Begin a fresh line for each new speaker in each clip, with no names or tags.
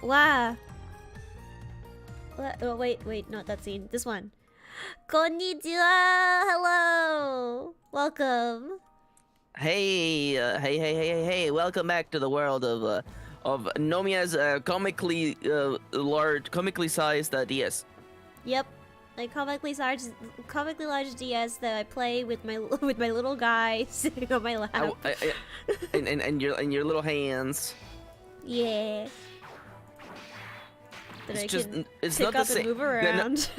Wow. What? Oh, wait, not that scene. This one. Konnichiwa! Hello! Welcome.
Hey, welcome back to the world of Nomia's comically sized DS.
Yep. My comically large DS that I play with my little guy sitting on my lap.
And your little hands.
Yeah. That
It's
I
just
can
it's
pick
not
up
the same.
and move around.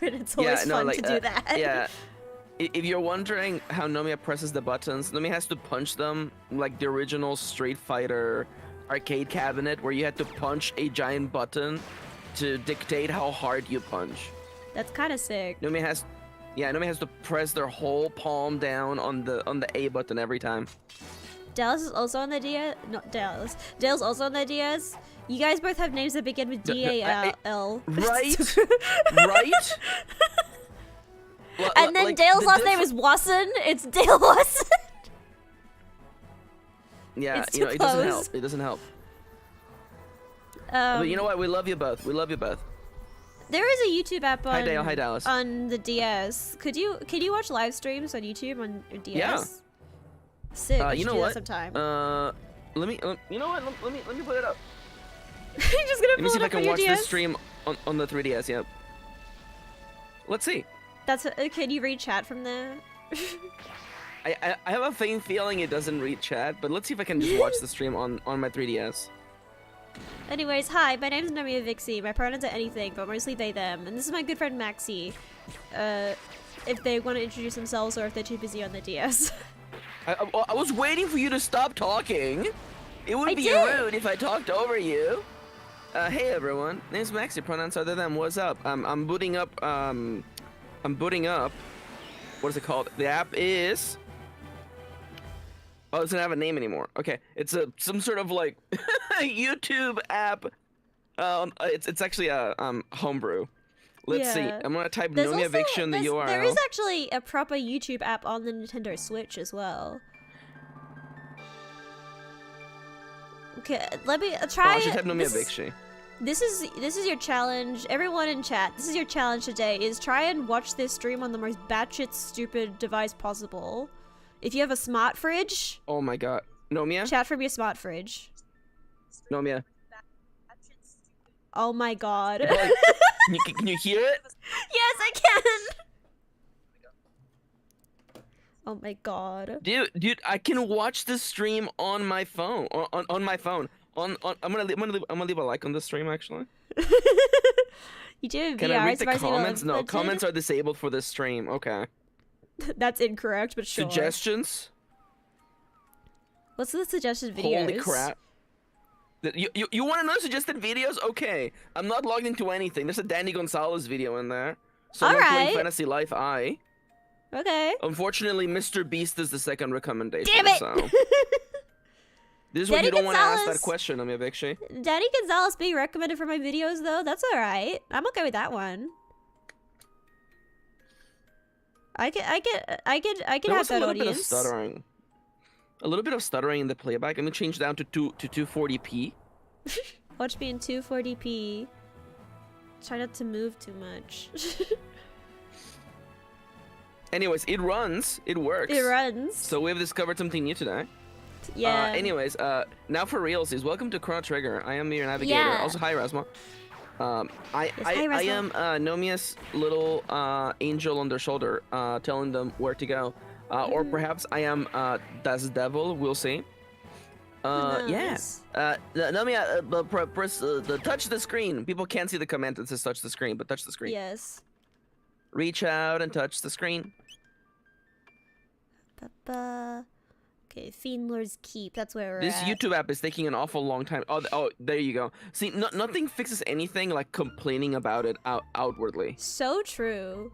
And it's always fun to do that.
Yeah. If you're wondering how Nomia presses the buttons, Nomia has to punch them like the original Street Fighter arcade cabinet, where you had to punch a giant button to dictate how hard you punch.
That's kind of sick.
Nomia has to press their whole palm down on the A button every time.
Dallas is also on the DS. Not Dallas. Dale's also on the DS. You guys both have names that begin with D-A-L.
Right? Right?
And then like, Dale's last name is Wasson. It's Dale Wasson.
Yeah, you know, it doesn't help. It doesn't help. But you know what? We love you both. We love you both.
There is a YouTube app on,
hi Dale, hi Dallas.
On the DS. Can you watch live streams on YouTube on your DS?
Yeah.
Sick.
You know what?
Sometime.
Let me. You know what? Let me put it up.
You're just gonna
let me see if I can watch
DS?
this stream on the 3DS. Yep. Let's see.
That's. Can you read chat from there?
I have a faint feeling it doesn't read chat, but let's see if I can just watch the stream on my 3DS.
Anyways, hi, my name's Nomia Vixie. My pronouns are anything, but mostly they, them. And this is my good friend Maxi. If they want to introduce themselves or if they're too busy on the DS.
I was waiting for you to stop talking. It would be rude if I talked over you. Hey everyone, name's Maxi, pronouns are they, them. What's up? I'm booting up, what is it called? The app is... Oh, it doesn't have a name anymore. Okay, it's some sort of like YouTube app. It's actually a homebrew. Let's see. I'm gonna type Nomia Vixie in the URL.
There is actually a proper YouTube app on the Nintendo Switch as well. Okay, let me try.
Oh, I should type Nomia Vixie.
This is your challenge. Everyone in chat, this is your challenge today. Is try and watch this stream on the most batshit stupid device possible. If you have a smart fridge...
Oh my god. Nomia?
Chat from your smart fridge.
Nomia.
Oh my god.
Like, can you hear it?
Yes, I can! Oh my god.
Dude, I can watch the stream on my phone. On my phone. I'm gonna leave a like on the stream, actually.
You do VR.
Can I read the comments? No, comments are disabled for this stream. Okay.
That's incorrect, but sure.
Suggestions?
What's the suggested videos?
Holy crap. You want to know suggested videos? Okay. I'm not logged into anything. There's a Danny Gonzalez video in there. Someone playing Fantasy Life I.
Okay.
Unfortunately, Mr. Beast is the second recommendation.
Damn it!
So. This is what you don't want to ask that question, Nomia Vixie.
Danny Gonzalez being recommended for my videos, though? That's alright. I'm okay with that one. I can have that
a little
audience.
bit of stuttering. A little bit of stuttering in the playback. I'm gonna change down to 240p.
Watch me in 240p. Try not to move too much.
Anyways, it runs. It works.
It runs.
So we've discovered something new today.
Yeah.
Anyways, now for realsies, welcome to Chrono Trigger. I am your navigator.
Yeah.
Also, hi, Rasma. I am Nomia's little angel on their shoulder, telling them where to go. Or perhaps I am Das Devil, we'll see. Yes. Nomia, press touch the screen. People can't see the comment that says touch the screen, but touch the screen.
Yes.
Reach out and touch the screen.
Okay, Fiend Lord's Keep. That's where we're
This
at.
YouTube app is taking an awful long time. Oh, there you go. See, nothing fixes anything like complaining about it outwardly.
So true.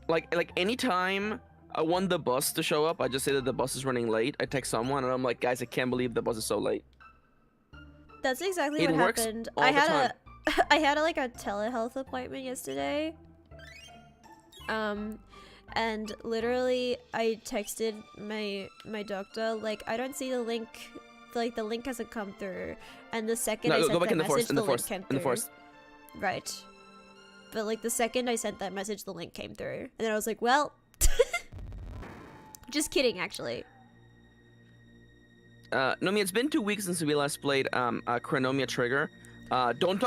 Like anytime I want the bus to show up, I just say that the bus is running late. I text someone and I'm like, guys, I can't believe the bus is so late.
That's exactly what happened. I had like a telehealth appointment yesterday. And literally I texted my doctor like, I don't see the link like the link hasn't come through, and the second
No,
I
go
sent
back
that
in the
message,
forest, in the
link
forest,
came
in the
through.
forest.
Right. But like the second I sent that message, the link came through, and then I was like, well, just kidding, actually.
Nomia, it's been 2 weeks since we last played CHRONO TRIGGER. Don't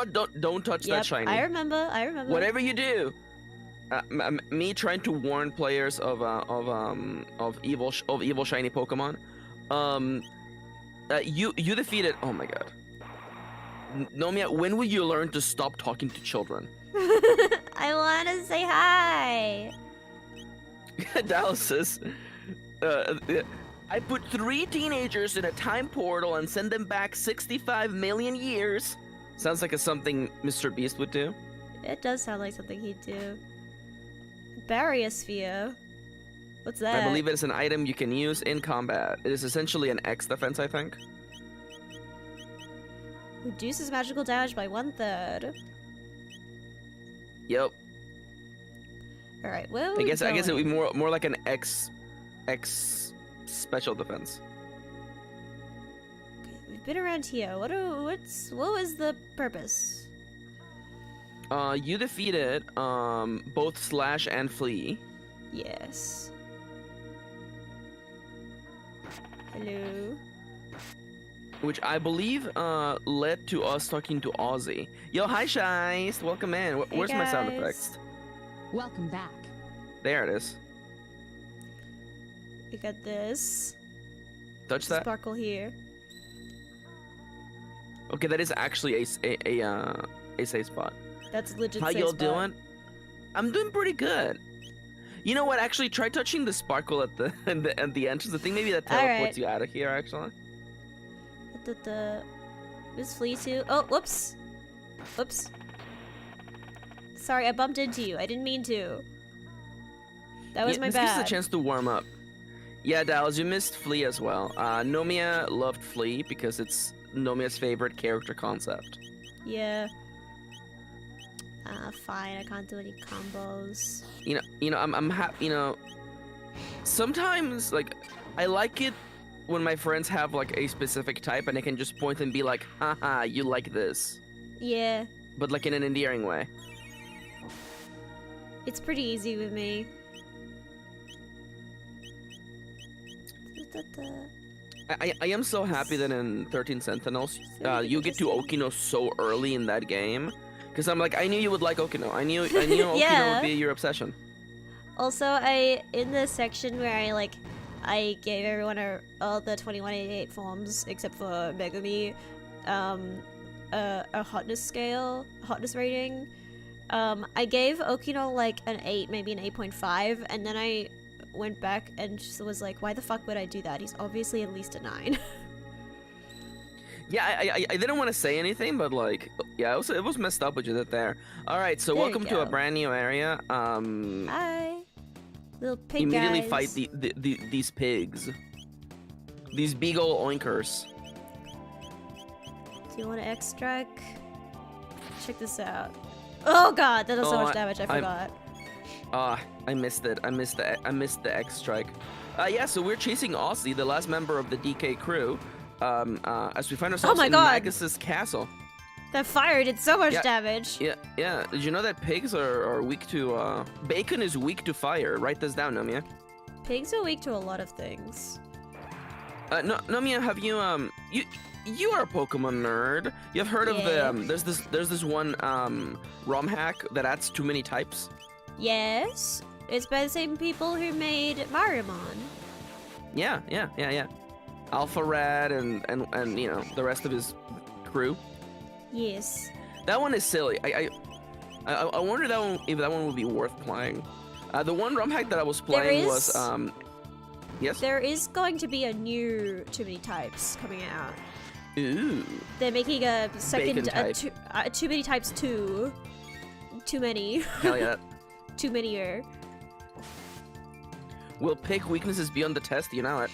touch that shiny.
I remember.
Whatever you do, me trying to warn players of evil shiny Pokemon. You defeated. Oh my god. Nomia, when will you learn to stop talking to children?
I want to say hi.
Dallas says, I put 3 teenagers in a time portal and send them back 65 million years. Sounds like something Mr. Beast would do.
It does sound like something he'd do. Barriosphere. What's that?
I believe it is an item you can use in combat. It is essentially an X defense, I think.
Reduces magical damage by 1/3.
Yep.
All right. Well,
I guess it would be more like an X special defense.
Okay, we've been around here. What was the purpose?
You defeated both Slash and Flea.
Yes. Hello.
Which I believe led to us talking to Ozzy. Yo, hi Shiest, welcome in. Where's my sound effects?
Welcome back.
There it is.
We got this.
Touch that.
Sparkle here.
Okay, that is actually a safe spot.
That's legit.
How
safe
y'all
spot.
doing? I'm doing pretty good. You know what? Actually, try touching the sparkle at the entrance. I think maybe that teleports you out of here. Actually.
Is Flea too? Oh, whoops. Whoops. Sorry, I bumped into you. I didn't mean to. That was my
this
bad.
gives us a chance to warm up. Yeah, Dallas, you missed Flea as well. Nomia loved Flea because it's Nomia's favorite character concept.
Yeah. Fine. I can't do any combos.
You know, I'm happy. You know, sometimes like I like it when my friends have like a specific type and I can just point and be like, haha, you like this.
Yeah.
But like in an endearing way.
It's pretty easy with me.
I am so happy that in 13 Sentinels, you get to Okino so early in that game. Because I'm like, I knew you would like Okino. I knew Okino
Yeah.
would be your obsession.
Also, in the section where I gave everyone all the 2188 forms except for Megami, a hotness rating. I gave Okino like an 8, maybe an 8.5, and then I went back and just was like, why the fuck would I do that? He's obviously at least a 9.
Yeah, I didn't want to say anything, but like, yeah, it was messed up what you did there. All right, so
There you
welcome to a
go.
brand new area.
Hi, little pig
Immediately
guys.
fight these pigs. These beagle oinkers.
Do you want to X-Strike? Check this out. Oh god, that does so much damage, I forgot.
I missed it. I missed the X strike. Yeah, so we're chasing Ozzy, the last member of the DK crew, as we find ourselves in Magus's castle.
That fire did so much damage.
Yeah. Did you know that pigs are weak to bacon is weak to fire? Write this down, Nomia.
Pigs are weak to a lot of things.
No, Nomia, have you you are a Pokemon nerd. You've heard of the there's this one ROM hack that adds too many types.
Yes, it's by the same people who made Marimon.
Yeah. Alpha Red and you know the rest of his crew.
Yes.
That one is silly. I wonder if that one would be worth playing. The one ROM hack that I was playing was yes.
There is going to be a new Too Many Types coming out.
Ooh.
They're making a second Too Many Types 2. Too many.
Hell yeah.
Too many-er.
Will pick weaknesses be on the test? You know it.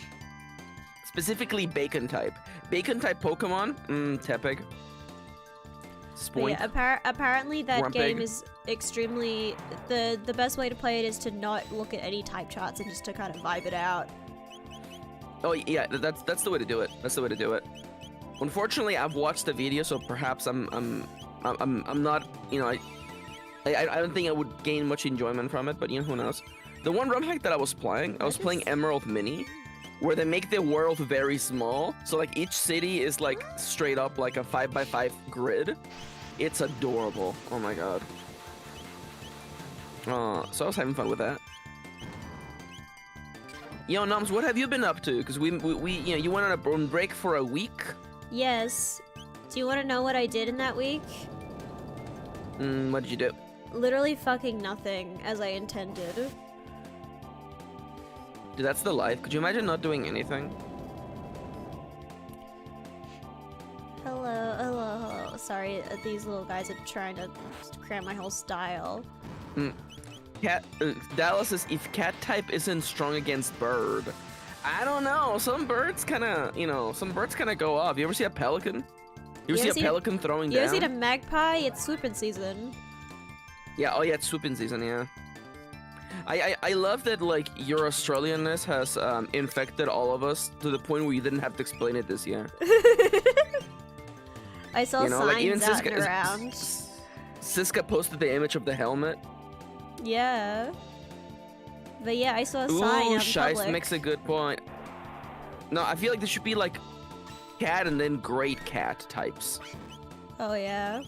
Specifically bacon type. Bacon type Pokemon? Tepig. Spoink.
Yeah, apparently that
Rumpig.
game is extremely... The best way to play it is to not look at any type charts and just to kind of vibe it out.
Oh yeah, that's the way to do it. That's the way to do it. Unfortunately, I've watched the video, so perhaps I'm not, you know, I don't think I would gain much enjoyment from it, but you know, who knows. The one ROM hack that I was playing Emerald Mini, where they make the world very small, so like each city is like straight up like a 5x5 grid. It's adorable. Oh my god. So I was having fun with that. Yo, Noms, what have you been up to? Because we you know, you went on a break for a week.
Yes. Do you want to know what I did in that week?
What did you do?
Literally fucking nothing, as I intended.
Dude, that's the life. Could you imagine not doing anything?
Hello. Sorry, these little guys are trying to cram my whole style.
Dallas says, if cat type isn't strong against bird. I don't know. Some birds kind of, you know, go off. You ever see a pelican? You ever see a pelican throwing down?
You ever seen a magpie? It's swooping season.
Yeah, oh yeah, it's swooping season, yeah. I love that, like, your Australianness has infected all of us to the point where you didn't have to explain it this year.
I saw signs like, out and around.
Siska posted the image of the helmet.
Yeah. But yeah, I saw a sign out in
Shice
public.
makes a good point. No, I feel like there should be, like, cat and then great cat types.
Oh, yeah.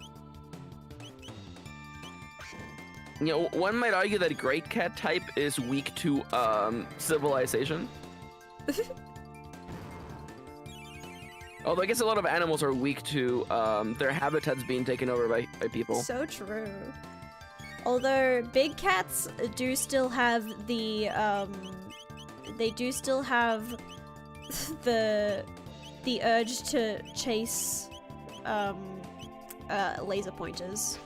You know, one might argue that great cat type is weak to civilization. Although I guess a lot of animals are weak to their habitats being taken over by people.
So true. Although big cats do still have the they do still have the urge to chase laser pointers.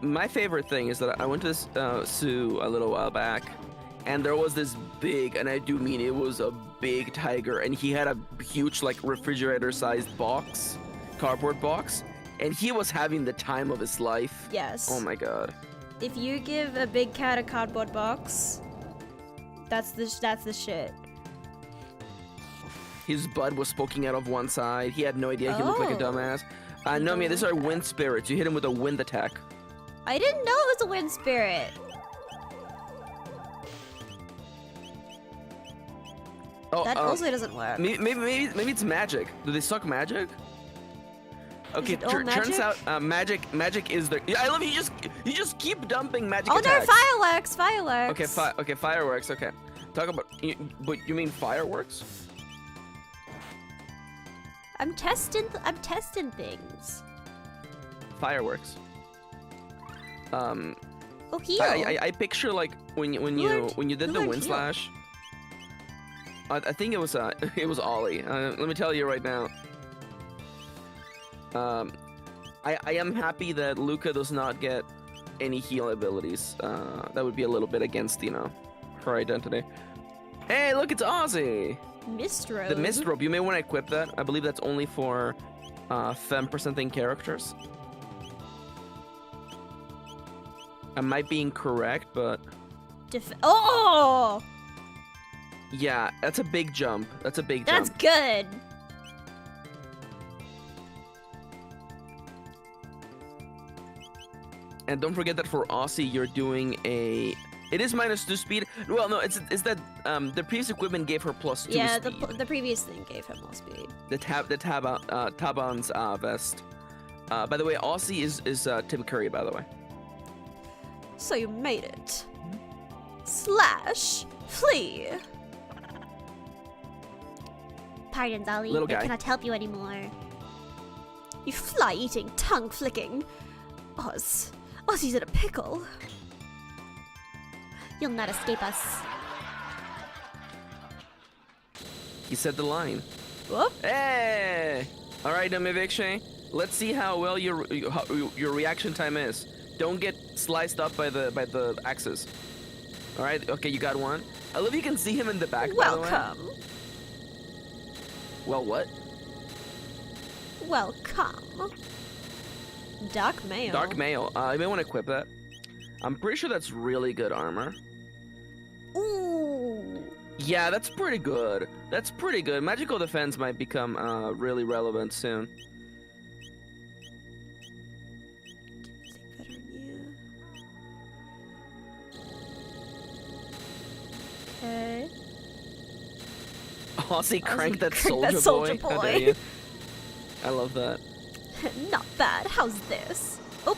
My favorite thing is that I went to this zoo a little while back, and there was this big, and I do mean it was a big tiger, and he had a huge, like, refrigerator-sized box, cardboard box, and he was having the time of his life.
Yes.
Oh my god.
If you give a big cat a cardboard box, that's the shit.
His butt was poking out of one side. He had no idea. He looked like a dumbass. Nomia, these are wind spirits. You hit him with a wind attack.
I didn't know it was a wind spirit.
Oh,
that also doesn't work.
Maybe it's magic. Do they suck magic? Okay, turns out magic is the. Yeah, I love you. You just keep dumping magic.
Oh,
attacks.
they're fireworks. Fireworks.
Okay, fireworks. Okay, talk about. But you mean fireworks?
I'm testing things.
Fireworks.
Oh, heal.
I picture, like, when you did the wind slash. I think it was Ollie. Let me tell you right now. I am happy that Luca does not get any heal abilities. That would be a little bit against, you know, her identity. Hey, look, it's Ozzy.
Mist robe.
The mist robe. You may want to equip that. I believe that's only for femme presenting characters. I might be incorrect, but
oh!
Yeah, that's a big jump. That's
That's good.
And don't forget that for Aussie, you're doing a. It is -2 speed. Well, no, it's that the previous equipment gave her +2 speed.
Yeah, the previous thing gave her more speed.
The Taban's vest. By the way, Aussie is Tim Curry, by the way.
So you made it. Slash flee. Pardon, Zali.
Little guy.
I cannot help you anymore. You fly-eating, tongue-flicking Oz. Ozzy's in a pickle. You'll not escape us.
He said the line.
Whoop.
Hey! All right, Namivikshay. Let's see how well your reaction time is. Don't get sliced up by the axes. All right. Okay, you got one. I love you can see him in the back.
Welcome.
By the way. Well, what?
Welcome. Dark mail.
Dark mail. You may want to equip that. I'm pretty sure that's really good armor.
Ooh.
Yeah, that's pretty good. That's pretty good. Magical defense might become really relevant soon.
Okay.
Aussie crank that
Soldier
soldier boy.
Boy.
How dare you. I love that.
Not bad. How's this? Oh.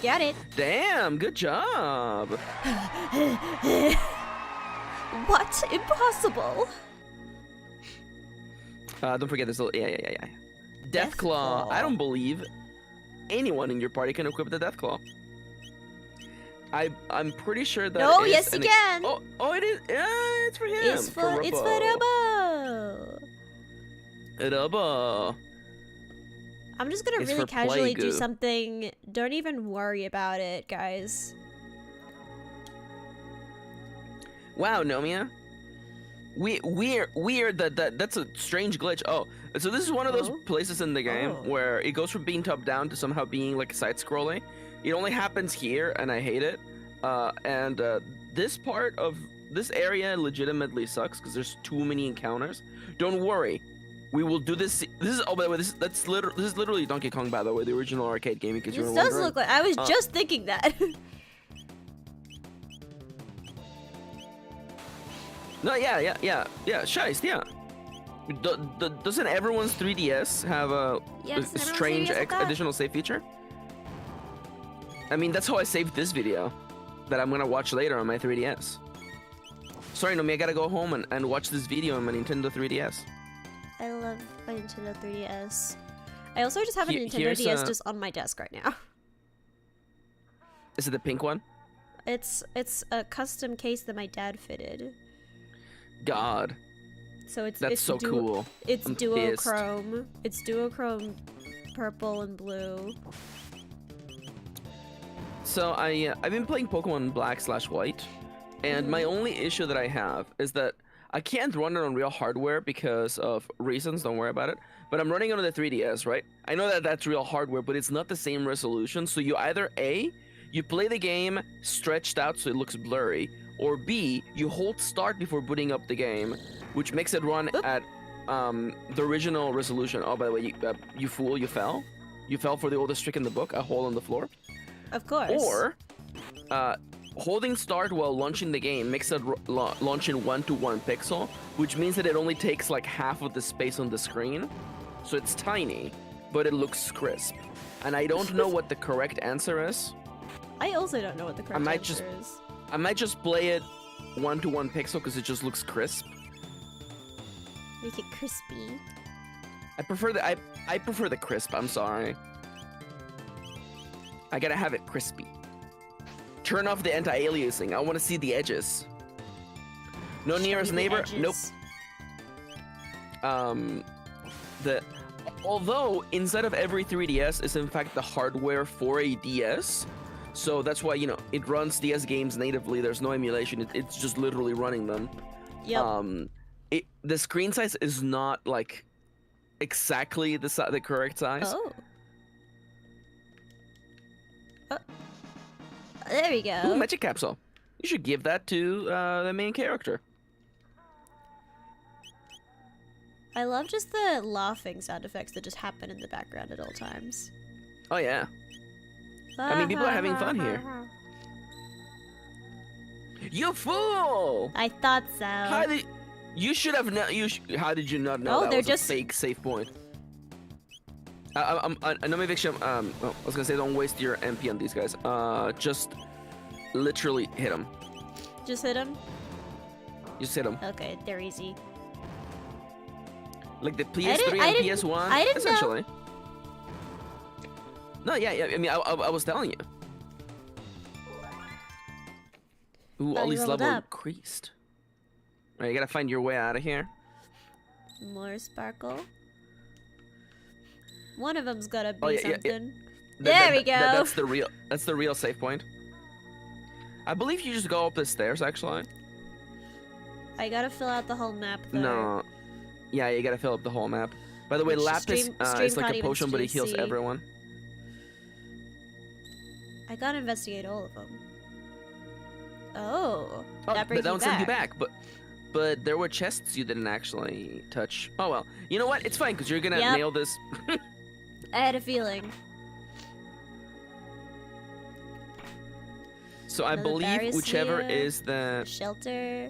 Got it.
Damn, good job.
What? Impossible.
Don't forget this little yeah. Death Claw. I don't believe anyone in your party can equip the Death Claw. I'm pretty sure that.
No, yes, you can.
Oh, it is. Yeah, it's for him.
It's for Robo.
Robo.
I'm just gonna really casually do something. Don't even worry about it, guys.
Wow, Nomia. We're that's a strange glitch. Oh, so this is one of those places in the game where it goes from being top down to somehow being like side scrolling. It only happens here, and I hate it. This part of this area legitimately sucks because there's too many encounters. Don't worry, we will do this. This is, oh, by the way, this is literally Donkey Kong, by the way, the original arcade game. Because
this does look like. I was just thinking that.
No, yeah. Scheist, yeah. Doesn't everyone's 3DS have a strange additional save feature? I mean, that's how I saved this video that I'm gonna watch later on my 3DS. Sorry, Nomia, I gotta go home and watch this video on my Nintendo 3DS.
I love my Nintendo 3DS. I also just have a Nintendo DS just on my desk right now.
Is it the pink one?
It's a custom case that my dad fitted.
God.
So it's
so cool.
It's duochrome. It's duochrome purple and blue.
So I've been playing Pokemon Black/White, and my only issue that I have is that I can't run it on real hardware because of reasons. Don't worry about it. But I'm running it on the 3DS, right? I know that that's real hardware, but it's not the same resolution. So you either you play the game stretched out so it looks blurry, or B, you hold start before booting up the game, which makes it run at the original resolution. Oh, by the way, you fool, you fell. You fell for the oldest trick in the book, a hole on the floor.
Of course.
Or holding start while launching the game makes it launch in 1:1 pixel, which means that it only takes like half of the space on the screen. So it's tiny, but it looks crisp. And I don't know what the correct answer is.
I also don't know what the correct answer is.
I might just play it 1:1 pixel because it just looks crisp.
Make it crispy.
I prefer the crisp. I'm sorry. I gotta have it crispy. Turn off the anti-aliasing. I want to see the edges. No nearest neighbor. Nope. Although inside of every 3DS is in fact the hardware for a DS. So that's why, it runs DS games natively. There's no emulation. It's just literally running them.
Yep.
The screen size is not like exactly the correct size.
Oh. There we go.
Ooh, magic capsule. You should give that to the main character.
I love just the laughing sound effects that just happen in the background at all times.
Oh yeah. I mean, people are having fun here. You fool!
I thought so.
You should have known? How did you not know that was a fake save point? No, Victim. I was gonna say, don't waste your MP on these guys. Just literally hit them.
Just hit them.
Just hit them.
Okay, they're easy.
Like the PS3 and PS1, essentially. No, yeah. I mean, I was telling you. Ooh, all these levels increased. All right, you gotta find your way out of here.
More sparkle. One of them's gotta be something.
Yeah.
There we go.
That's the real save point. I believe you just go up the stairs, actually.
I gotta fill out the whole map, though.
No. Yeah, you gotta fill up the whole map. By the way, Lapis is like a potion, but it heals everyone.
I gotta investigate all of them. Oh,
Oh,
that brings
that
you
one
back.
sent you back, but there were chests you didn't actually touch. Oh well, you know what? It's fine because you're gonna
Yep.
nail this.
I had a feeling.
So I
Another
believe whichever
barrier.
is the
Shelter.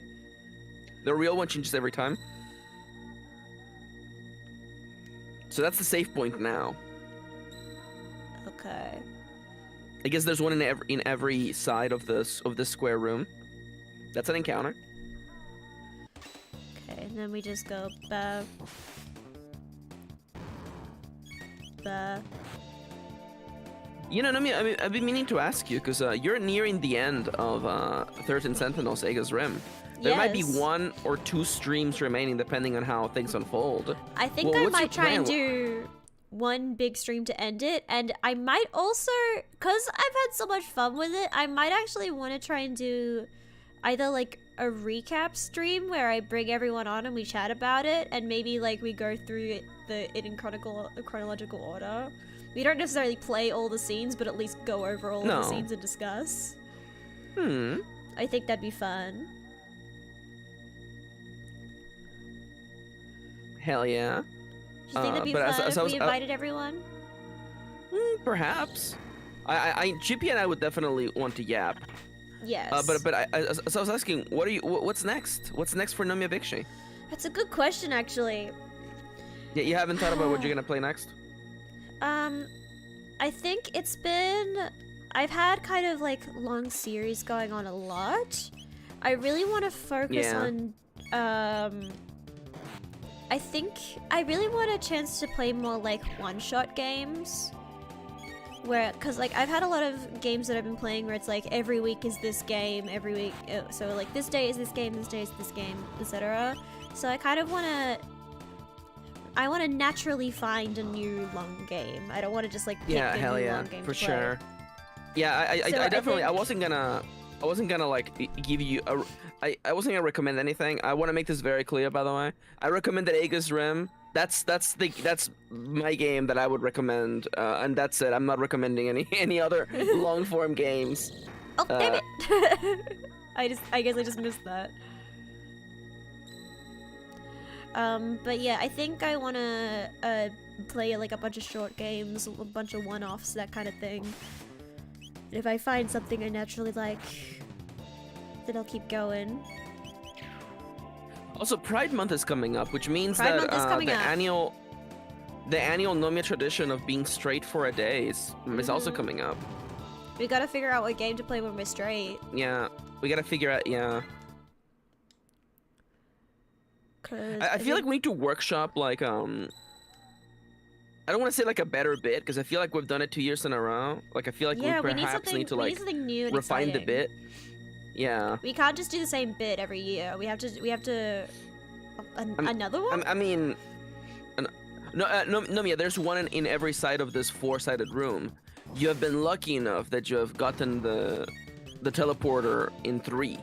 real one changes every time. So that's the save point now.
Okay.
I guess there's one in every side of this square room. That's an encounter.
Okay, and then we just go ba. Ba.
You know, Nomia, I mean, I've been meaning to ask you because you're nearing the end of 13 Sentinels Aegis Rim. There might be
Yes.
1 or 2 streams remaining depending on how things unfold.
I think
Well,
I
what's your
might try and
plan?
do one big stream to end it, and I might also, because I've had so much fun with it, I might actually want to try and do either like a recap stream where I bring everyone on and we chat about it, and maybe like we go through it in chronological order. We don't necessarily play all the scenes, but at least go over all
No.
the scenes and discuss. I think that'd be fun.
Hell yeah.
Do you think that'd be
but
fun
as
if
I
we
was-
invited everyone?
Perhaps. Chippy and I would definitely want to yap.
Yes.
But so I was asking, what's next? What's next for Nomia Victory?
That's a good question, actually.
Yeah, you haven't thought about what you're gonna play next?
I think it's been... I've had kind of like long series going on a lot. I really want to focus
Yeah.
on, I think I really want a chance to play more like one-shot games. Where, cause like I've had a lot of games that I've been playing where it's like every week is this game, every week, so like this day is this game, this day is this game, etc. So I kind of want to... I want to naturally find a new long game. I don't want to just like pick
Yeah,
a
hell
new
yeah,
long game
for
to play.
sure. Yeah, I
So I
definitely, I
think-
wasn't gonna like give you a, I wasn't gonna recommend anything. I want to make this very clear, by the way. I recommended Aegis Rim. That's my game that I would recommend, and that's it. I'm not recommending any other long form games.
Oh, damn it! I guess I just missed that. But yeah, I think I want to play like a bunch of short games, a bunch of one-offs, that kind of thing. And if I find something I naturally like, then I'll keep going.
Also, Pride Month is coming up, which means
Pride
that
Month is coming
the
up.
annual Nomia tradition of being straight for a day is also coming up.
We gotta figure out what game to play when we're straight.
Yeah, we gotta figure out. Yeah,
'Cause
I feel like
think-
we need to workshop like I don't want to say like a better bit because I feel like we've done it 2 years in a row. Like I feel like
yeah,
we
we need
perhaps
something.
need to
we
like
need something new and
refine the
exciting.
bit. Yeah.
We can't just do the same bit every year. We have to. Another one?
I mean, no, Nomia, there's one in every side of this 4-sided room. You have been lucky enough that you have gotten the teleporter in 3.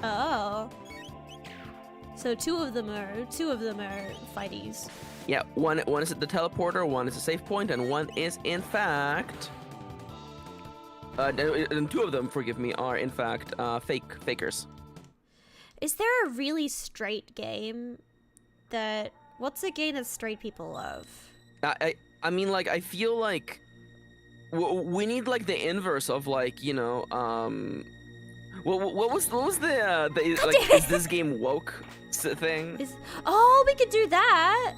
Oh. So two of them are fighties.
Yeah, one is the teleporter, one is a save point, and one is in fact. And 2 of them, forgive me, are in fact fakers.
Is there a really straight game that... What's a game that straight people love?
I mean, like, I feel like we need like the inverse of like, you know, what was the like is this game woke thing?
Oh, we could do that!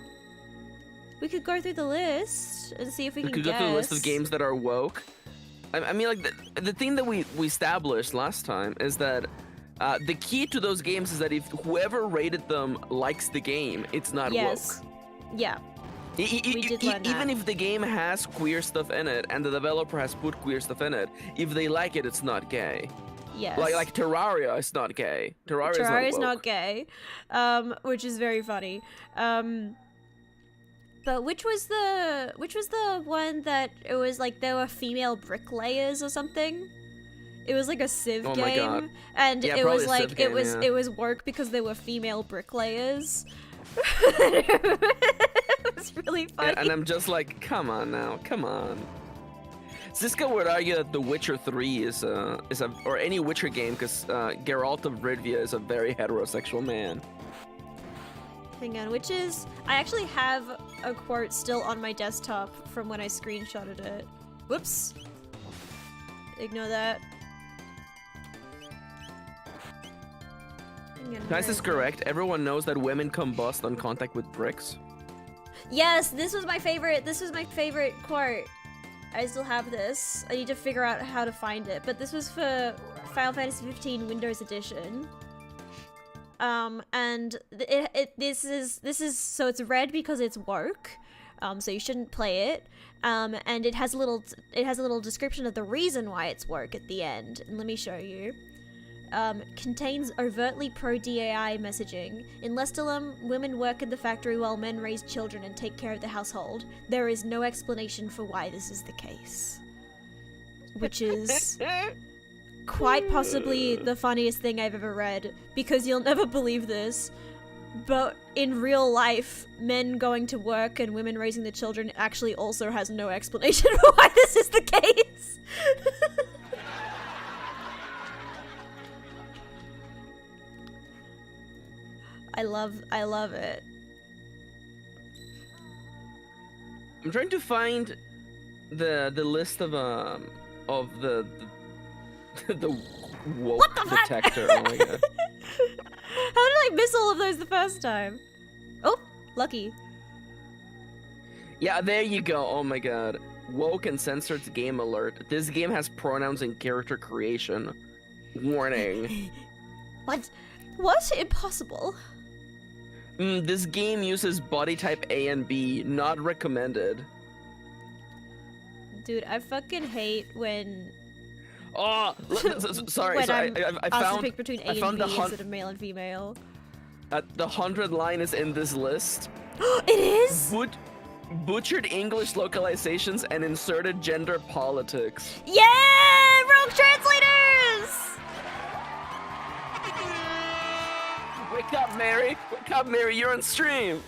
We could go through the list and see if we
We
can
could go through a list of
guess.
games that are woke. I mean, like the thing that we established last time is that the key to those games is that if whoever rated them likes the game, it's not
Yes.
woke.
Yeah. We did learn
Even
that.
if the game has queer stuff in it and the developer has put queer stuff in it, if they like it, it's not gay.
Yes.
Like Terraria is not gay. Terraria
is
is
not gay, which is very funny. But which was the one that it was like there were female bricklayers or something? It was like a Civ
Oh my
game,
God.
and
Yeah,
it
probably
was
a
like
Civ game, yeah.
it was work because there were female bricklayers. It was really funny.
And I'm just like, come on now, come on. Ziska would argue that The Witcher 3 is a or any Witcher game, because Geralt of Rivia is a very heterosexual man.
Hang on, which is... I actually have a quote still on my desktop from when I screenshotted it. Whoops. Ignore that.
This is correct. Everyone knows that women combust on contact with bricks.
Yes, this was my favorite. This was my favorite quote. I still have this. I need to figure out how to find it. But this was for Final Fantasy 15 Windows Edition. And this is so it's red because it's woke. So you shouldn't play it. And it has a little description of the reason why it's woke at the end. And let me show you. Contains overtly pro-DAI messaging. In Lestalum, women work in the factory while men raise children and take care of the household. There is no explanation for why this is the case. Which is quite possibly the funniest thing I've ever read, because you'll never believe this, but in real life, men going to work and women raising the children actually also has no explanation for why this is the case. I love it.
I'm trying to find the list of the woke detector. Oh my god.
How did I miss all of those the first time? Oh, lucky.
Yeah, there you go. Oh my god. Woke and censored game alert. This game has pronouns and character creation. Warning.
What? What? Impossible.
This game uses body type A and B. Not recommended.
Dude, I fucking hate when...
Oh, sorry.
When
I
asked
found
to pick between A and B instead of male and female.
The 100 line is in this list.
It is?
Butchered English localizations and inserted gender politics.
Yeah! Rogue translators!
Wake up, Mary! Wake up, Mary! You're on stream!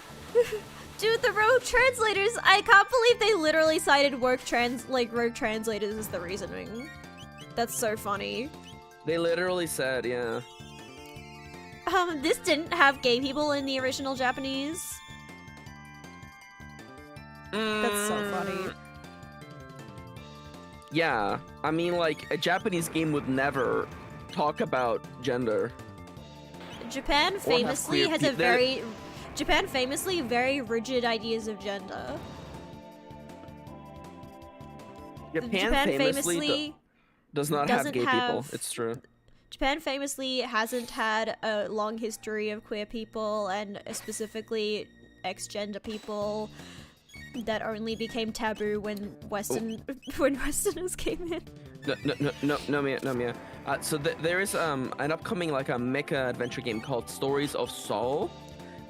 Dude, the rogue translators, I can't believe they literally cited rogue translators as the reasoning. That's so funny.
They literally said, yeah.
This didn't have gay people in the original Japanese. That's so funny.
Yeah, I mean, like, a Japanese game would never talk about gender.
Japan famously has a very... Japan famously very rigid ideas of gender.
Japan famously does not have gay people. It's true.
Japan famously hasn't had a long history of queer people, and specifically ex-gender people that only became taboo when Westerners came in.
No, Nomia. So there is an upcoming like a mecha adventure game called Stories of Saul.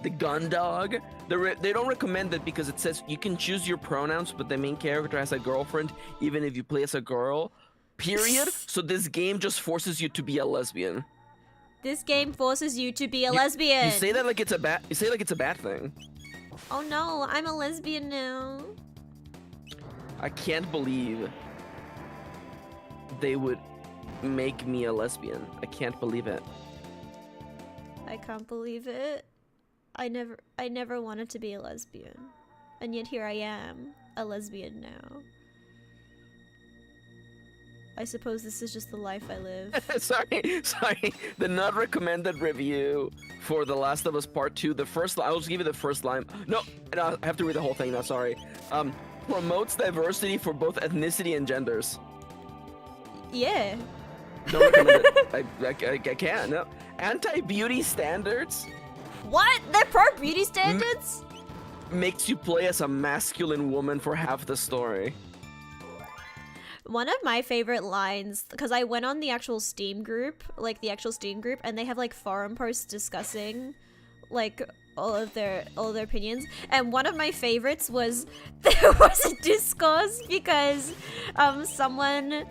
The gun dog. They don't recommend it because it says you can choose your pronouns, but the main character has a girlfriend even if you play as a girl. Period. So this game just forces you to be a lesbian.
This game forces you to be a lesbian.
You say that like it's a bad. You say like it's a bad thing.
Oh no, I'm a lesbian now.
I can't believe they would make me a lesbian. I can't believe it.
I can't believe it. I never wanted to be a lesbian. And yet here I am, a lesbian now. I suppose this is just the life I live. sorry. The not recommended review for The Last of Us Part 2. The first line, I'll just give you the first line. No, I have to read the whole thing now, sorry. Promotes diversity for both ethnicity and genders. Yeah.
Don't recommend it. I can't, no. Anti-beauty standards.
What? They're pro-beauty standards?
Makes you play as a masculine woman for half the story.
One of my favorite lines, because I went on the actual Steam group, and they have like forum posts discussing like all of their opinions, and one of my favorites was there was a discourse because someone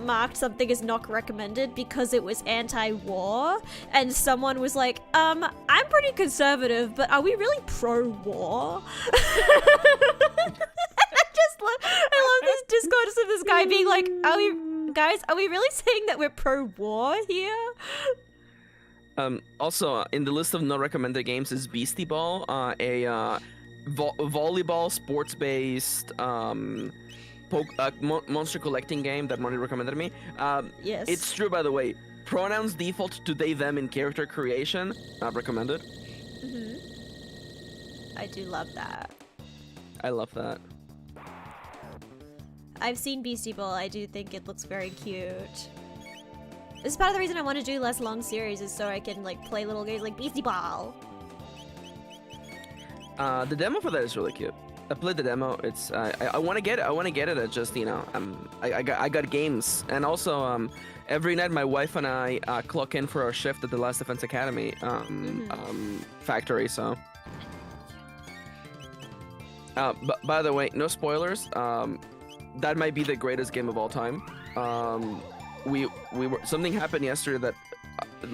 marked something as not recommended because it was anti-war, and someone was like, I'm pretty conservative, but are we really pro-war? I just I love this discourse of this guy being like, are we really saying that we're pro-war here?
Also, in the list of not recommended games is Beastie Ball, a volleyball sports-based monster collecting game that Marty recommended me.
Yes.
It's true, by the way. Pronouns default to they, them in character creation. Not recommended.
I do love that.
I love that.
I've seen Beastie Ball. I do think it looks very cute. This is part of the reason I want to do less long series, is so I can like play little games like Beastie Ball.
The demo for that is really cute. I played the demo. It's I want to get it. I want to get it. It's just, you know, I got games, and also every night my wife and I clock in for our shift at the Last Defense Academy factory. So, by the way, no spoilers. That might be the greatest game of all time. We were, something happened yesterday that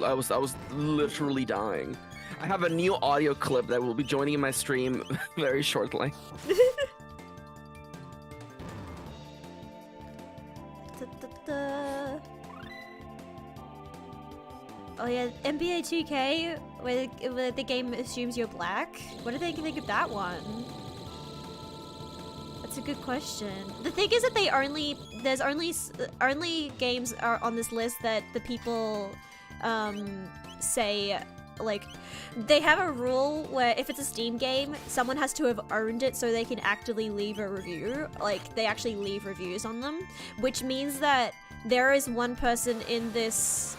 I was literally dying. I have a new audio clip that will be joining in my stream very shortly.
Oh yeah, NBA 2K, where the game assumes you're black. What do they think of that one? That's a good question. The thing is that there's only games are on this list that the people say, like, they have a rule where if it's a Steam game, someone has to have owned it so they can actively leave a review. Like, they actually leave reviews on them, which means that there is one person in this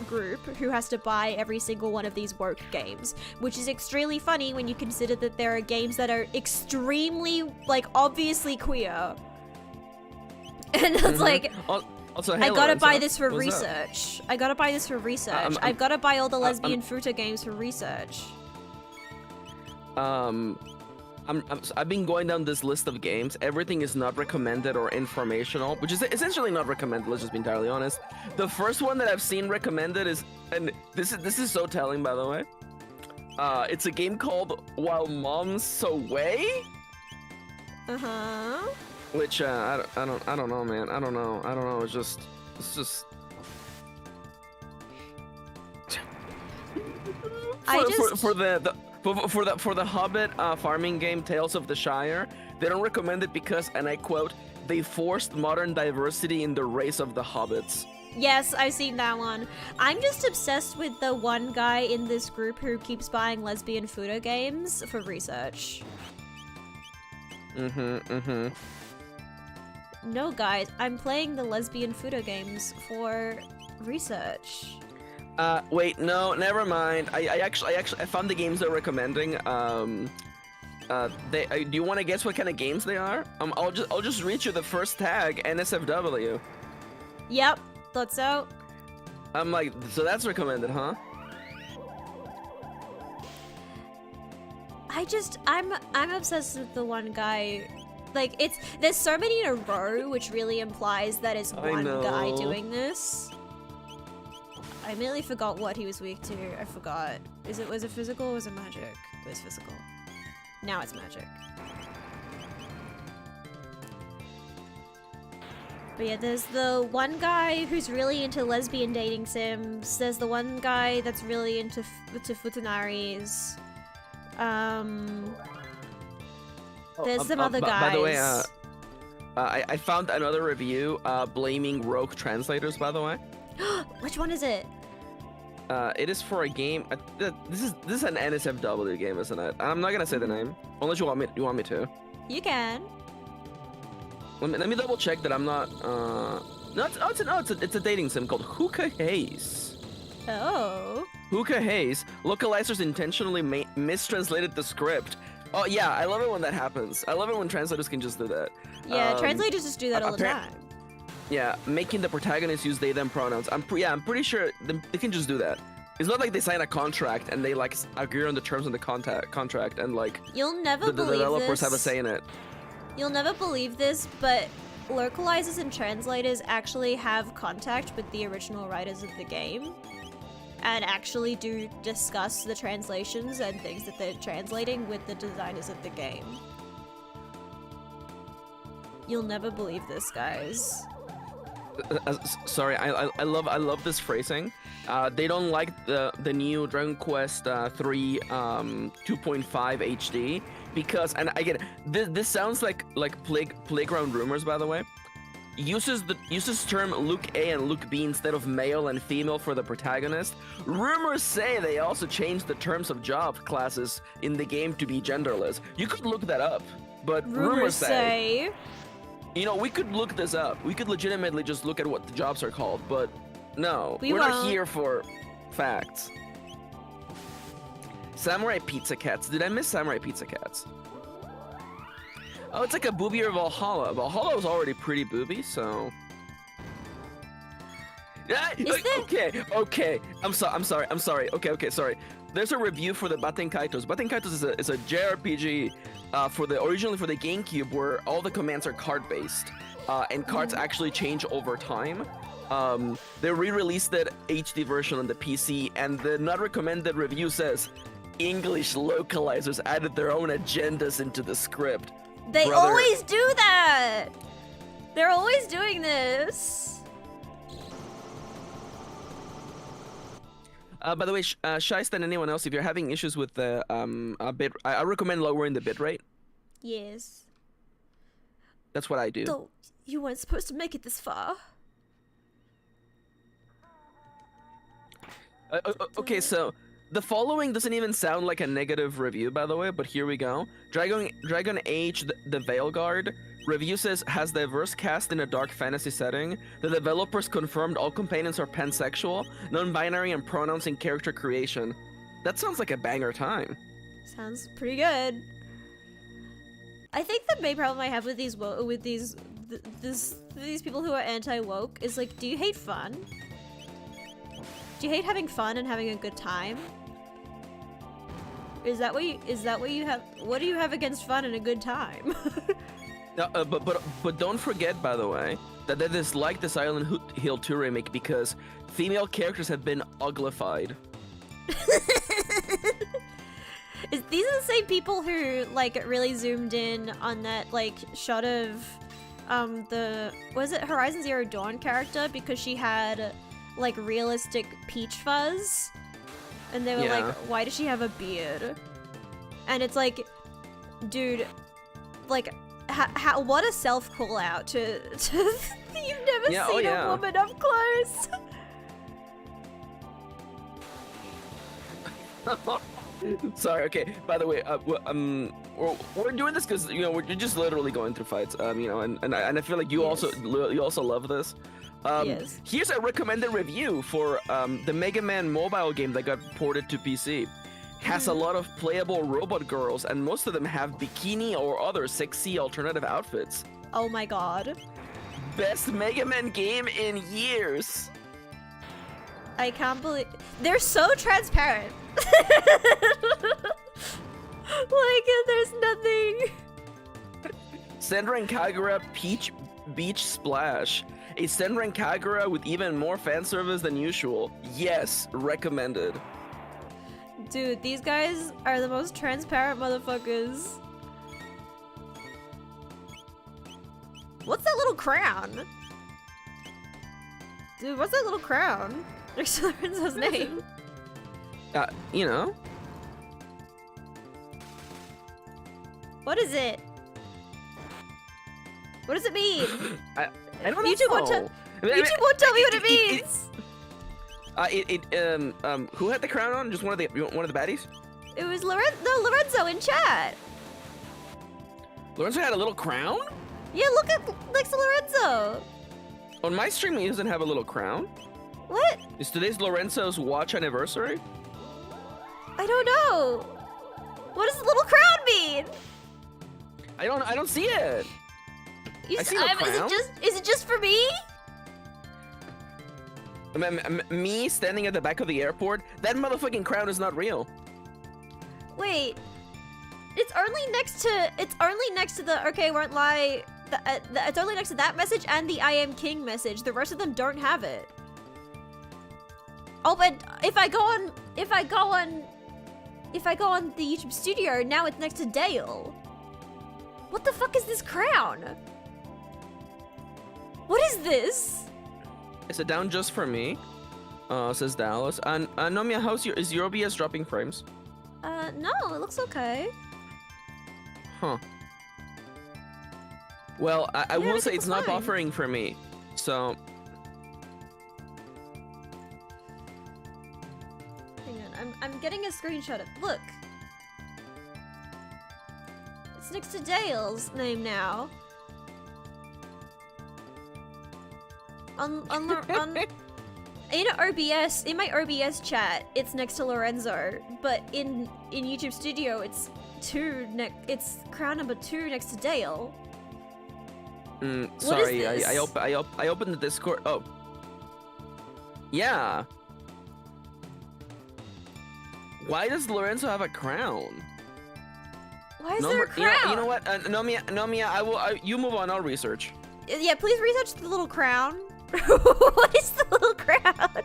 group who has to buy every single one of these woke games, which is extremely funny when you consider that there are games that are extremely, like, obviously queer. And it's like,
also,
I gotta buy this for research. I gotta buy this for research. I've gotta buy all the lesbian Futa games for research.
I've been going down this list of games. Everything is not recommended or informational, which is essentially not recommended. Let's just be entirely honest. The first one that I've seen recommended is, and this is so telling, by the way. It's a game called While Mom's Away. Which I don't know, man. I don't know. It's just. For the Hobbit farming game Tales of the Shire, they don't recommend it because, and I quote, they forced modern diversity in the race of the hobbits.
Yes, I've seen that one. I'm just obsessed with the one guy in this group who keeps buying lesbian Futa games for research. No, guys, I'm playing the lesbian Futa games for research.
Wait, no, never mind. I found the games they're recommending. Do you want to guess what kind of games they are? I'll just read you the first tag, NSFW.
Yep, thought so.
I'm like, so that's recommended, huh?
I'm obsessed with the one guy. Like, there's so many in a row, which really implies that it's one guy doing this. I immediately forgot what he was weak to. I forgot. Was it physical or was it magic? It was physical. Now it's magic. But yeah, there's the one guy who's really into lesbian dating sims. There's the one guy that's really into futanaris. There's some other guys.
By the way, I found another review blaming rogue translators, by the way.
Which one is it?
It is for a game. This is an NSFW game, isn't it? I'm not gonna say the name unless you want me to.
You can.
Let me double check that I'm not. It's a dating sim called Hookah Haze.
Oh.
Hookah Haze. Localizers intentionally mistranslated the script. Oh yeah, I love it when that happens. I love it when translators can just do that.
Yeah, translators just do that all the time.
Yeah, making the protagonist use they them pronouns. I'm pretty sure they can just do that. It's not like they sign a contract and they like agree on the terms of the contract and like
you'll never
the
believe
developers
this.
have a say in it.
You'll never believe this, but localizers and translators actually have contact with the original writers of the game and actually do discuss the translations and things that they're translating with the designers of the game. You'll never believe this, guys.
Sorry, I love this phrasing. They don't like the new Dragon Quest 3 2.5 HD because, and again, this sounds like playground rumors, by the way. Uses term Luke A and Luke B instead of male and female for the protagonist. Rumors say they also changed the terms of job classes in the game to be genderless. You could look that up, but rumors say. You know, we could look this up. We could legitimately just look at what the jobs are called, but no, we're not here for facts. Samurai Pizza Cats. Did I miss Samurai Pizza Cats? Oh, it's like a boobier Valhalla. Valhalla was already pretty booby, so. Yeah. Okay. I'm sorry. Okay. Sorry. There's a review for the Batenkaitos. Batenkaitos is a JRPG originally for the GameCube, where all the commands are card-based, and cards actually change over time. They re-released that HD version on the PC, and the not recommended review says English localizers added their own agendas into the script.
They always do that! They're always doing this!
By the way, Shiesta and anyone else, if you're having issues with the bit, I recommend lowering the bitrate.
Yes.
That's what I do.
Though you weren't supposed to make it this far.
Okay, so the following doesn't even sound like a negative review, by the way, but here we go. Dragon Age the Veilguard review says has diverse cast in a dark fantasy setting. The developers confirmed all companions are pansexual, non-binary, and pronouns in character creation. That sounds like a banger time.
Sounds pretty good. I think the main problem I have with these people who are anti-woke is like, do you hate fun? Do you hate having fun and having a good time? Is that what you have? What do you have against fun and a good time?
No, but don't forget, by the way, that they dislike the Silent Hill 2 remake because female characters have been uglified.
These are the same people who like really zoomed in on that like shot of was it Horizon Zero Dawn character because she had like realistic peach fuzz, and they were like, why does she have a beard? And it's like, dude, like what a self call out to you've never seen a woman up close.
Sorry. Okay. By the way, we're doing this because we're just literally going through fights. And I feel like you also love this.
Yes.
Here's a recommended review for the Mega Man mobile game that got ported to PC. Has a lot of playable robot girls, and most of them have bikini or other sexy alternative outfits.
Oh my god.
Best Mega Man game in years.
I can't believe they're so transparent. Like there's nothing.
Senran Kagura Beach Splash. A Senran Kagura with even more fan service than usual. Yes, recommended.
Dude, these guys are the most transparent motherfuckers. What's that little crown? Dude, what's that little crown next to Lorenzo's name? What is it? What does it mean?
I don't know.
YouTube won't tell me what it means.
Who had the crown on? Just one of the baddies?
It was Lorenzo in chat.
Lorenzo had a little crown?
Yeah, look at next to Lorenzo.
On my stream, he doesn't have a little crown.
What?
Is today's Lorenzo's watch anniversary?
I don't know. What does the little crown mean?
I don't see it. I see the crown.
Is it just for me?
Me standing at the back of the airport? That motherfucking crown is not real.
Wait. It's only next to the okay, won't lie. It's only next to that message and the I am king message. The rest of them don't have it. Oh, but if I go on the YouTube studio, now it's next to Dale. What the fuck is this crown? What is this?
Is it down just for me? Says Dallas. And Nomia, is your OBS dropping frames?
No, it looks okay.
Huh. Well, I will say it's not
fine.
buffering for me, so.
Hang on, I'm getting a screenshot of. Look. It's next to Dale's name now. On in OBS, in my OBS chat, it's next to Lorenzo, but in YouTube Studio, it's crown number 2 next to Dale.
Sorry, I opened the Discord. Oh, yeah. Why does Lorenzo have a crown?
Why is there a crown?
You know what, Nomia, you move on. I'll research.
Yeah, please research the little crown. What is the little crown?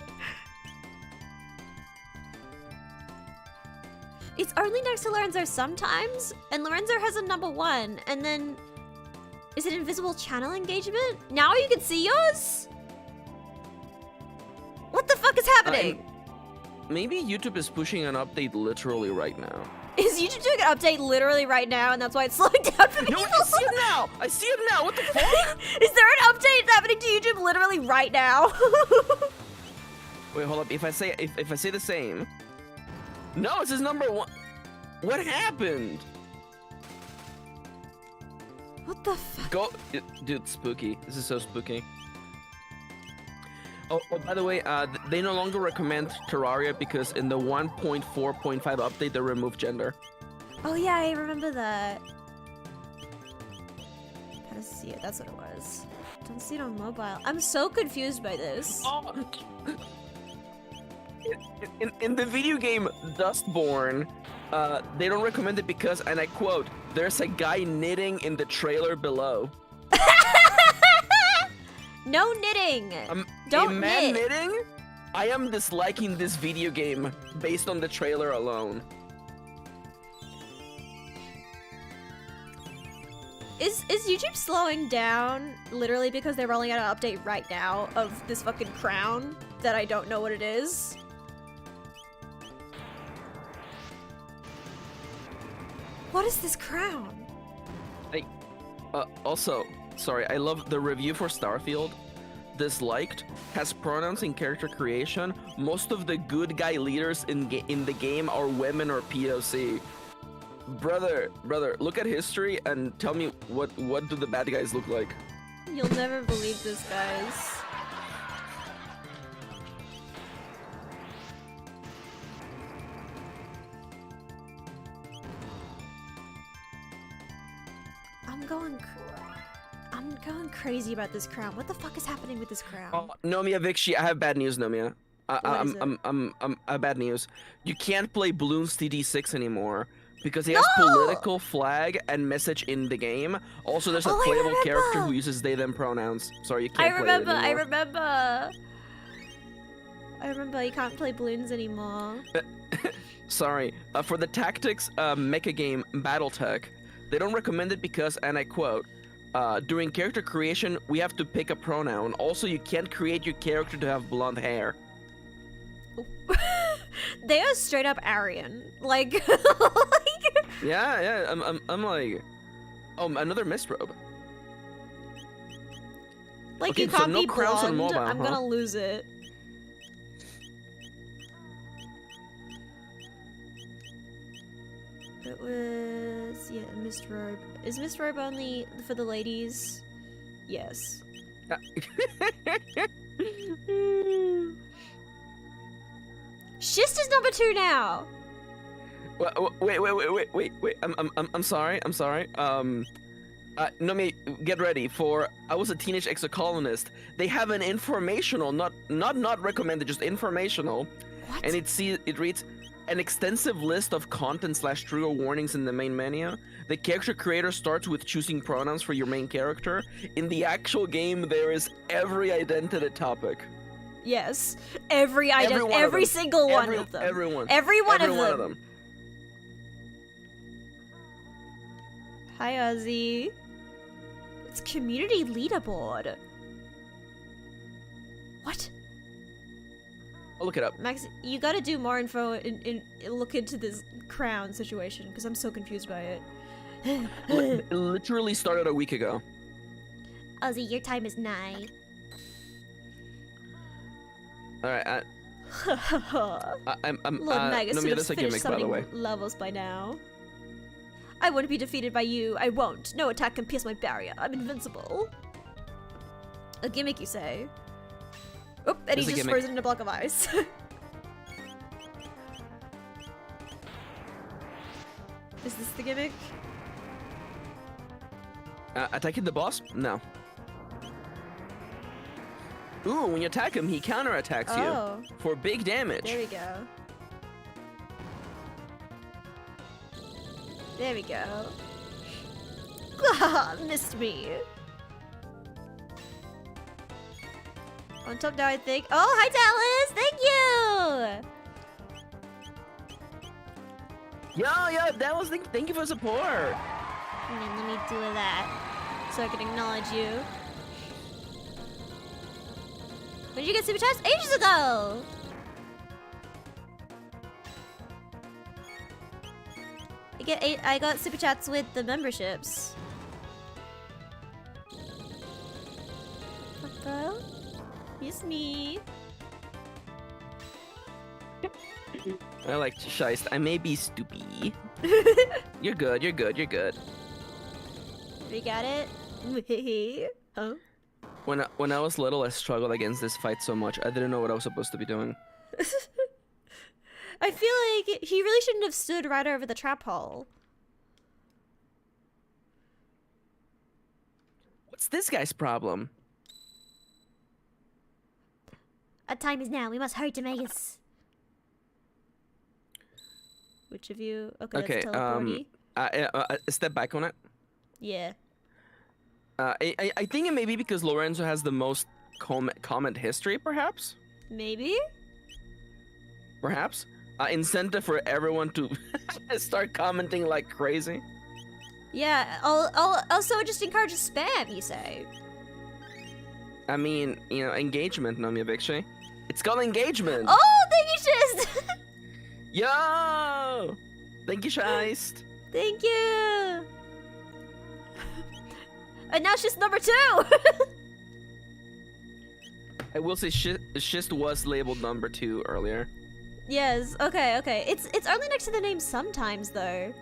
It's only next to Lorenzo sometimes, and Lorenzo has a number 1, and then is it invisible channel engagement? Now you can see yours? What the fuck is happening?
Maybe YouTube is pushing an update literally right now.
Is YouTube doing an update literally right now, and that's why it's slowing down for people?
No, I see it now! I see it now! What the fuck?
Is there an update happening to YouTube literally right now?
Wait, hold up. If I say the same. No, it says number 1. What happened?
What the fuck?
Dude, spooky. This is so spooky. Oh, by the way, they no longer recommend Terraria because in the 1.4.5 update they removed gender.
Oh yeah, I remember that. Gotta see it. That's what it was. Don't see it on mobile. I'm so confused by this.
Oh. In the video game Dustborn, they don't recommend it because, and I quote, "There's a guy knitting in the trailer below."
No knitting.
Don't a man knitting? I am disliking this video game based on the trailer alone.
Is YouTube slowing down literally because they're rolling out an update right now of this fucking crown that I don't know what it is? What is this crown?
Also, sorry, I love the review for Starfield. Disliked, has pronouns in character creation. Most of the good guy leaders in the game are women or POC. Brother, look at history and tell me what do the bad guys look like?
You'll never believe this, guys. I'm going crazy about this crown. What the fuck is happening with this crown?
Oh, Nomia Vixie, I have bad news, Nomia. I have bad news. You can't play Bloons TD6 anymore because he has political flag and message in the game. Also, there's a playable character who uses they/them pronouns. Sorry, you can't play it anymore.
I remember you can't play Bloons anymore.
Sorry. For the tactics mecha game Battletech, they don't recommend it because, and I quote, during character creation, we have to pick a pronoun. Also, you can't create your character to have blonde hair.
They are straight up Aryan. Like,
Yeah, I'm like, oh, another misprobe.
Like,
okay,
you can't
so
be
no crowns
blonde.
on mobile,
I'm gonna lose it. It was, yeah, Mist Robe. Is Mist Robe only for the ladies? Yes. Schist is number 2 now.
Wait. I'm sorry. Nomi, get ready for. I was a teenage exocolonist. They have an informational, not recommended, just informational.
What?
And it reads. An extensive list of content/trigger warnings in the main menu. The character creator starts with choosing pronouns for your main character. In the actual game, there is every identity topic.
Yes, every single one of them. Every one of them. Hi, Ozzy. It's community leaderboard. What?
I'll look it up.
Max, you gotta do more info and look into this crown situation, because I'm so confused by it.
It literally started a week ago.
Ozzy, your time is nigh.
Alright, I'm
Lord Magus should
Nomia,
have
that's a
finished
gimmick, by the
summoning
way.
levels by now. I won't be defeated by you. I won't. No attack can pierce my barrier. I'm invincible. A gimmick, you say? Oop, and he's just frozen in a block of ice. Is this the gimmick?
Attacking the boss? No. Ooh, when you attack him, he counterattacks you for big damage.
There we go. There we go. Ah, missed me. On top now, I think. Oh, hi, Dallas! Thank you!
Yo, Dallas, thank you for the support.
And then let me do that so I can acknowledge you. When did you get super chats? Ages ago! I got super chats with the memberships. Hello? It's me.
I like to shiest. I may be stupid. You're good.
We got it? Huh?
When I was little, I struggled against this fight so much. I didn't know what I was supposed to be doing.
I feel like he really shouldn't have stood right over the trap hole.
What's this guy's problem?
Our time is now. We must hurry to Magus. Which of you? Okay, that's teleporty.
Step back on it.
Yeah.
I think it may be because Lorenzo has the most comment history, perhaps?
Maybe?
Perhaps? Incentive for everyone to start commenting like crazy.
Yeah, also just encourages spam, you say?
I mean, engagement, Nomia Victory. It's called engagement!
Oh, thank you, Shist!
Yo! Thank you, Shiest.
Thank you! And now Shist number 2!
I will say Shist was labeled number 2 earlier.
Yes, okay. It's only next to the name sometimes, though.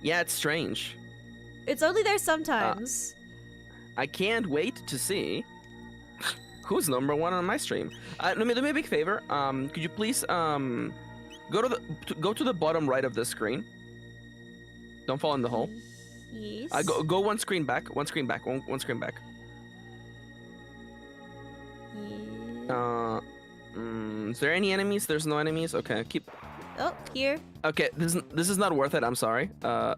Yeah, it's strange.
It's only there sometimes.
I can't wait to see who's number 1 on my stream. Do me a big favor. Could you please go to the bottom right of the screen? Don't fall in the hole.
Yes.
Go one screen back. One screen back. One screen back.
Yeah.
Is there any enemies? There's no enemies. Okay, keep.
Oh, here.
Okay, this is not worth it. I'm sorry.
Wow.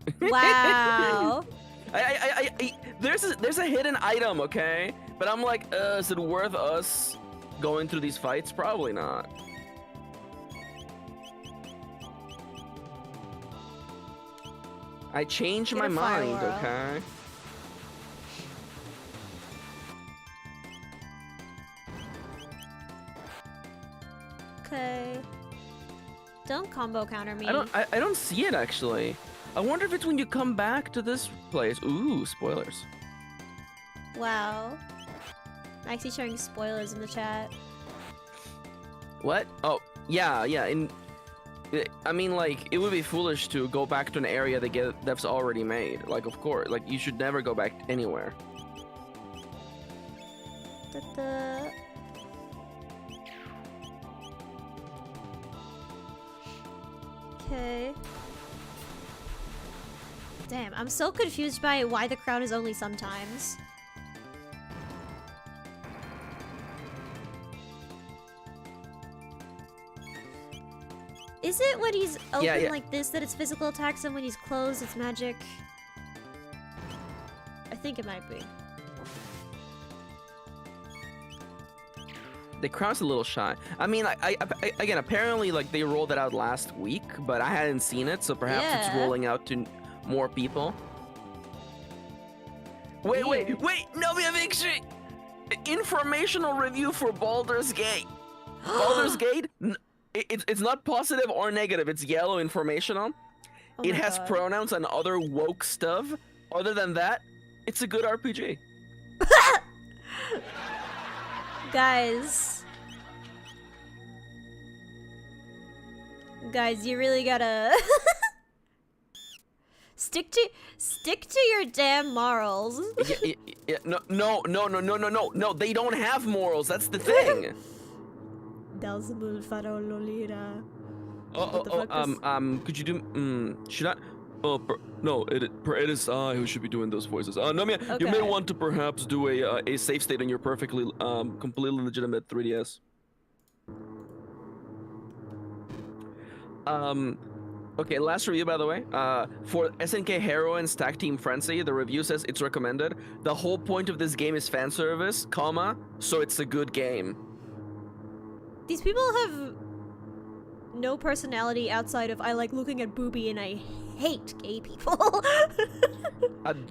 There's a hidden item. Okay, but I'm like, is it worth us going through these fights? Probably not. I changed my mind. Okay.
Okay. Don't combo counter me.
I don't see it actually. I wonder if it's when you come back to this place. Ooh, spoilers.
Wow. Maxi showing spoilers in the chat.
What? Oh, yeah. I mean, like, it would be foolish to go back to an area that's already made. Like, of course, like you should never go back anywhere.
Okay. Damn, I'm so confused by why the crown is only sometimes. Is it when he's open like this that it's physical attacks and when he's closed it's magic? I think it might be.
The crown's a little shy. I mean, again, apparently, like, they rolled it out last week, but I hadn't seen it, so perhaps it's rolling out to more people. Wait, Nomia Victory! Informational review for Baldur's Gate. Baldur's Gate, it's not positive or negative. It's yellow informational.
Oh
It
my
has
God.
pronouns and other woke stuff. Other than that, it's a good RPG.
Guys, you really gotta stick to your damn morals.
Yeah, no. They don't have morals. That's the thing. Could you do? Should I? Oh, no. It is I who should be doing those voices. Nomia, you may
Okay.
want to perhaps do a save state on your perfectly completely legitimate 3DS. Okay, last review by the way. For SNK Heroines Tag Team Frenzy, the review says it's recommended. The whole point of this game is fan service, comma, so it's a good game.
These people have no personality outside of I like looking at booby and I hate gay people.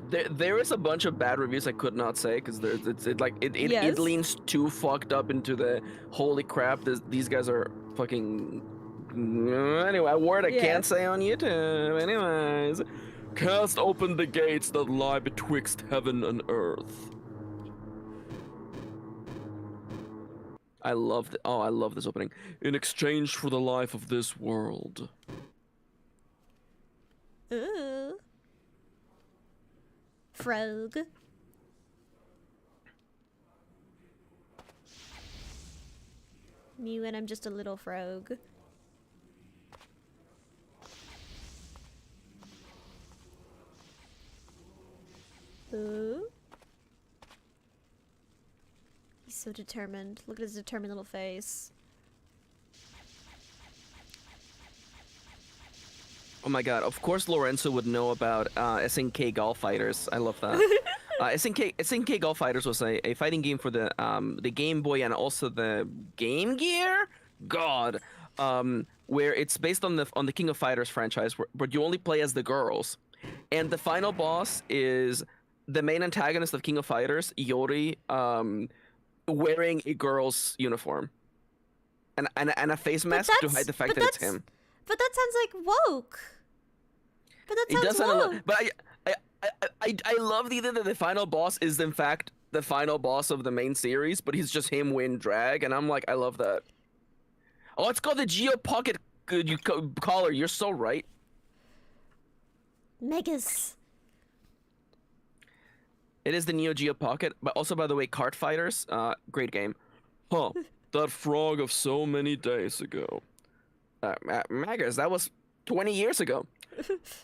There is a bunch of bad reviews I could not say because it leans too fucked up into the holy crap. These guys are fucking. Anyway, a word I can't say on YouTube. Anyways, cast open the gates that lie betwixt heaven and earth. I love this opening. In exchange for the life of this world.
Ooh. Frog. Me when I'm just a little frog. Ooh. He's so determined. Look at his determined little face.
Oh my god, of course Lorenzo would know about SNK Golf Fighters. I love that. SNK Golf Fighters was a fighting game for the Game Boy and also the Game Gear? God. Where it's based on the King of Fighters franchise, but you only play as the girls. And the final boss is the main antagonist of King of Fighters, Yori, wearing a girl's uniform. And a face mask to hide the fact that it's him.
But that sounds like woke. But that sounds woke.
But I love the idea that the final boss is in fact the final boss of the main series, but he's just him in drag, and I'm like, I love that. Oh, it's called the Geo Pocket collar. You're so right.
Megas.
It is the Neo Geo Pocket, but also, by the way, Kart Fighters, great game. Huh, that frog of so many days ago. Maggers, that was 20 years ago.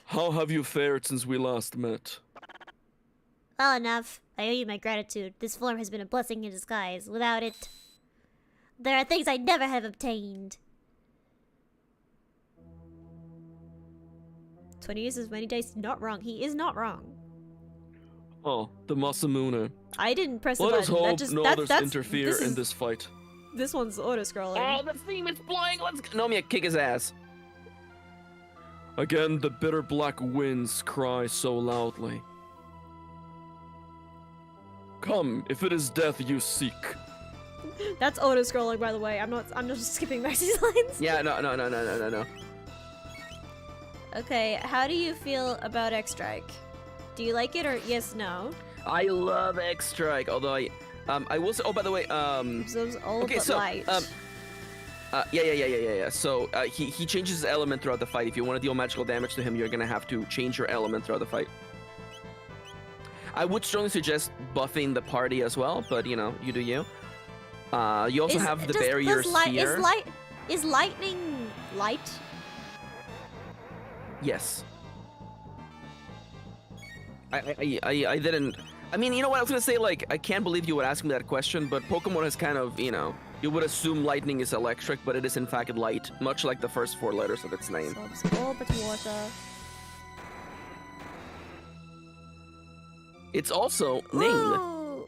How have you fared since we last met?
Well enough. I owe you my gratitude. This form has been a blessing in disguise. Without it, there are things I'd never have obtained. 20 years is many days. Not wrong. He is not wrong.
Oh, the Masamune.
I didn't press the
Let
button.
us hope no others interfere in this fight.
This one's auto-scrolling.
Oh, the theme is playing! Let's go! Nomia, kick his ass. Again, the bitter black winds cry so loudly. Come, if it is death you seek.
That's auto-scrolling, by the way. I'm not just skipping Maxi's lines.
Yeah, no.
Okay, how do you feel about X-Strike? Do you like it or yes, no?
I love X-Strike, although I will say, oh, by the way,
Those old but light.
Yeah. So, he changes his element throughout the fight. If you want to deal magical damage to him, you're gonna have to change your element throughout the fight. I would strongly suggest buffing the party as well, but, you know, you do you. You also have the barrier sphere.
Is lightning light?
Yes. I didn't... I mean, you know what, I was gonna say, like, I can't believe you would ask me that question, but Pokemon has kind of, you know, you would assume lightning is electric, but it is in fact light, much like the first 4 letters of its name.
Absorb all but water.
It's also Ning.
Ooh.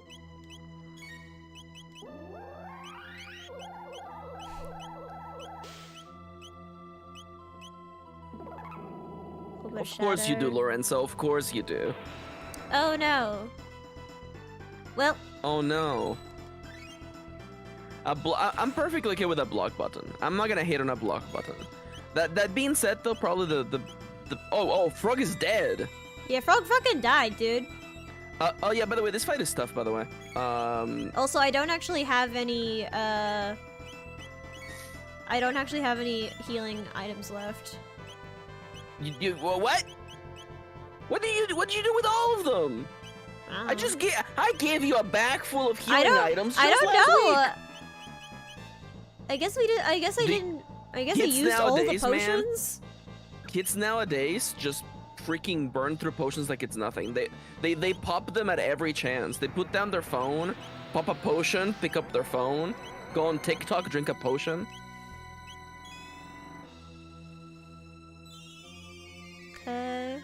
Of course you do, Lorenzo, of course you do.
Oh no. Well.
Oh no. I'm perfectly okay with a block button. I'm not gonna hate on a block button. That being said, though, probably the oh, Frog is dead.
Yeah, Frog fucking died, dude.
Oh yeah, by the way, this fight is tough, by the way.
Also, I don't actually have any healing items left.
You what? What did you do with all of them? I gave you a bag full of healing items.
I don't
last
know.
Week.
I guess we did. I guess I didn't. I guess I used all the potions.
Man, kids nowadays just freaking burn through potions like it's nothing. They pop them at every chance. They put down their phone, pop a potion, pick up their phone, go on TikTok, drink a potion.
Okay.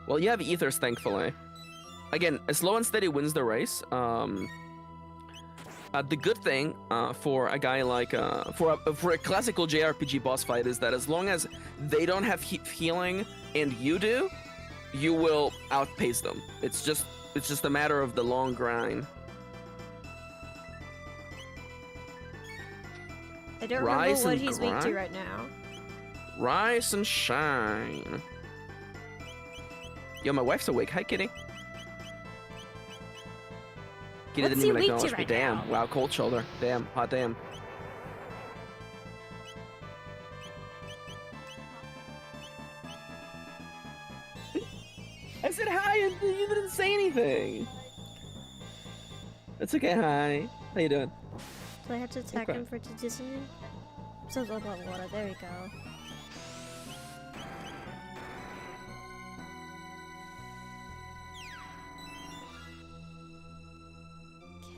Well, you have ethers, thankfully. Again, slow and steady wins the race. The good thing for a guy like for a classical JRPG boss fight is that as long as they don't have healing and you do, you will outpace them. It's just a matter of the long grind.
I don't remember what he's weak to right now.
Rise and shine. Yo, my wife's awake. Hi, kitty. Kitty didn't even acknowledge me. Damn. Wow, cold shoulder. Damn. Hot damn. I said hi and you didn't say anything. It's okay, hi. How you doing?
Do I have to attack him for it to dissonate? So blah blah water. There we go.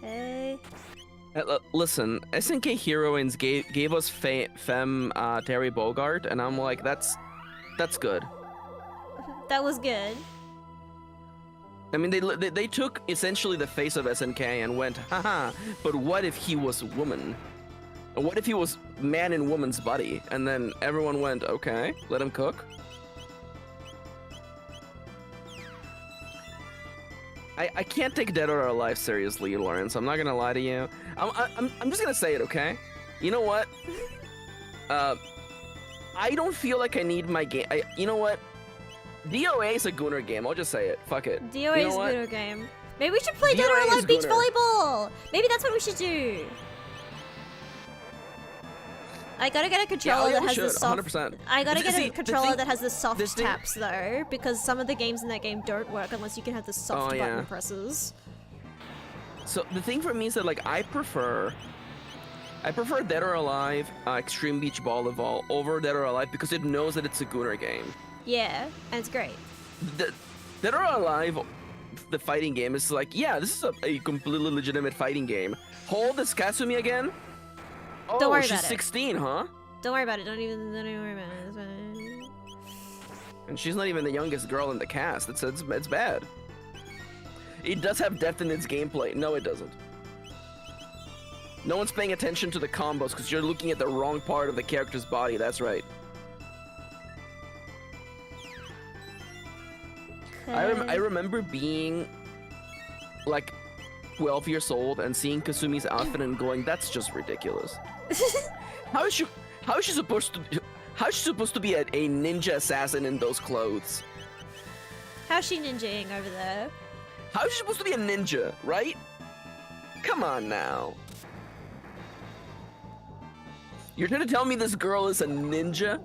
Okay.
Listen, SNK Heroines gave us Femme Terry Bogard, and I'm like, that's good.
That was good.
I mean, they took essentially the face of SNK and went, haha, but what if he was a woman? What if he was man in woman's body? And then everyone went, okay, let him cook. I can't take Dead or Alive seriously, Lawrence. I'm not gonna lie to you. I'm just gonna say it, okay? You know what? I don't feel like I need my game. You know what? DOA is a Gunner game. I'll just say it. Fuck it.
DOA is a Gunner game. Maybe we should play Dead or Alive Beach Volleyball. Maybe that's what we should do. I gotta get a controller that has the soft. 100%. I gotta get a controller that has the soft taps though, because some of the games in that game don't work unless you can have the soft button presses.
So the thing for me is that like I prefer Dead or Alive Extreme Beach Volleyball over Dead or Alive because it knows that it's a Gunner game.
Yeah, and it's great.
Dead or Alive, the fighting game, is like, yeah, this is a completely legitimate fighting game. Hold this Kasumi again. Oh,
don't worry about
she's 16, huh?
Don't worry about it. Don't even worry about it. It's fine.
And she's not even the youngest girl in the cast. It's bad. It does have depth in its gameplay. No, it doesn't. No one's paying attention to the combos because you're looking at the wrong part of the character's body. That's right. Okay. I remember being like 12 years old and seeing Kasumi's outfit and going, that's just ridiculous. How is she supposed to be a ninja assassin in those clothes?
How's she ninjaing over there?
How is she supposed to be a ninja, right? Come on now. You're trying to tell me this girl is a ninja?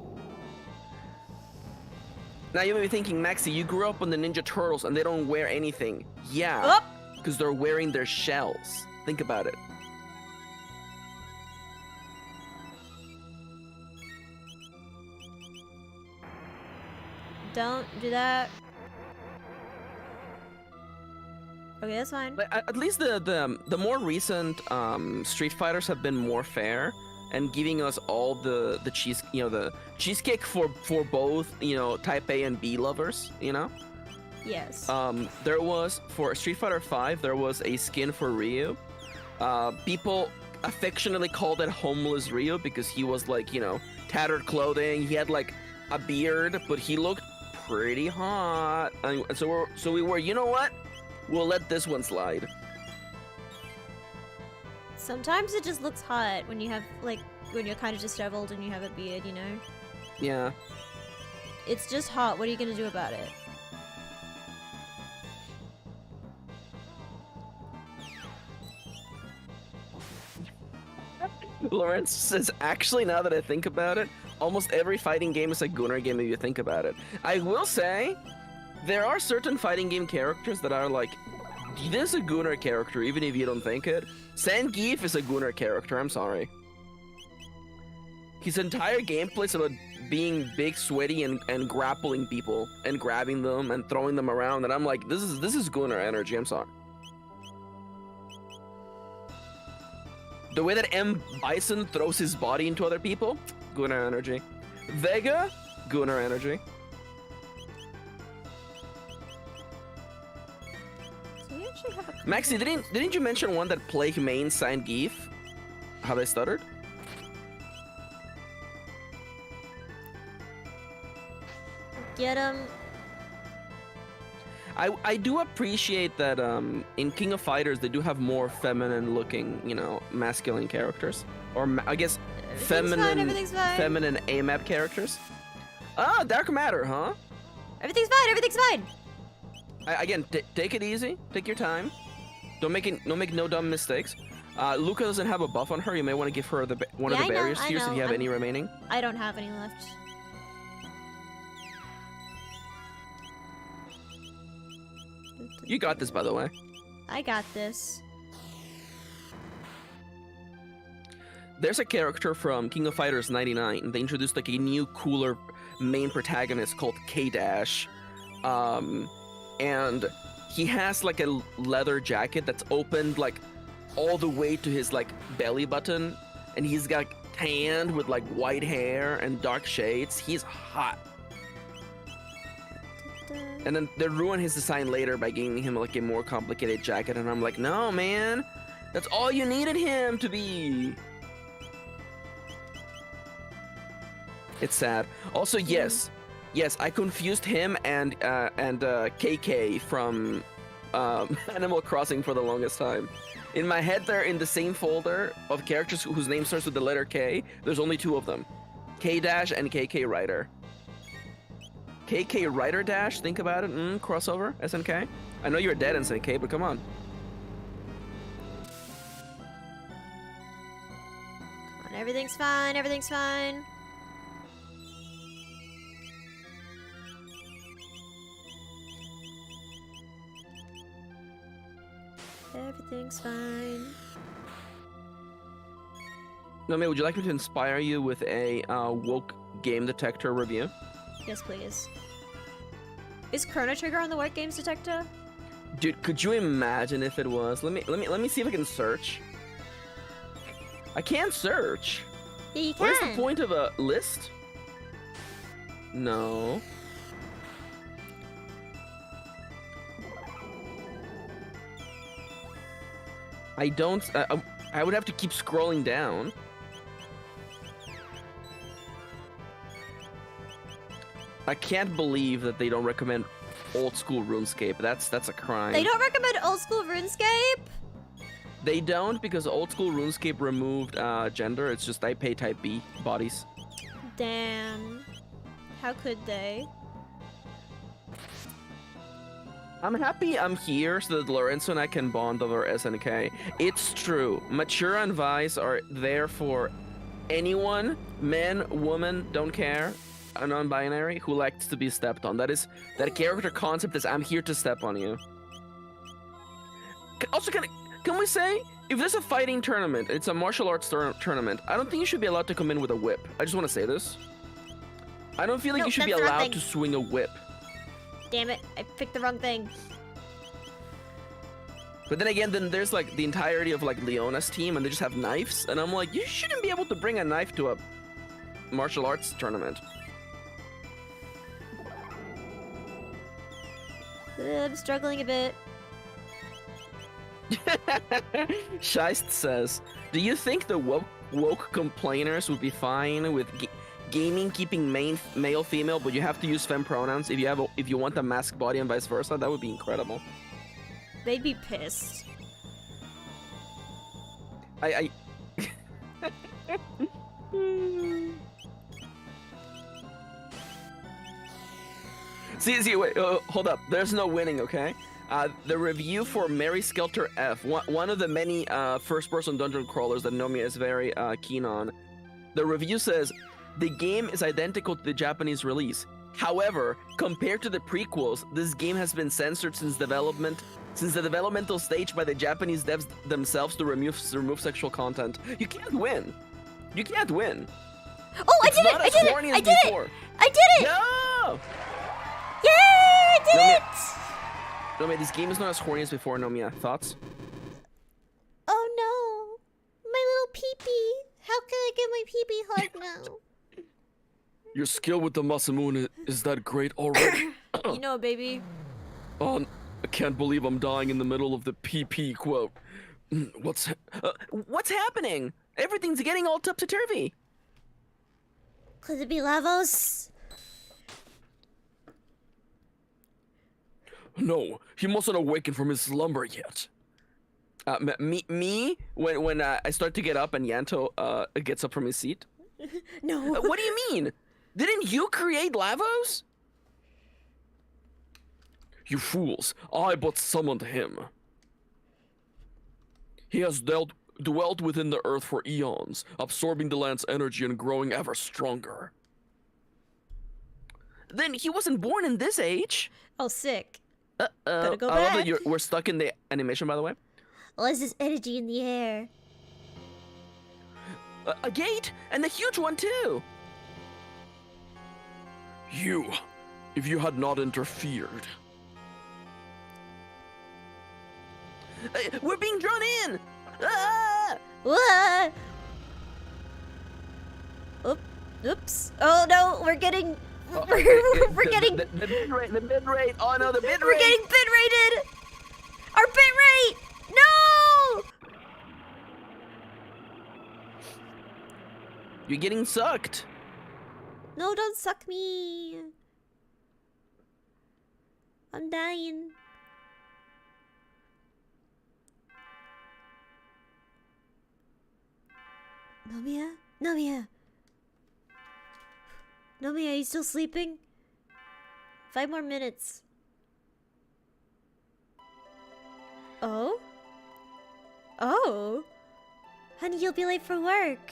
Now you may be thinking, Maxi, you grew up on the Ninja Turtles and they don't wear anything. Yeah, because they're wearing their shells. Think about it.
Don't do that. Okay, that's fine.
But at least the more recent Street Fighters have been more fair and giving us all the cheesecake for both, type A and B lovers,
Yes.
There was for Street Fighter V, there was a skin for Ryu. People affectionately called it Homeless Ryu because he was like, tattered clothing. He had like a beard, but he looked pretty hot. And so we were, you know what? we'll let this one slide.
Sometimes it just looks hot when you have, like, when you're kind of disheveled and you have a beard, you know?
Yeah.
It's just hot. What are you gonna do about it?
Lawrence says, actually, now that I think about it, almost every fighting game is a Gunnar game if you think about it. I will say, there are certain fighting game characters that are like, this is a Gunnar character, even if you don't think it. Zangief is a Gunnar character, I'm sorry. His entire gameplay is about being big, sweaty, and grappling people, and grabbing them, and throwing them around, and I'm like, this is Gunnar energy, I'm sorry. The way that M. Bison throws his body into other people, Gunnar energy. Vega, Gunnar energy.
So we actually have a
Maxi, didn't you mention one that Plague main Zangief? Have I stuttered?
Get him.
I do appreciate that in King of Fighters they do have more feminine looking, you know, masculine characters, or I guess
Everything's fine.
feminine AMAP characters. Ah, Dark Matter, huh?
Everything's fine. Everything's fine.
Again, take it easy. Take your time. Don't make no dumb mistakes. Luca doesn't have a buff on her. You may want to give her one of the barrier spheres if you have any remaining.
I don't have any left.
You got this, by the way.
I got this.
There's a character from King of Fighters 99. They introduced like a new, cooler main protagonist called K-Dash. And he has like a leather jacket that's opened like all the way to his like belly button. And he's got tanned with like white hair and dark shades. He's hot. And then they ruin his design later by giving him like a more complicated jacket, and I'm like, no, man, that's all you needed him to be. It's sad. Also, yes, I confused him and KK from Animal Crossing for the longest time. In my head, they're in the same folder of characters whose name starts with the letter K. There's only two of them, K-Dash and KK Rider. KK Rider Dash, think about it. Crossover, SNK. I know you're dead, SNK, but come on.
Come on, everything's fine, everything's fine. Everything's fine.
Nomia, would you like me to inspire you with a woke game detector review?
Yes, please. Is Chrono Trigger on the White Games Detector?
Dude, could you imagine if it was? Let me see if I can search. I can't search.
Yeah, you can.
What is the point of a list? No. I don't. I would have to keep scrolling down. I can't believe that they don't recommend old school RuneScape. That's a crime.
They don't recommend old school RuneScape?
They don't, because old school RuneScape removed gender. It's just type A, type B bodies.
Damn. How could they?
I'm happy I'm here so that Lorenzo and I can bond over SNK. It's true. Mature and Vice are there for anyone, man, woman, don't care, a non-binary, who likes to be stepped on. That character concept is I'm here to step on you. Also, can we say, if there's a fighting tournament, it's a martial arts tournament, I don't think you should be allowed to come in with a whip. I just want to say this. I don't feel like you should be allowed to swing a whip.
Damn it, I picked the wrong thing.
But then again, there's like the entirety of like Leona's team and they just have knives, and I'm like, you shouldn't be able to bring a knife to a martial arts tournament.
I'm struggling a bit.
Scheist says, do you think the woke complainers would be fine with gaming keeping male female, but you have to use femme pronouns if you want a masked body and vice versa? That would be incredible.
They'd be pissed.
I See, wait, hold up. There's no winning, okay? The review for Mary Skelter F, one of the many first-person dungeon crawlers that Nomia is very keen on. The review says, the game is identical to the Japanese release. However, compared to the prequels, this game has been censored since the developmental stage by the Japanese devs themselves to remove sexual content. You can't win. You can't win.
Oh, I did it! I did it! I did it! I did it!
No!
Yay! I did it!
Nomia, this game is not as horny as before, Nomia. Thoughts?
Oh no. My little pee-pee. How can I get my pee-pee hug now?
Your skill with the Masamune is that great already?
You know, baby.
Oh, I can't believe I'm dying in the middle of the PP quote. What's happening? Everything's getting all topsy-turvy.
Could it be Lavos?
No, he mustn't awaken from his slumber yet. When I start to get up and Yanto gets up from his seat.
No.
What do you mean? Didn't you create Lavos? You fools, I but summoned him. He has dwelt within the earth for eons, absorbing the land's energy and growing ever stronger. Then he wasn't born in this age.
Oh, sick.
Gotta
go
I love
back.
that we're stuck in the animation, by the way.
What is this energy in the air?
A gate, and a huge one too. You, if you had not interfered. We're being drawn in! Ah!
What? Oops. Oh no, we're getting... we're getting...
The bid rate. Oh no, the bid rate.
We're getting bid rated! Our bid rate! No!
You're getting sucked.
No, don't suck me. I'm dying. Nomia? Nomia! Nomia, are you still sleeping? 5 more minutes. Oh? Oh? Honey, you'll be late for work.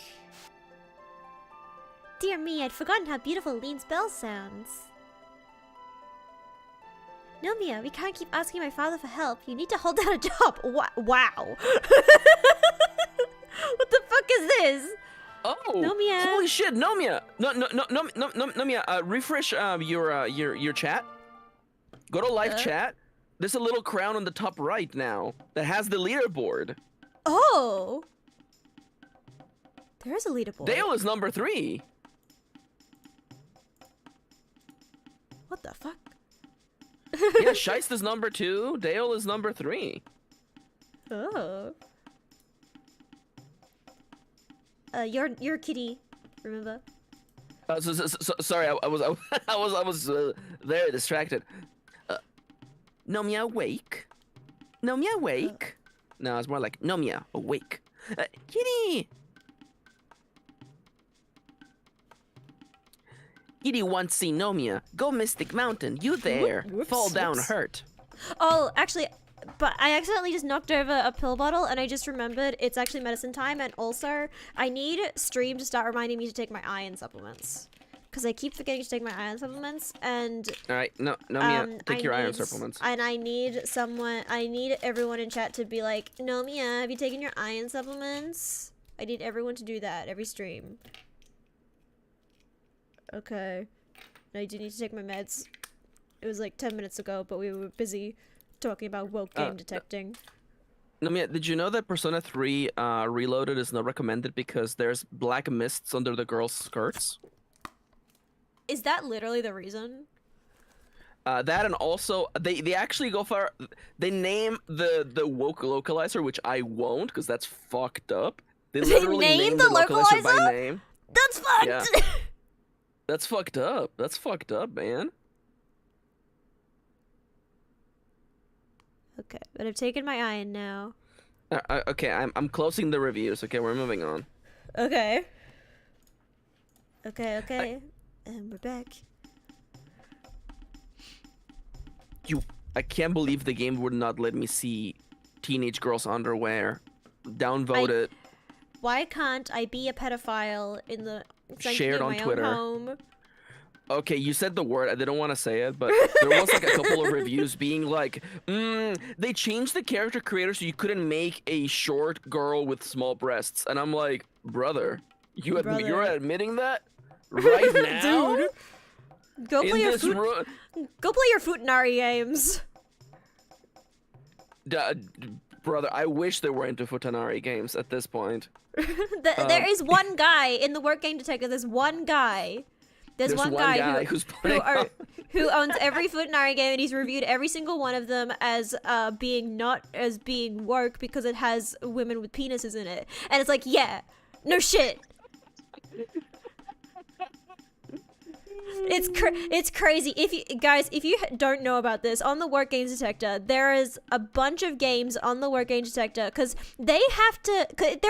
Dear me, I'd forgotten how beautiful Lean's bell sounds. Nomia, we can't keep asking my father for help. You need to hold down a job. Wow. What the fuck is this?
Oh,
Nomia.
Holy shit, Nomia! Nomia, refresh your chat. Go to live chat. There's a little crown on the top right now that has the leaderboard.
Oh. There is a leaderboard.
Dale is number 3.
What the fuck?
Yeah, Scheist is number 2. Dale is number 3.
Oh. You're kitty, remember?
Sorry, I was very distracted. Nomia awake? Nomia awake? No, it's more like Nomia awake. Kitty! Kitty wants to see Nomia. Go Mystic Mountain. You there.
Whoops,
Fall down
whoops.
hurt.
Oh, actually, but I accidentally just knocked over a pill bottle, and I just remembered it's actually medicine time, and also, I need stream to start reminding me to take my iron supplements. Because I keep forgetting to take my iron supplements, and...
Alright, Nomia, take your iron supplements.
And I need everyone in chat to be like, Nomia, have you taken your iron supplements? I need everyone to do that every stream. Okay. I do need to take my meds. It was like 10 minutes ago, but we were busy talking about woke game detecting.
Nomia, did you know that Persona 3 Reloaded is not recommended because there's black mists under the girls' skirts?
Is that literally the reason?
That and also, they actually go far... They name the woke localizer, which I won't, because that's fucked up. They literally name the localizer by name.
That's fucked!
Yeah. That's fucked up. That's fucked up, man.
Okay, but I've taken my iron now.
Okay, I'm closing the reviews. Okay, we're moving on.
Okay. Okay. And we're back.
I can't believe the game would not let me see teenage girls' underwear. Downvoted.
Why can't I be a pedophile in the
Shared on
my
Twitter.
Own home?
Okay, you said the word. I didn't want to say it, but there was like a couple of reviews being like, they changed the character creator so you couldn't make a short girl with small breasts. And I'm like, brother, you're admitting that right now?
Dude, go play your Futanari games.
Brother, I wish they were into Futanari games at this point.
There is one guy in the Work Game Detective. There's one guy. There's one guy who owns every Futanari game, and he's reviewed every single one of them as being woke because it has women with penises in it. And it's like, yeah, no shit. It's crazy. If you don't know about this, on the Work Games Detector, there is a bunch of games on the Work Games Detector because they're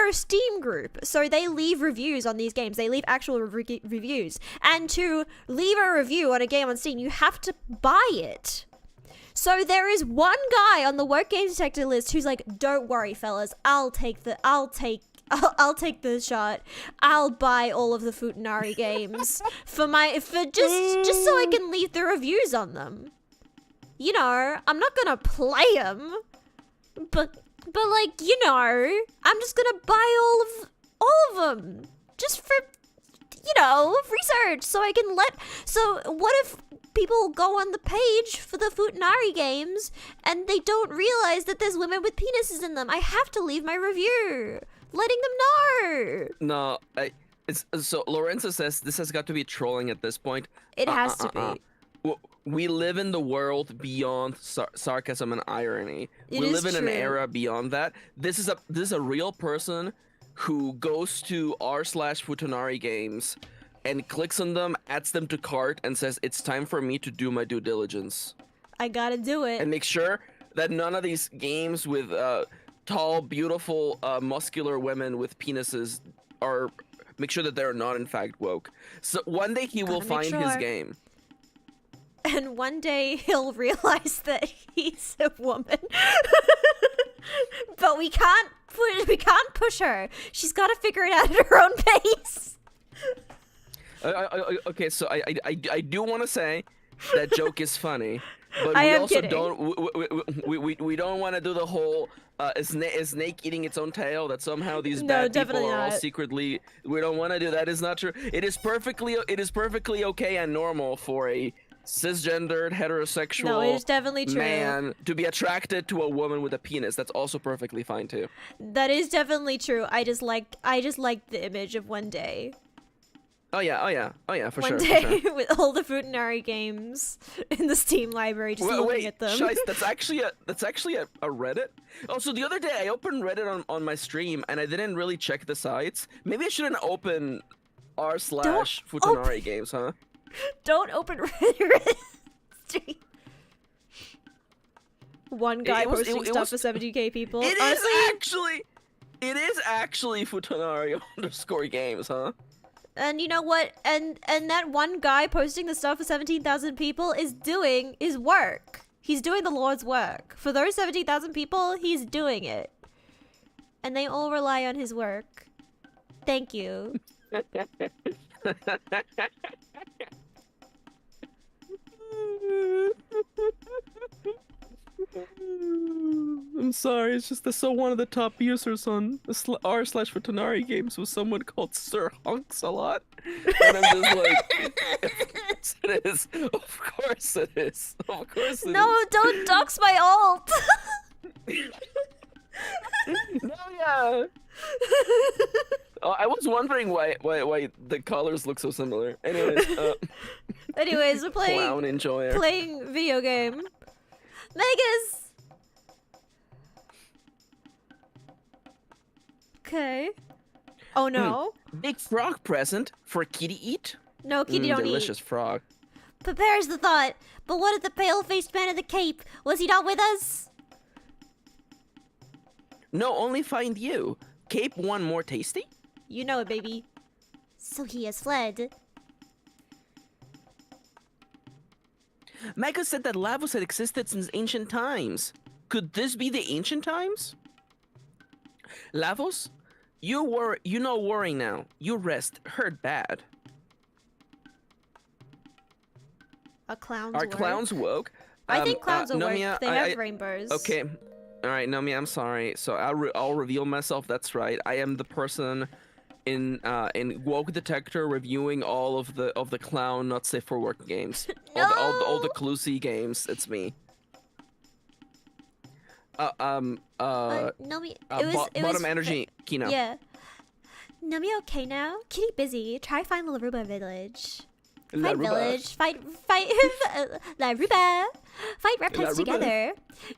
a Steam group, so they leave reviews on these games. They leave actual reviews, and to leave a review on a game on Steam, you have to buy it. So there is one guy on the Work Games Detector list who's like, "Don't worry, fellas, I'll take the shot. I'll buy all of the Futanari games just so I can leave the reviews on them. You know, I'm not gonna play them, but like, you know, I'm just gonna buy all of them just for, you know, research so I can so what if people go on the page for the Futanari games and they don't realize that there's women with penises in them? I have to leave my review, letting them know.
No, so Lorenzo says this has got to be trolling at this point.
It has to be.
We live in the world beyond sarcasm and irony. We live in an era beyond that. This is a real person who goes to r/Futanari games and clicks on them, adds them to cart, and says it's time for me to do my due diligence.
I gotta do it.
And make sure that none of these games with tall, beautiful, muscular women with penises make sure that they're not in fact woke. So one day he will find his game.
And one day he'll realize that he's a woman. But we can't push her. She's got to figure it out at her own pace.
Okay, so I do want to say that joke is funny, but we don't want to do the whole a snake eating its own tail, that somehow these bad people are all secretly. We don't want to do that. Is not true. It is perfectly okay and normal for a cisgendered heterosexual man to be attracted to a woman with a penis. That's also perfectly fine too.
That is definitely true. I just like the image of one day.
Oh yeah, for sure.
One day with all the Futanari games in the Steam library, just looking at them.
Shice, that's actually a Reddit. Oh, so the other day I opened Reddit on my stream and I didn't really check the sites. Maybe I shouldn't open r/Futanari games, huh?
Don't open Reddit stream. One guy posting stuff for 70k people.
It is actually Futanari _games, huh?
And you know what? And that one guy posting the stuff for 17,000 people is doing his work. He's doing the Lord's work. For those 17,000 people, he's doing it. And they all rely on his work. Thank you.
I'm sorry, it's just that one of the top users on r/Futanari games was someone called Sir Hunks a lot. And I'm just like, of course it is.
No, don't dox my alt.
No, yeah. I was wondering why the colors look so similar. Anyways,
we're playing video game. Megas. Okay. Oh no.
Big frog present for Kitty eat?
No, Kitty don't
delicious
eat.
Frog.
Prepares the thought. But what of the pale-faced man in the cape? Was he not with us?
No, only find you. Cape one more tasty?
You know it, baby. So he has fled.
Micah said that Lavos had existed since ancient times. Could this be the ancient times? Lavos, you no worrying now. You rest. Heard bad.
A clown's
Are
work.
clowns woke?
I think clowns are
Nomia,
woke. They have rainbows.
Okay. All right, Nomia, I'm sorry. So I'll reveal myself. That's right. I am the person in woke detector reviewing all of the clown not safe for work games.
No!
all the Cluesy games. It's me.
Nomi, it was
bottom energy, Kino.
Yeah. Nomi okay now? Kitty busy. Try find Laruba village. Fight village. Fight Laruba. Fight reptiles together.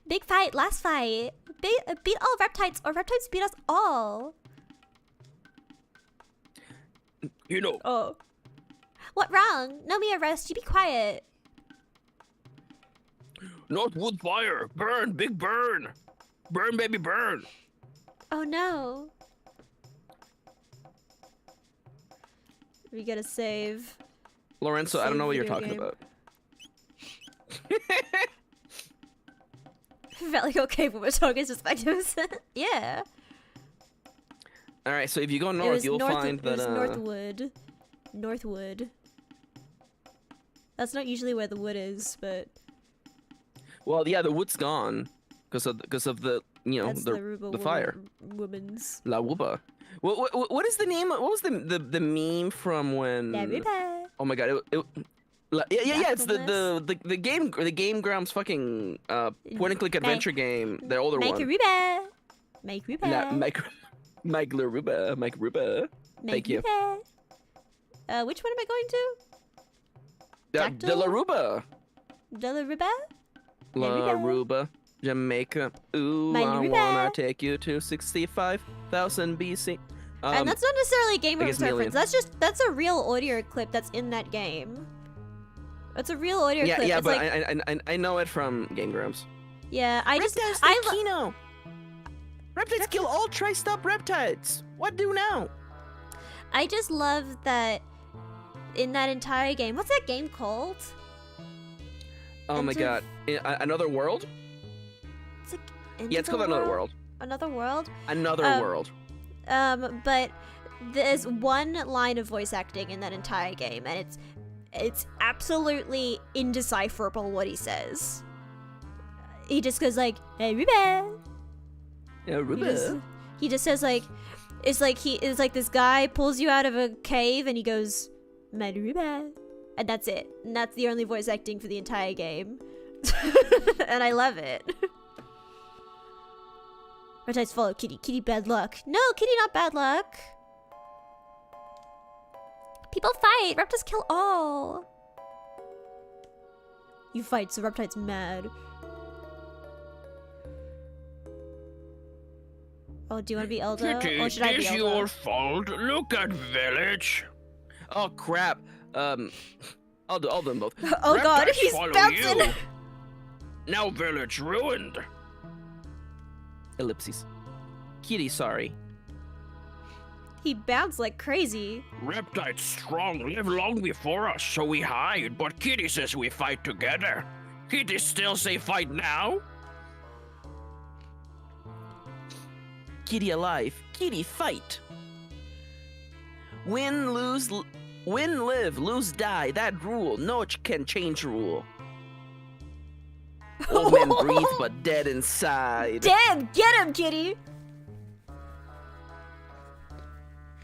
Big fight. Last fight. Beat all reptiles or reptiles beat us all.
You know.
Oh. What wrong? Nomi arrest. You be quiet.
Not wood fire. Burn, big burn. Burn, baby, burn.
Oh no. We gotta save.
Lorenzo, I don't know what you're talking
game.
about.
Felt like okay from Matoga's perspectives. Yeah.
All right, so if you go north, you'll find that.
It was Northwood. Northwood. That's not usually where the wood is, but.
Well, yeah, the wood's gone because of the
That's
the fire.
Woman's.
La Wuba. What is the name? What was the meme from when?
La Ruba.
Oh my god! Yeah. It's the game Grumps fucking point and click adventure game. The older one.
Make Ruba.
Mike Ruba. Thank you.
Which one am I going to?
De La Ruba.
De La Ruba?
La Ruba, Jamaica. Ooh, I wanna take you to 65,000 BC.
And that's not necessarily a Game Grumps
million.
reference. That's a real audio clip that's in that game. That's a real audio clip.
Yeah,
it's
but
like,
I know it from Game Grumps.
Yeah,
Kino. Reptiles kill all tri-stop reptiles. What do now?
I just love that in that entire game. What's that game called?
Oh my god. Another World?
It's like
Yeah, it's called Another World.
Another World?
Another World.
But there's one line of voice acting in that entire game, and it's absolutely indecipherable what he says. He just goes like, "Hey, Ruba."
Yeah, Ruba.
He just says like, it's like this guy pulls you out of a cave and he goes, "My Ruba," and that's it. And that's the only voice acting for the entire game, and I love it. Reptiles follow Kitty. Kitty bad luck. No, Kitty not bad luck. People fight. Reptiles kill all. You fight, so Reptile's mad. Oh, do you want to be Elda?
Kitty,
Or should I be
it's
Elda?
your fault. Look at village.
Oh crap. I'll do them both.
Oh god,
Reptiles
he's
follow
bouncing!
you. Now village ruined.
Ellipses. Kitty, sorry.
He bounced like crazy.
Reptiles strong live long before us, so we hide. But Kitty says we fight together. Kitty still say fight now?
Kitty alive. Kitty fight. Win, live, lose, die. That rule. No can change rule. Old man breathe, but dead inside.
Damn, get him, Kitty!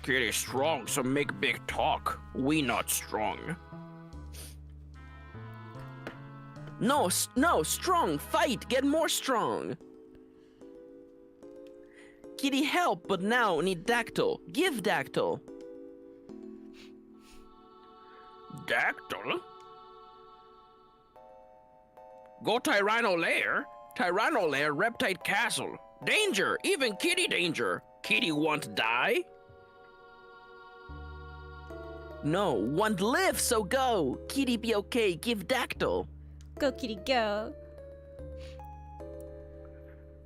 Kitty strong, so make big talk. We not strong.
No, strong. Fight. Get more strong. Kitty help, but now need dactyl. Give dactyl.
Dactyl? Go Tyranno Lair? Tyranno Lair, Reptile Castle. Danger! Even Kitty danger! Kitty want die?
No, want live, so go. Kitty be okay, give dactyl.
Go, Kitty, go.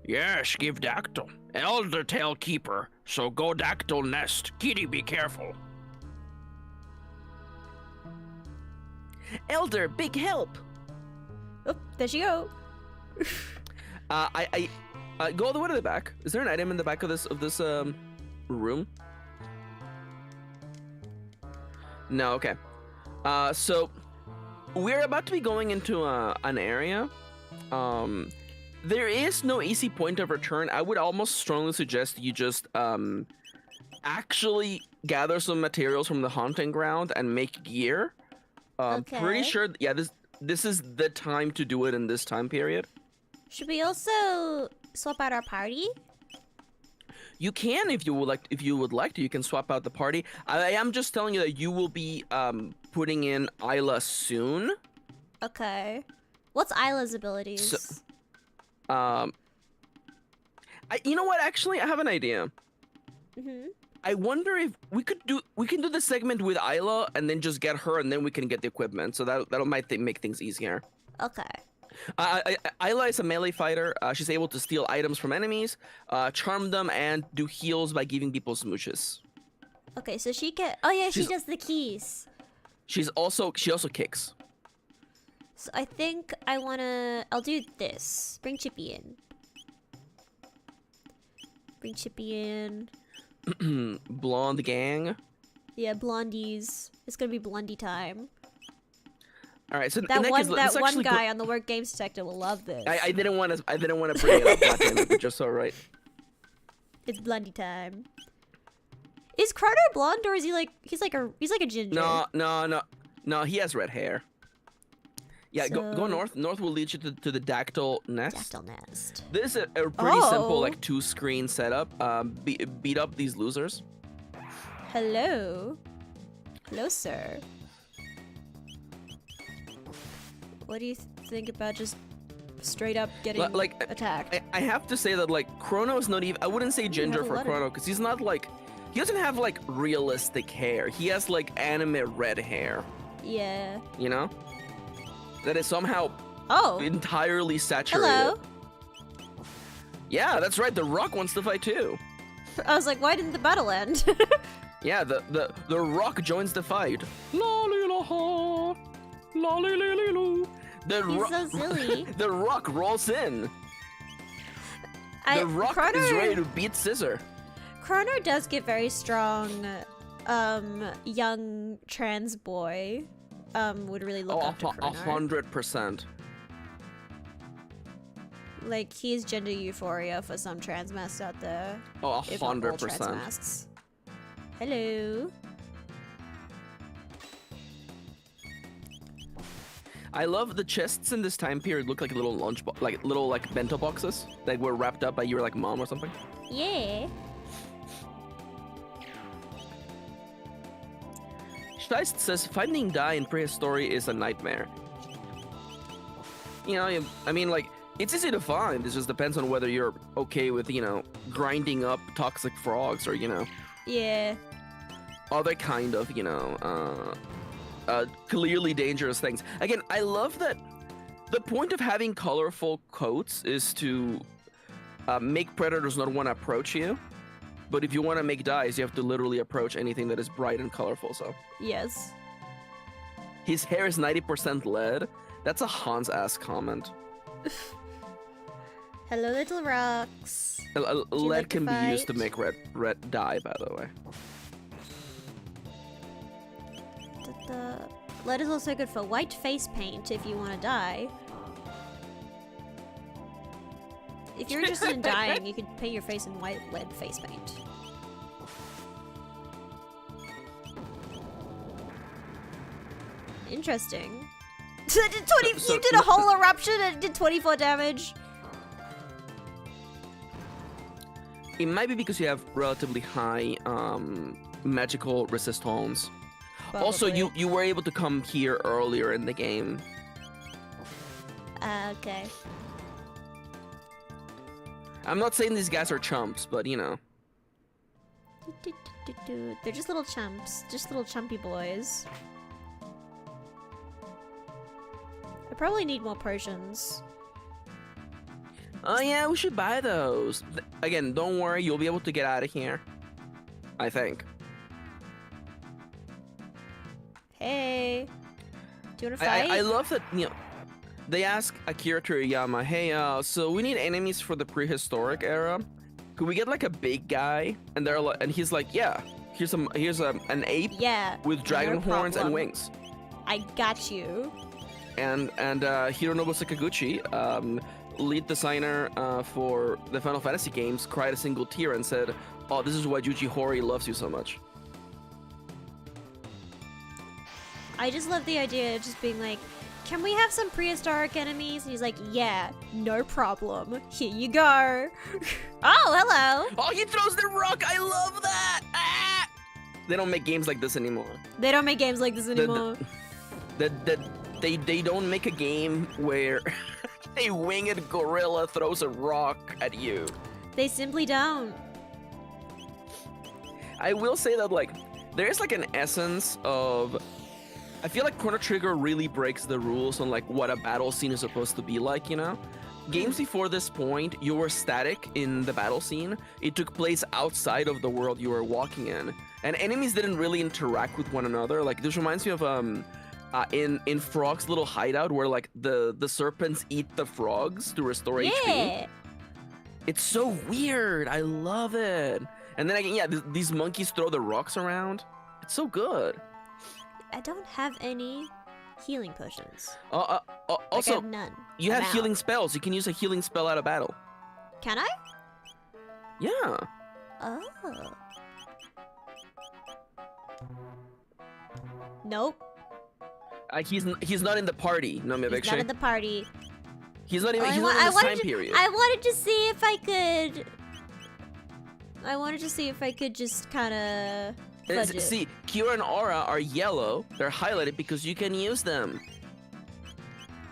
Yes, give Dactyl. Elder Tail Keeper, so go dactyl nest. Kitty, be careful.
Elder, big help.
Oh, there she go.
I go all the way to the back. Is there an item in the back of this room? No. Okay. So we're about to be going into an area. There is no easy point of return. I would almost strongly suggest you just actually gather some materials from the hunting ground and make gear.
Okay.
Pretty sure. Yeah. This is the time to do it in this time period.
Should we also swap out our party?
You can if you would like. If you would like to, you can swap out the party. I am just telling you that you will be putting in Isla soon.
Okay. What's Isla's abilities?
So, you know what? Actually, I have an idea.
Mm-hmm.
I wonder if we can do the segment with Isla and then just get her, and then we can get the equipment. So that might make things easier.
Okay.
Isla is a melee fighter. She's able to steal items from enemies, charm them, and do heals by giving people smooches.
Okay, so she can. Oh yeah, she does the keys.
She also kicks.
So I think I'll do this. Bring Chippy in. Bring Chippy in.
Blonde gang.
Yeah, blondies. It's gonna be blondie time.
All right, so
That one guy
go
on the work games detector will love this.
I didn't want to bring it up, goddammit, but just so right.
It's blondie time. Is Chrono blonde or is he like he's like a ginger?
No. He has red hair. Yeah,
So-
go north. North will lead you to the dactyl nest.
Dactyl nest.
This is a pretty simple
Oh.
like 2-screen setup. Beat up these losers.
Hello. Hello, sir. What do you think about just straight up getting attacked?
I have to say that like Chrono is not even. I wouldn't say ginger
have a
for
letter.
Chrono because he's not like. He doesn't have like realistic hair. He has like anime red hair.
Yeah.
You know. That is somehow
Oh.
entirely saturated.
Hello.
Yeah, that's right. The Rock wants to fight too.
I was like, why didn't the battle end?
Yeah, the Rock joins the fight. La li la ha, la li li li lo.
He's so silly.
The Rock rolls in. The Rock
Chrono,
is ready to beat Scissor.
Chrono does get very strong. Young trans boy. Would really look up to Chrono.
100%.
Like he's gender euphoria for some trans masks out there.
Oh,
If not all trans
100%.
masks. Hello.
I love the chests in this time period look like little little bento boxes that were wrapped up by your like mom or something.
Yeah.
Scheist says finding dye in prehistory is a nightmare. You know, I mean, like, it's easy to find. It just depends on whether you're okay with, you know, grinding up toxic frogs or, you know,
Yeah.
other kind of, you know, clearly dangerous things. Again, I love that the point of having colorful coats is to make predators not want to approach you. But if you want to make dyes, you have to literally approach anything that is bright and colorful, so.
Yes.
His hair is 90% lead. That's a Hans-ass comment.
Hello, little rocks.
Lead
like to
can be used to
fight?
make red dye, by the way.
Lead is also good for white face paint if you want to dye. If you're interested in dyeing, you could paint your face in white lead face paint. Interesting. It did 20, you did a whole eruption and it did 24 damage.
It might be because you have relatively high magical resistance. Also,
Probably.
you were able to come here earlier in the game.
Okay.
I'm not saying these guys are chumps, but you know.
They're just little chumps. Just little chumpy boys. I probably need more potions.
Oh yeah, we should buy those. Again, don't worry, you'll be able to get out of here. I think.
Hey. Do you want to fight?
I love that, you know, they ask Akira Toriyama, hey, so we need enemies for the prehistoric era. Could we get like a big guy? And they're like, and he's like, yeah, here's an ape with dragon horns and wings.
I got you.
And Hironobu Sakaguchi, lead designer for the Final Fantasy games, cried a single tear and said, oh, this is why Yuji Horii loves you so much.
I just love the idea of just being like, can we have some prehistoric enemies? And he's like, yeah, no problem. Here you go. Oh, hello.
Oh, he throws the rock. I love that. Ah! They don't make games like this anymore.
They don't make games like this anymore.
They don't make a game where a winged gorilla throws a rock at you.
They simply don't.
I will say that, like, there is like an essence of... I feel like Chrono Trigger really breaks the rules on like what a battle scene is supposed to be like, you know? Games before this point, you were static in the battle scene. It took place outside of the world you were walking in. And enemies didn't really interact with one another. Like, this reminds me of in Frog's little hideout where like the serpents eat the frogs to restore HP. It's so weird. I love it. And then again, yeah, these monkeys throw the rocks around. It's so good.
I don't have any healing potions.
Also,
I have none.
You have healing spells. You can use a healing spell out of battle.
Can I?
Yeah.
Oh. Nope.
He's not in the party, Nomia.
He's not in the party.
He's not even. He's not in this time period.
I wanted to see if I could. I wanted to see if I could just kind of.
See, Kira and Aura are yellow. They're highlighted because you can use them.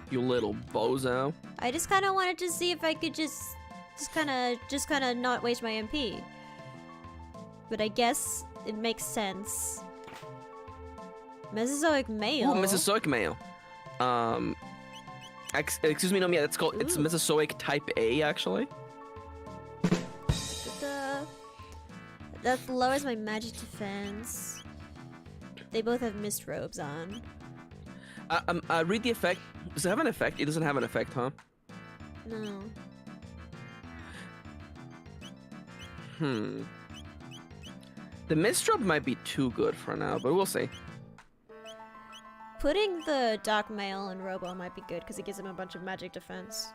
You little bozo.
I just kind of wanted to see if I could just kind of not waste my MP. But I guess it makes sense. Mesozoic male.
Ooh, Mesozoic male. Excuse me, Nomia. That's called. It's Mesozoic type A, actually.
That lowers my magic defense. They both have mist robes on.
Read the effect. Does it have an effect? It doesn't have an effect, huh?
No.
The mist robe might be too good for now, but we'll see.
Putting the dark mail in Robo might be good because it gives him a bunch of magic defense.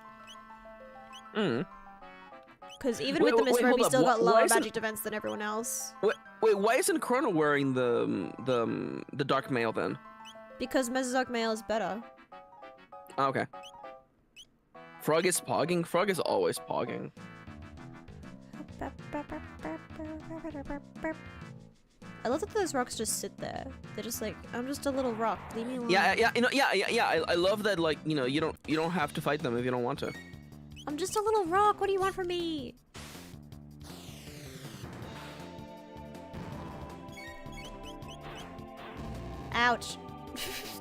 Because even with the mist robe, he still got lower magic defense than everyone else.
Wait, why isn't Chrono wearing the dark mail then?
Because Mesozoic mail is better.
Oh, okay. Frog is pogging? Frog is always pogging.
I love that those rocks just sit there. They're just like, I'm just a little rock. Leave me alone.
Yeah. I love that. Like, you know, you don't have to fight them if you don't want to.
I'm just a little rock. What do you want from me? Ouch.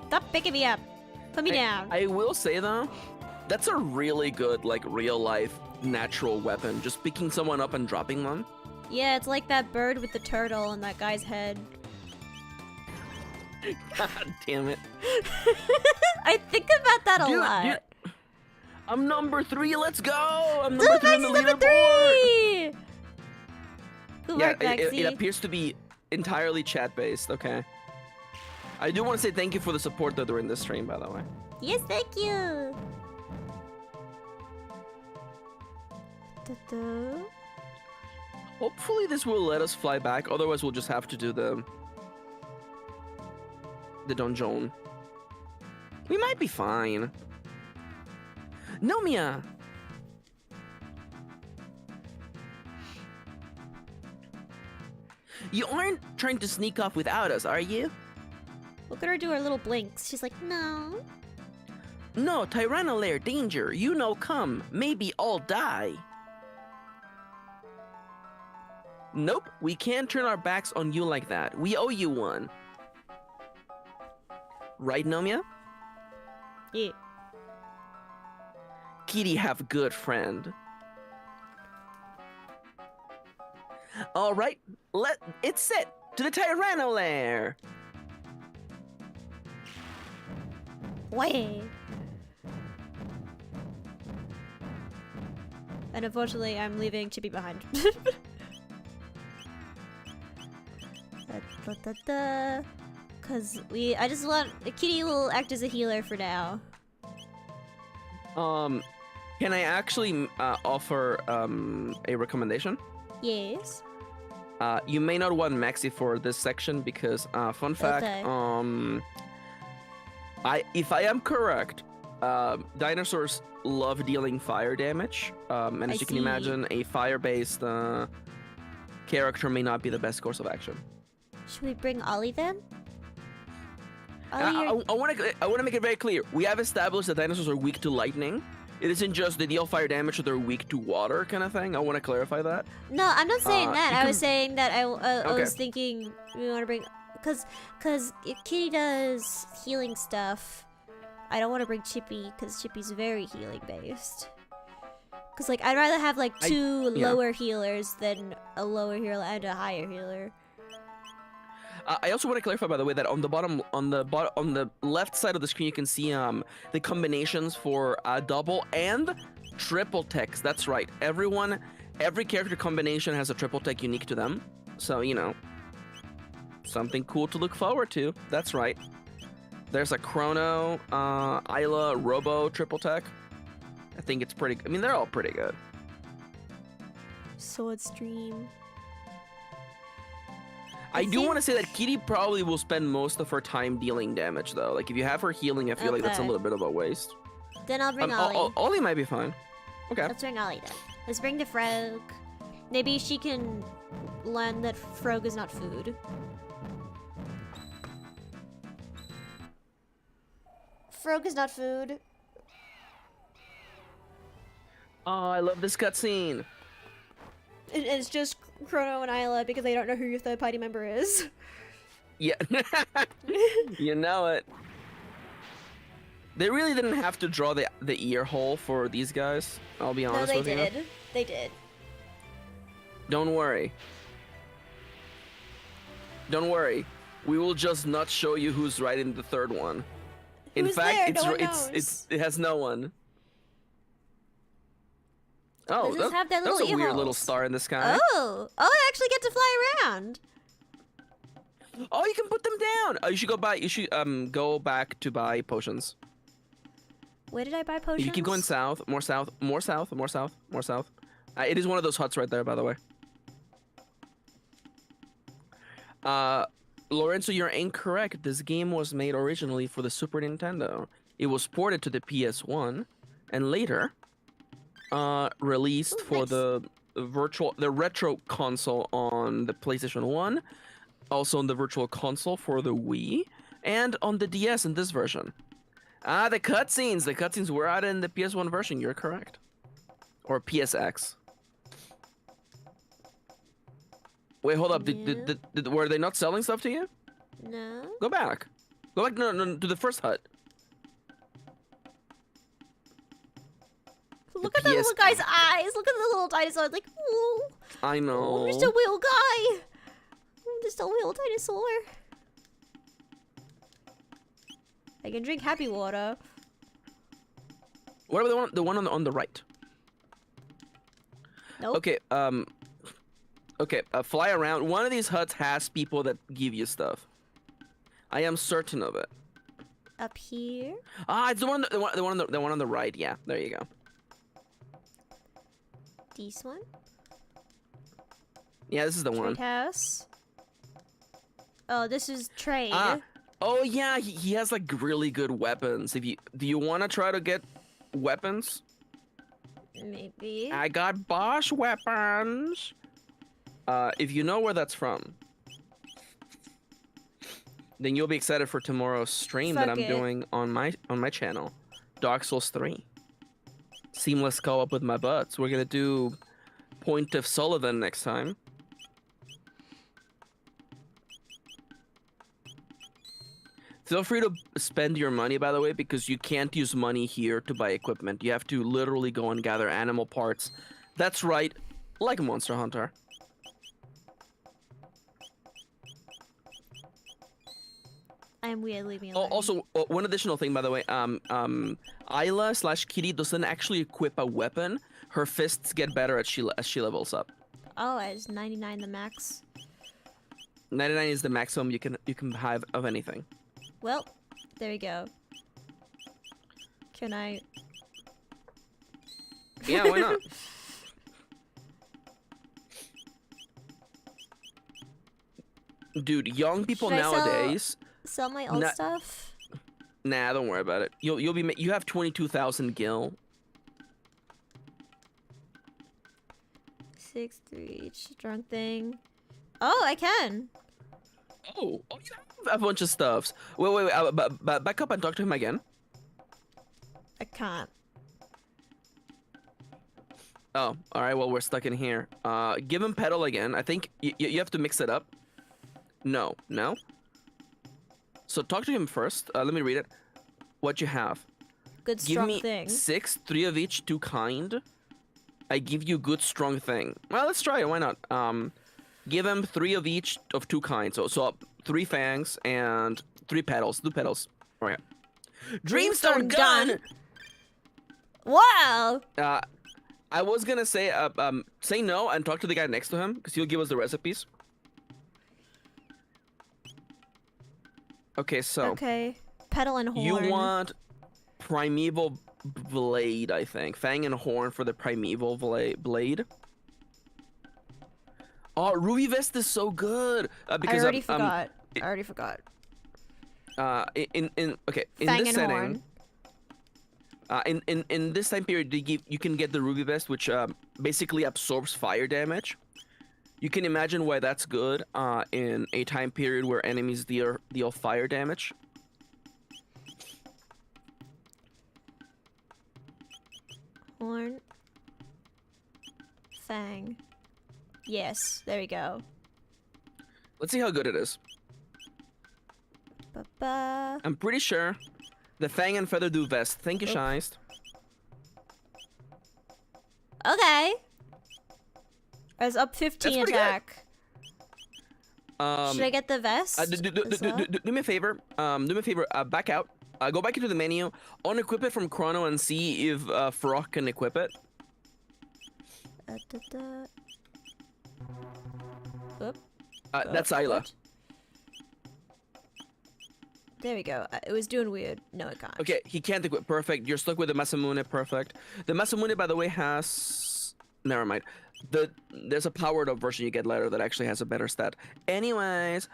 Stop picking me up. Put me down.
I will say though, that's a really good like real life natural weapon. Just picking someone up and dropping them.
Yeah, it's like that bird with the turtle on that guy's head.
God damn it.
I think about that a lot.
Dude, I'm number 3, let's go! I'm number 3 on the
number
leaderboard!
3! Good work, Maxi.
It appears to be entirely chat-based, okay. I do want to say thank you for the support though during this stream, by the way.
Yes, thank you! Da-da.
Hopefully this will let us fly back, otherwise we'll just have to do the donjon. We might be fine. Nomia! You aren't trying to sneak off without us, are you?
Look at her do her little blinks. She's like, no.
No, Tyrannolair, danger. You know, come. Maybe all die. Nope, we can't turn our backs on you like that. We owe you one. Right, Nomia?
Yeah.
Kitty have good friend. All right, it's set to the Tyranno lair.
Way. And unfortunately, I'm leaving Chippy behind. Cause I just want Kitty will act as a healer for now.
Can I actually offer a recommendation?
Yes.
You may not want Maxi for this section because fun fact,
Okay.
if I am correct, dinosaurs love dealing fire damage. And as you can imagine, a fire-based character may not be the best course of action.
Should we bring Ollie then?
I want to make it very clear. We have established that dinosaurs are weak to lightning. It isn't just they deal fire damage, or they're weak to water kind of thing. I want to clarify that.
No, I'm not saying that. I was saying that I
Okay.
was thinking we want to bring... Cause if Kitty does healing stuff, I don't want to bring Chippy, because Chippy's very healing based. Cause like, I'd rather have like two lower healers than a lower healer and a higher healer.
I also want to clarify, by the way, that on the left side of the screen, you can see the combinations for double and triple techs. That's right. Every character combination has a triple tech unique to them. So, you know, something cool to look forward to. That's right. There's a Chrono, Isla, Robo triple tech. I think it's pretty. I mean, they're all pretty good.
Sword Stream.
I do want to say that Kitty probably will spend most of her time dealing damage, though. Like, if you have her healing, I feel like that's a little bit of a waste.
Then I'll bring Ollie.
Ollie might be fine. Okay.
Let's bring Ollie then. Let's bring the Frog. Maybe she can learn that frog is not food. Frog is not food.
Oh, I love this cutscene.
It's just Chrono and Isla because they don't know who your third party member is.
Yeah. You know it. They really didn't have to draw the ear hole for these guys. I'll be honest with you.
No, they did. They did.
Don't worry. Don't worry. We will just not show you who's right in the third one. In fact, it has no one. Oh, that's a weird little star in the sky.
Oh, I actually get to fly around.
Oh, you can put them down. Oh, you should go back to buy potions.
Where did I buy potions?
You keep going south, more south, more south, more south, more south. It is one of those huts right there, by the way. Lorenzo, you're incorrect. This game was made originally for the Super Nintendo. It was ported to the PS1, and later released for the retro console on the PlayStation 1, also on the virtual console for the Wii, and on the DS in this version. The cutscenes. The cutscenes were out in the PS1 version. You're correct. Or PSX. Wait, hold up.
Yeah.
Were they not selling stuff to you?
No.
Go back. Go back. No, to the first hut.
Look at the little guy's eyes. Look at the little dinosaur. Like, ooh.
I know.
I'm just a wheel guy. I'm just a wheel dinosaur. I can drink happy water.
What about the one on the right?
Nope.
Okay. Okay. Fly around. One of these huts has people that give you stuff. I am certain of it.
Up here.
It's the one on the right. Yeah. There you go.
This one.
Yeah, this is the one.
Trade house. Oh, this is trade.
Oh yeah, he has like really good weapons. Do you want to try to get weapons?
Maybe.
I got Bosch weapons. If you know where that's from, then you'll be excited for tomorrow's stream that I'm doing on my channel, Dark Souls 3. Seamless co-op with my butts. We're gonna do Point of Sullivan next time. Feel free to spend your money, by the way, because you can't use money here to buy equipment. You have to literally go and gather animal parts. That's right, like Monster Hunter.
I am weird, leave me alone.
Also, one additional thing, by the way, Isla/Kitty doesn't actually equip a weapon. Her fists get better as she levels up.
Oh, is 99 the max?
99 is the maximum you can have of anything.
Well, there we go. Can I?
Yeah, why not? Dude, young people
Should I
nowadays.
Sell my old stuff?
Nah, don't worry about it. You have 22,000 gil.
6-3 each strong thing. Oh, I can.
Oh, you have a bunch of stuffs. Wait. Back up and talk to him again.
I can't.
Oh, all right. Well, we're stuck in here. Give him pedal again. I think you have to mix it up. No. So talk to him first. Let me read it. What you have?
Good
Give
strong
me
thing.
6, 3 of each, 2 kind. I give you good strong thing. Well, let's try it. Why not? Give him 3 of each of 2 kinds. So 3 fangs and 3 petals. 2 petals. All right. Dreamstone gun.
Wow.
I was gonna say say no and talk to the guy next to him because he'll give us the recipes. Okay, so.
Okay. Petal and horn.
You want primeval blade, I think. Fang and horn for the primeval blade. Oh, Ruby Vest is so good. Because
I already forgot.
Okay, in
Fang
this
and
setting.
horn.
In this time period, you can get the Ruby Vest, which basically absorbs fire damage. You can imagine why that's good in a time period where enemies deal fire damage.
Horn. Fang. Yes, there we go.
Let's see how good it is.
Ba-ba.
I'm pretty sure the Fang and Feather do Vest. Thank you,
Oop.
Shiest.
Okay. I was up 15
That's pretty
attack.
good.
Should I get the vest?
Do me a favor. Back out. Go back into the menu. Unequip it from Chrono and see if Frog can equip it.
Oop.
That's Isla.
What? There we go. It was doing weird. No, it can't.
Okay, he can't equip. Perfect. You're stuck with the Masamune. Perfect. The Masamune, by the way, has... Never mind. There's a powered up version you get later that actually has a better stat. Anyways,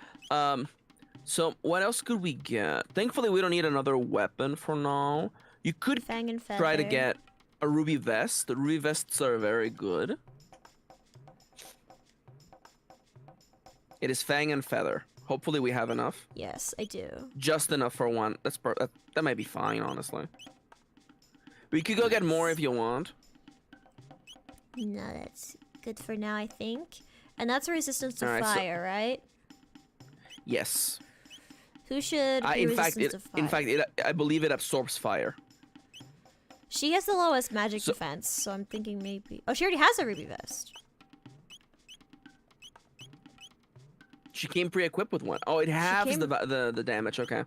so what else could we get? Thankfully, we don't need another weapon for now. You could
Fang and feather.
try to get a Ruby Vest. The Ruby Vests are very good. It is Fang and Feather. Hopefully we have enough.
Yes, I do.
Just enough for one. That might be fine, honestly. We could go get more if you want.
No, that's good for now, I think. And that's a resistance to
Alright,
fire, right?
Yes.
Who should be resistant to fire?
In fact, I believe it absorbs fire.
She has the lowest magic defense, so I'm thinking maybe... Oh, she already has a Ruby Vest.
She came pre-equipped with one. Oh, it halves the damage. Okay.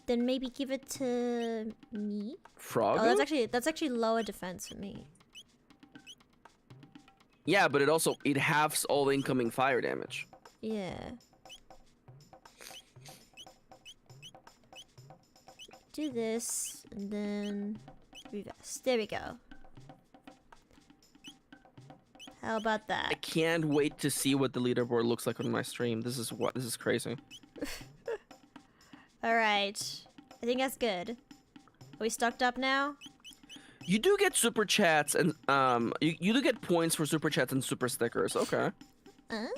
Then maybe give it to me.
Frog.
Oh, that's actually lower defense for me.
Yeah, but it halves all incoming fire damage.
Yeah. Do this and then revest. There we go. How about that?
I can't wait to see what the leaderboard looks like on my stream. This is crazy.
All right. I think that's good. Are we stocked up now?
You do get super chats and you do get points for super chats and super stickers. Okay.
Oh.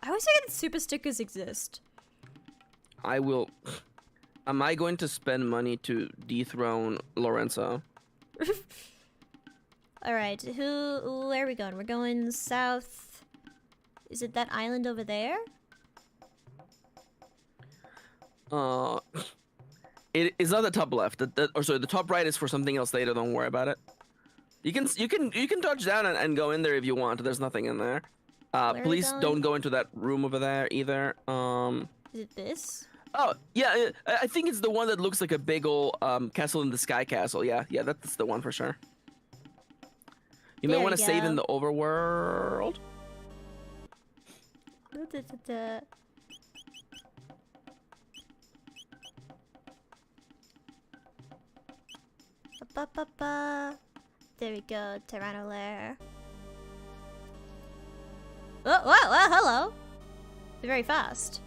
I always forget that super stickers exist.
I will. Am I going to spend money to dethrone Lorenzo?
All right. Where are we going? We're going south. Is it that island over there?
Uh, it is not the top left. Or sorry, the top right is for something else later. Don't worry about it. You can touch down and go in there if you want. There's nothing in there. Please don't go into that room over there either.
Is it this?
Oh yeah, I think it's the one that looks like a big old castle in the sky castle. Yeah, that's the one for sure. You may want to save in the overworld.
There we go, Tyranno Lair. Oh, whoa, hello. They're very fast.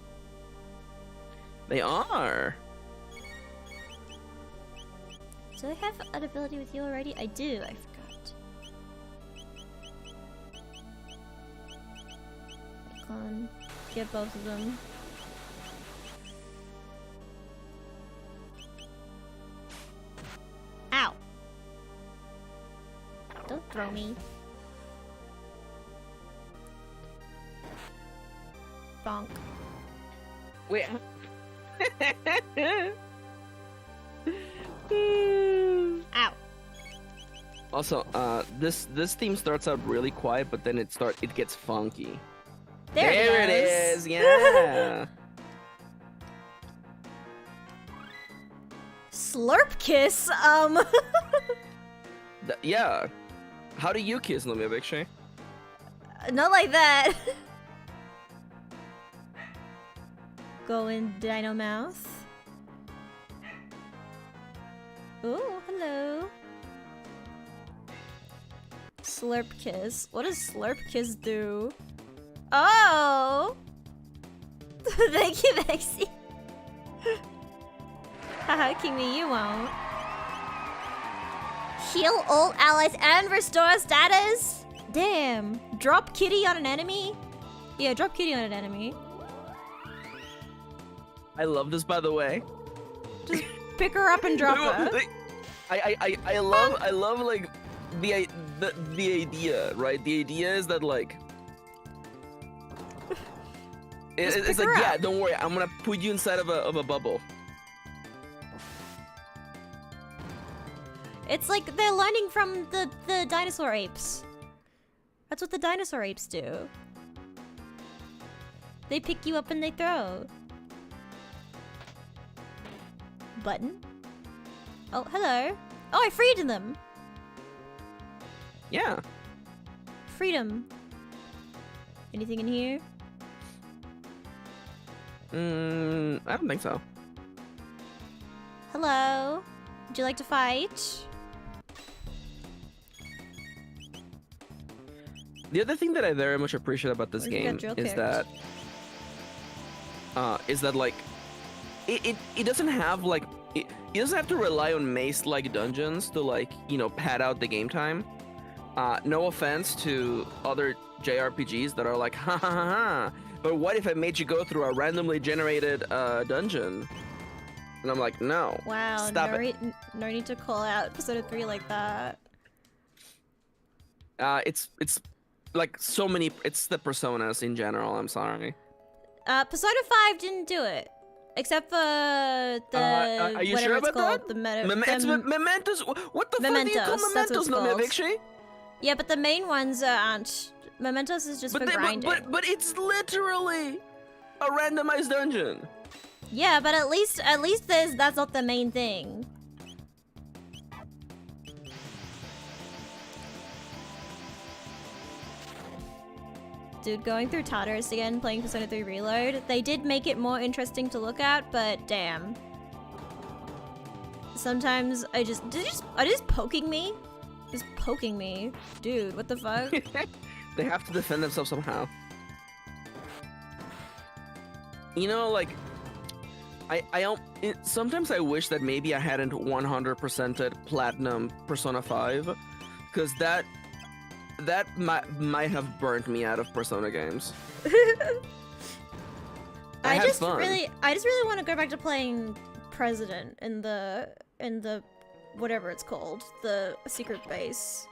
They are.
Do I have an ability with you already? I do, I forgot. Icon. Get both of them. Ow! Don't throw me. Bonk.
Wait.
Ow.
Also, this theme starts out really quiet, but then it gets funky.
There
it is. Yeah.
Slurp kiss.
Yeah. How do you kiss Nomia, Big Shay?
Not like that. Go in Dino Mouth. Ooh, hello. Slurp kiss. What does slurp kiss do? Oh! Thank you, Maxi. Haha, King Me, you won't. Heal all allies and restore status? Damn. Drop kitty on an enemy? Yeah, drop kitty on an enemy.
I love this, by the way.
Just pick her up and drop her.
I love like the idea, right? The idea is that like it's like, yeah, don't worry, I'm gonna put you inside of a bubble.
It's like they're learning from the dinosaur apes. That's what the dinosaur apes do. They pick you up and they throw. Button? Oh, hello. Oh, I freed them.
Yeah.
Freedom. Anything in here?
I don't think so.
Hello. Would you like to fight?
The other thing that I very much appreciate about this game is that like it doesn't have like it doesn't have to rely on maze-like dungeons to, like, you know, pad out the game time. No offense to other JRPGs that are like, ha ha ha ha, but what if I made you go through a randomly generated dungeon? And I'm like, no.
Wow,
stop it.
No need to call out Persona 3 like that.
It's like so many. It's the Personas in general. I'm sorry.
Persona 5 didn't do it. Except for the
are you
whatever
sure
it's
about
called,
that?
the
Mementos. What the fuck do you call Mementos, Nomia Victory?
Yeah, but the main ones aren't. Mementos is just for grinding.
But it's literally a randomized dungeon.
Yeah, but at least that's not the main thing. Dude, going through Tartarus again, playing Persona 3 Reload, they did make it more interesting to look at, but damn. Sometimes are they just poking me? Just poking me. Dude, what the fuck?
They have to defend themselves somehow. You know, like, sometimes I wish that maybe I hadn't 100%ed Platinum Persona 5, because that might have burnt me out of Persona games. I just really want to go back to playing President in the whatever it's called, the secret base.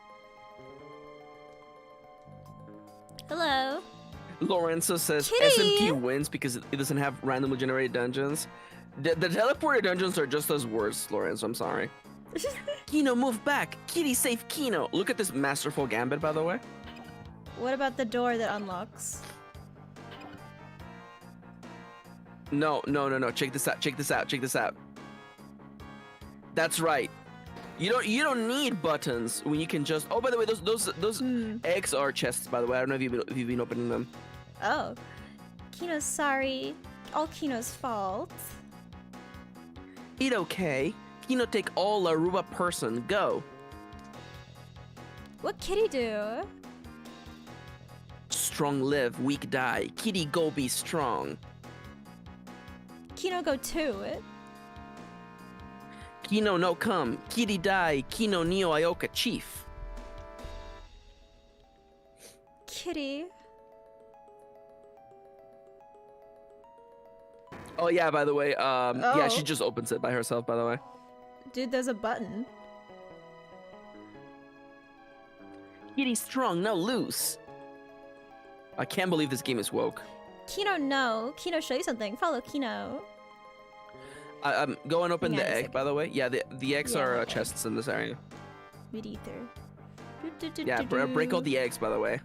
Hello.
Lorenzo says
Kitty!
SMT wins because it doesn't have randomly generated dungeons. The teleported dungeons are just as worse, Lorenzo. I'm sorry. Kino, move back. Kitty, save Kino. Look at this masterful gambit, by the way.
What about the door that unlocks?
No. Check this out. Check this out. That's right. You don't need buttons when you can just. Oh, by the way, those eggs are chests. By the way, I don't know if you've been opening them.
Oh, Kino's sorry. All Kino's fault.
It okay. Kino take all Aruba person. Go.
What Kitty do?
Strong live, weak die. Kitty go be strong.
Kino go too.
Kino no come. Kitty die. Kino neo Ioka chief.
Kitty.
Oh yeah, by the way, yeah, she
Oh.
just opens it by herself, by the way.
Dude, there's a button.
Kitty strong, no loose. I can't believe this game is woke.
Kino, no. Kino, show you something. Follow Kino.
Go and open
Hang on
the
a
egg,
second.
by the way. Yeah, the eggs
Yeah,
are
okay.
chests in this area.
Mid ether.
Yeah, break all the eggs, by the way.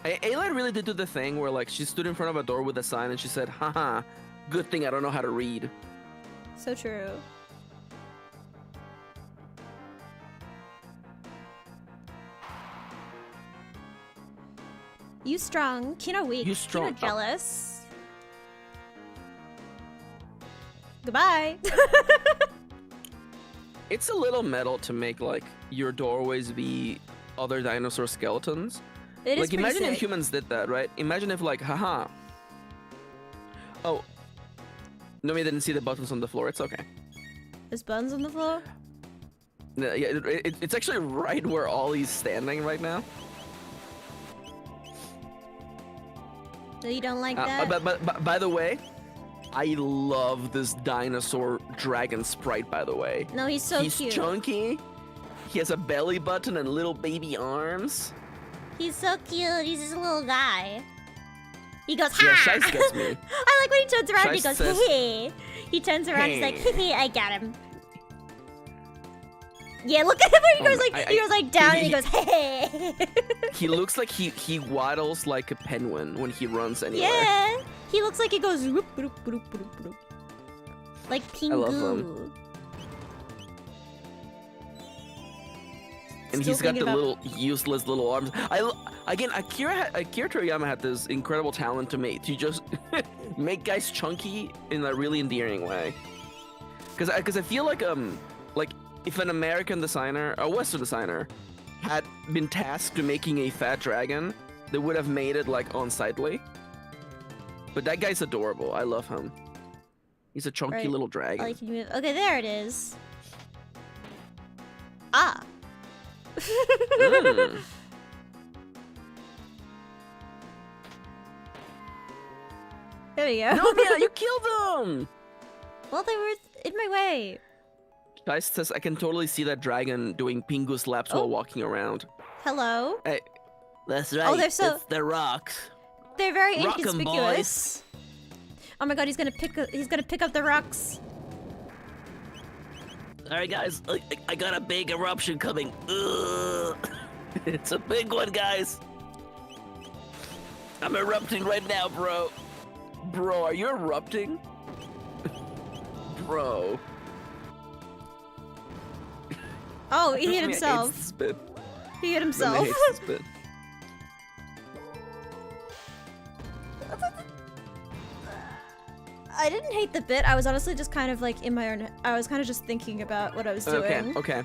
Ayla really did do the thing where, like, she stood in front of a door with a sign and she said, haha, good thing I don't know how to read.
So true. You strong. Kino weak.
You strong.
Kino jealous. Goodbye.
It's a little metal to make, like, your doorways be other dinosaur skeletons.
It is
Like,
pretty
imagine if
sick.
humans did that, right? Imagine if, like, haha. Oh. Nomia didn't see the buttons on the floor. It's okay.
There's buns on the floor.
Yeah, it's actually right where Ollie's standing right now.
So you don't like that?
But by the way, I love this dinosaur dragon sprite, by the way.
No, he's so
He's
cute.
chunky. He has a belly button and little baby arms.
He's so cute. He's just a little guy. He goes, ha!
Yeah, Shice gets me.
I like when he turns around and he
Shice
goes,
says,
hey. He turns around and he's like,
"Hey."
hey, I got him. Yeah, look at him when he goes he goes like down and he goes, hey.
He looks like he waddles like a penguin when he runs anywhere.
Yeah. He looks like he goes whoop, whoop, whoop, whoop, whoop. Like
I love
Pingu.
And
Still
he's got the
thinking about-
little useless little arms. Akira Toriyama had this incredible talent to just make guys chunky in a really endearing way. Because I feel like if an American designer, a Western designer, had been tasked to making a fat dragon, they would have made it like unsightly. But that guy's adorable. I love him. He's a chunky
Right.
little dragon.
Ollie, can you move? Okay, there it is. Ah.
Mm.
There we go.
Nomia, you killed him!
Well, they were in my way.
Shice says I can totally see that dragon doing Pingu slaps
Oh.
while walking around.
Hello.
Hey, that's right.
Oh, they're so-
It's the rocks.
They're very
Rock 'em,
inconspicuous. Oh my god, he's gonna pick up the rocks.
All right, guys, I got a big eruption coming. Ugh. It's a big one, guys. I'm erupting right now, bro. Bro, are you erupting? Bro.
Oh, he hit
Nomia hates
himself.
to spit.
He hit
Nomia
himself.
hates to spit.
I didn't hate the bit. I was honestly just kind of like in my own. I was kind of just thinking about what I was doing.
Okay.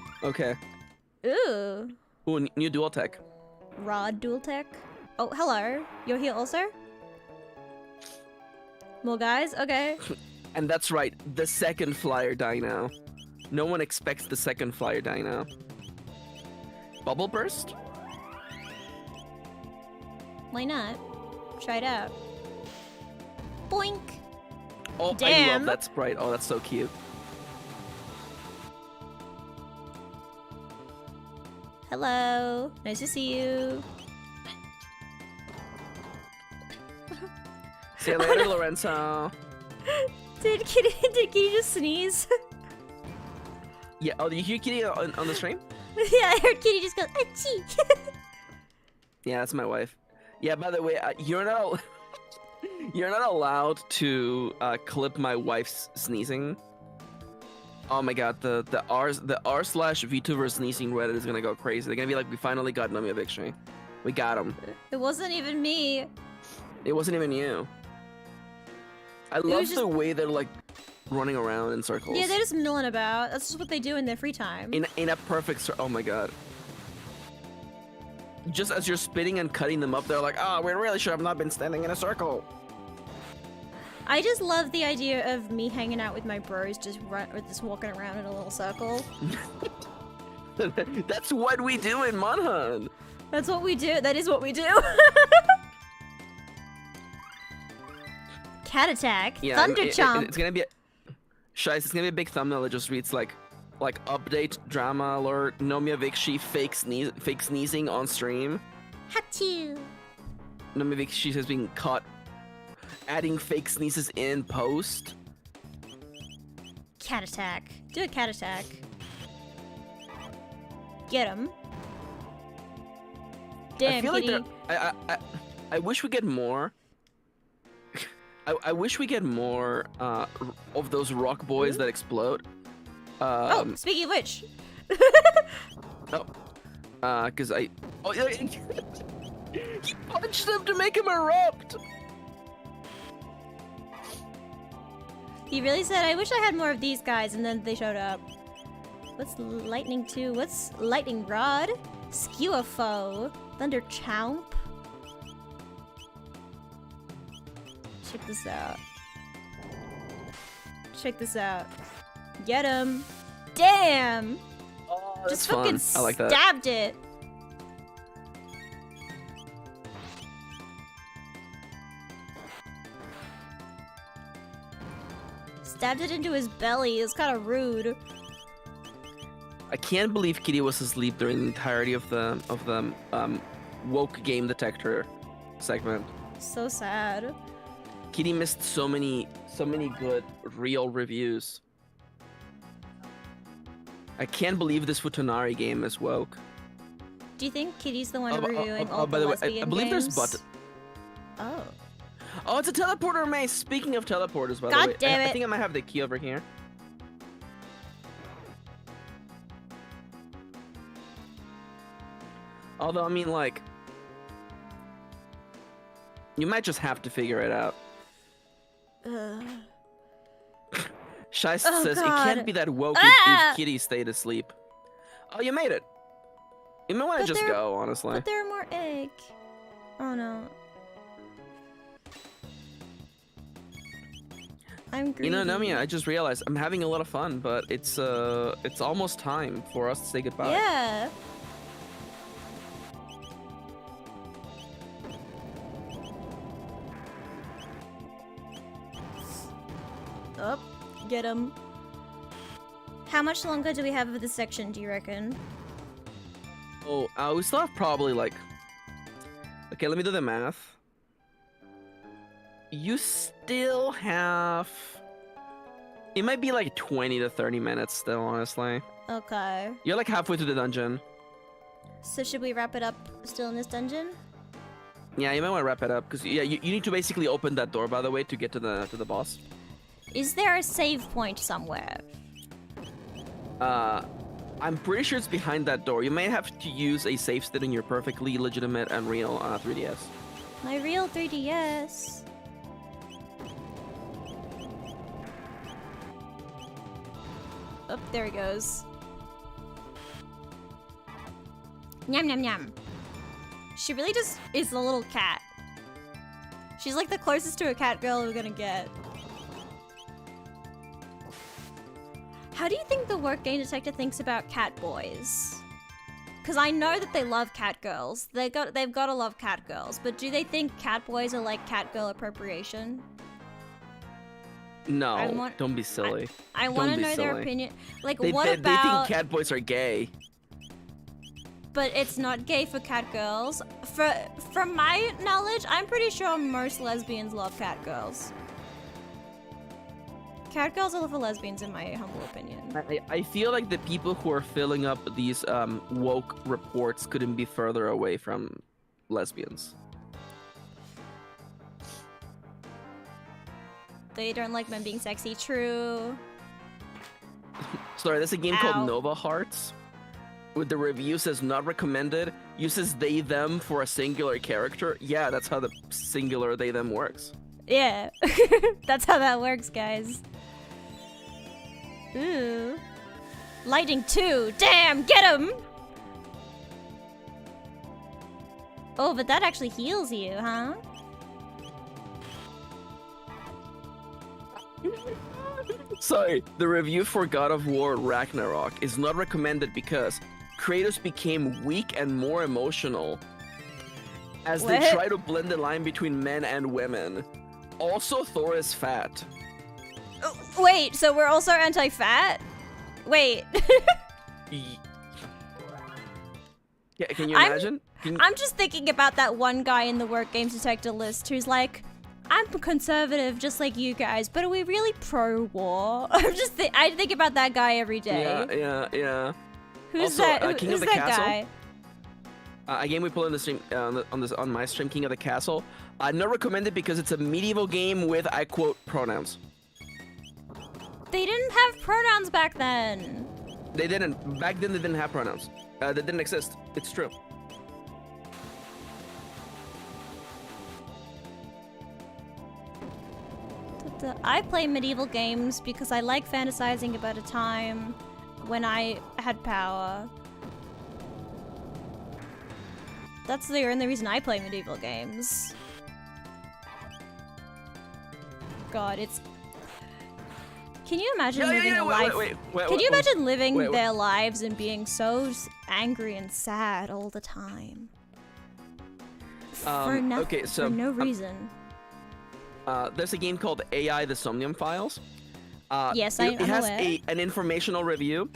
Ooh,
Ooh, new dual tech.
rod dual tech. Oh, hello. You're here also. More guys. Okay.
And that's right, the second flyer dino. No one expects the second flyer dino. Bubble burst?
Why not? Try it out. Boink.
Oh, I
Damn.
love that sprite. Oh, that's so cute.
Hello. Nice to see you.
See you later, Lorenzo.
Did Kitty just sneeze?
Yeah. Oh, did you hear Kitty on the stream?
Yeah, I heard Kitty just go, achie.
Yeah, that's my wife. Yeah. By the way, you're not allowed to clip my wife's sneezing. Oh my god, the r/vtuber sneezing Reddit is gonna go crazy. They're gonna be like, we finally got Nomia victory. We got him.
It wasn't even me.
It wasn't even you. I love the way they're like running around in circles.
Yeah, they're just milling about. That's just what they do in their free time.
In a perfect oh my god. Just as you're spitting and cutting them up, they're like, oh, we really should have not been standing in a circle.
I just love the idea of me hanging out with my bros, just walking around in a little circle.
That's what we do in Monhan.
That's what we do. That is what we do. Cat attack.
Yeah,
Thunder chomp.
It's gonna be it's gonna be a big thumbnail that just reads like update drama alert. Nomia Vikshi fake sneezing on stream.
Hachu.
Nomia Vikshi has been caught adding fake sneezes in post.
Cat attack. Do a cat attack. Get him. Damn,
I feel
Kitty.
like I wish we get more. I wish we get more of those rock boys that explode.
Oh, speaking of which.
Cause he punched him to make him erupt.
He really said, I wish I had more of these guys, and then they showed up. What's lightning 2? What's lightning rod? Skew a foe. Thunder chomp. Check this out. Check this out. Get him. Damn!
Oh,
just
that's
fucking
fun. I like that.
Stabbed it. Stabbed it into his belly. It's kind of rude.
I can't believe Kitty was asleep during the entirety of the woke game detector segment.
So sad.
Kitty missed so many good real reviews. I can't believe this Futanari game is woke.
Do you think Kitty's the one reviewing all
by
the
the way,
lesbian
I believe
games?
there's
Oh.
Oh, it's a teleporter maze. Speaking of teleporters, by the way,
God damn it.
I think I might have the key over here. Although, I mean, like, you might just have to figure it out. Shice says it can't be that woke if Kitty stayed asleep. Oh, you made it. You might want to just go, honestly.
But there are more egg. Oh no. I'm greedy.
You know, Nomia, I just realized I'm having a lot of fun, but it's almost time for us to say goodbye.
Yeah. Oh, get him. How much longer do we have of this section, do you reckon?
Oh, we still have probably like... Okay, let me do the math. You still have... It might be like 20 to 30 minutes still, honestly.
Okay.
You're like halfway through the dungeon.
So should we wrap it up still in this dungeon?
Yeah, you might want to wrap it up, because yeah, you need to basically open that door, by the way, to get to the boss.
Is there a save point somewhere?
I'm pretty sure it's behind that door. You may have to use a save state in your perfectly legitimate and real 3DS.
My real 3DS. Oh, there he goes. Nyam nyam nyam. She really just is a little cat. She's like the closest to a cat girl we're gonna get. How do you think the work game detector thinks about cat boys? Because I know that they love cat girls. They've got to love cat girls. But do they think cat boys are like cat girl appropriation?
No, don't be silly.
I want to know their opinion. Like, what
they
about...
think cat boys are gay.
But it's not gay for cat girls. From my knowledge, I'm pretty sure most lesbians love cat girls. Catgirls are for lesbians, in my humble opinion.
I feel like the people who are filling up these woke reports couldn't be further away from lesbians.
They don't like men being sexy. True.
Sorry, there's a game called Nova Hearts. With the review says not recommended, uses they them for a singular character. Yeah, that's how the singular they them works.
Yeah, that's how that works, guys. Ooh. Lightning 2! Damn, get him! Oh, but that actually heals you, huh?
Sorry, the review for God of War Ragnarok is not recommended because Kratos became weak and more emotional as they try to blend the line between men and women. Also, Thor is fat.
Oh, wait, so we're also anti-fat? Wait.
Yeah, can you imagine?
I'm just thinking about that one guy in the Work Games Detector list who's like, I'm conservative just like you guys, but are we really pro-war? I think about that guy every day.
Yeah.
Who's
also,
that?
King
Who's
of the
that
Castle?
guy?
A game we play on the stream on my stream, King of the Castle. Not recommended because it's a medieval game with, I quote, pronouns.
They didn't have pronouns back then.
They didn't. Back then they didn't have pronouns. They didn't exist. It's true.
I play medieval games because I like fantasizing about a time when I had power. That's the only reason I play medieval games. God, it's... Can you imagine living a life... Can you imagine living their lives and being so angry and sad all the time? For no reason.
There's a game called AI The Somnium Files.
Yes,
it has an informational review.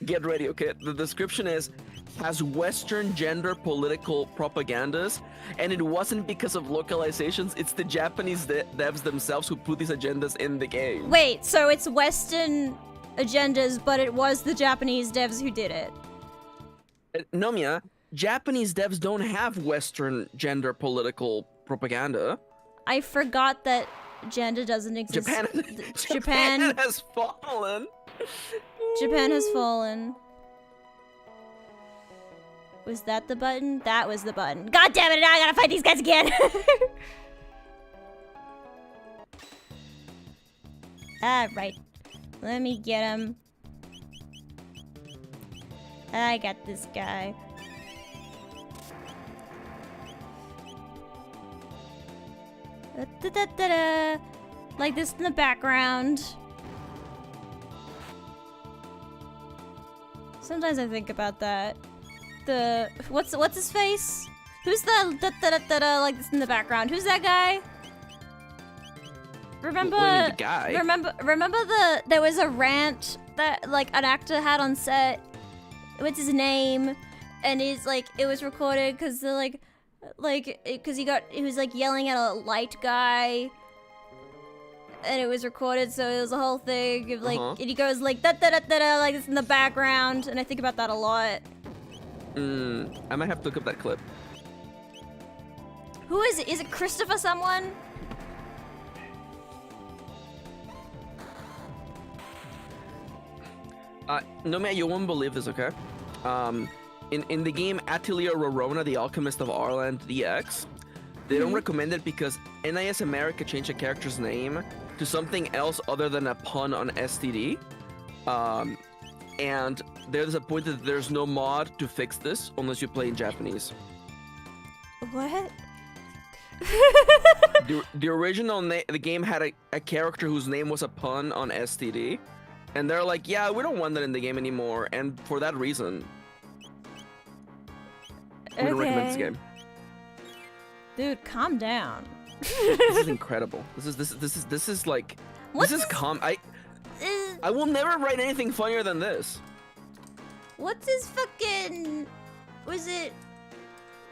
Get ready, okay? The description has Western gender political propagandas, and it wasn't because of localizations, it's the Japanese devs themselves who put these agendas in the game.
Wait, so it's Western agendas, but it was the Japanese devs who did it?
Nomia, Japanese devs don't have Western gender political propaganda.
I forgot that gender doesn't exist.
Japan has fallen.
Japan has fallen. Was that the button? That was the button. God damn it, now I gotta fight these guys again! Alright. Let me get him. I got this guy. Like this in the background. Sometimes I think about that. What's his face? Who's the like this in the background? Who's that guy? Remember
the guy?
Remember there was a rant that like an actor had on set. What's his name? And he's like it was recorded because they're because he was like yelling at a light guy. And it was recorded, so it was a whole thing of like, and he goes like like this in the background, and I think about that a lot.
I might have to look up that clip.
Who is it? Is it Christopher someone?
No, man, you won't believe this, okay? In the game Atelier Rorona, the Alchemist of Arland DX, they don't recommend it because NIS America changed the character's name to something else other than a pun on STD. And there's a point that there's no mod to fix this unless you play in Japanese.
What?
The original the game had a character whose name was a pun on STD. And they're like, yeah, we don't want that in the game anymore. And for that reason, we don't recommend this game.
Dude, calm down.
This is incredible. This is like I will never write anything funnier than this.
What's his fucking... Was it...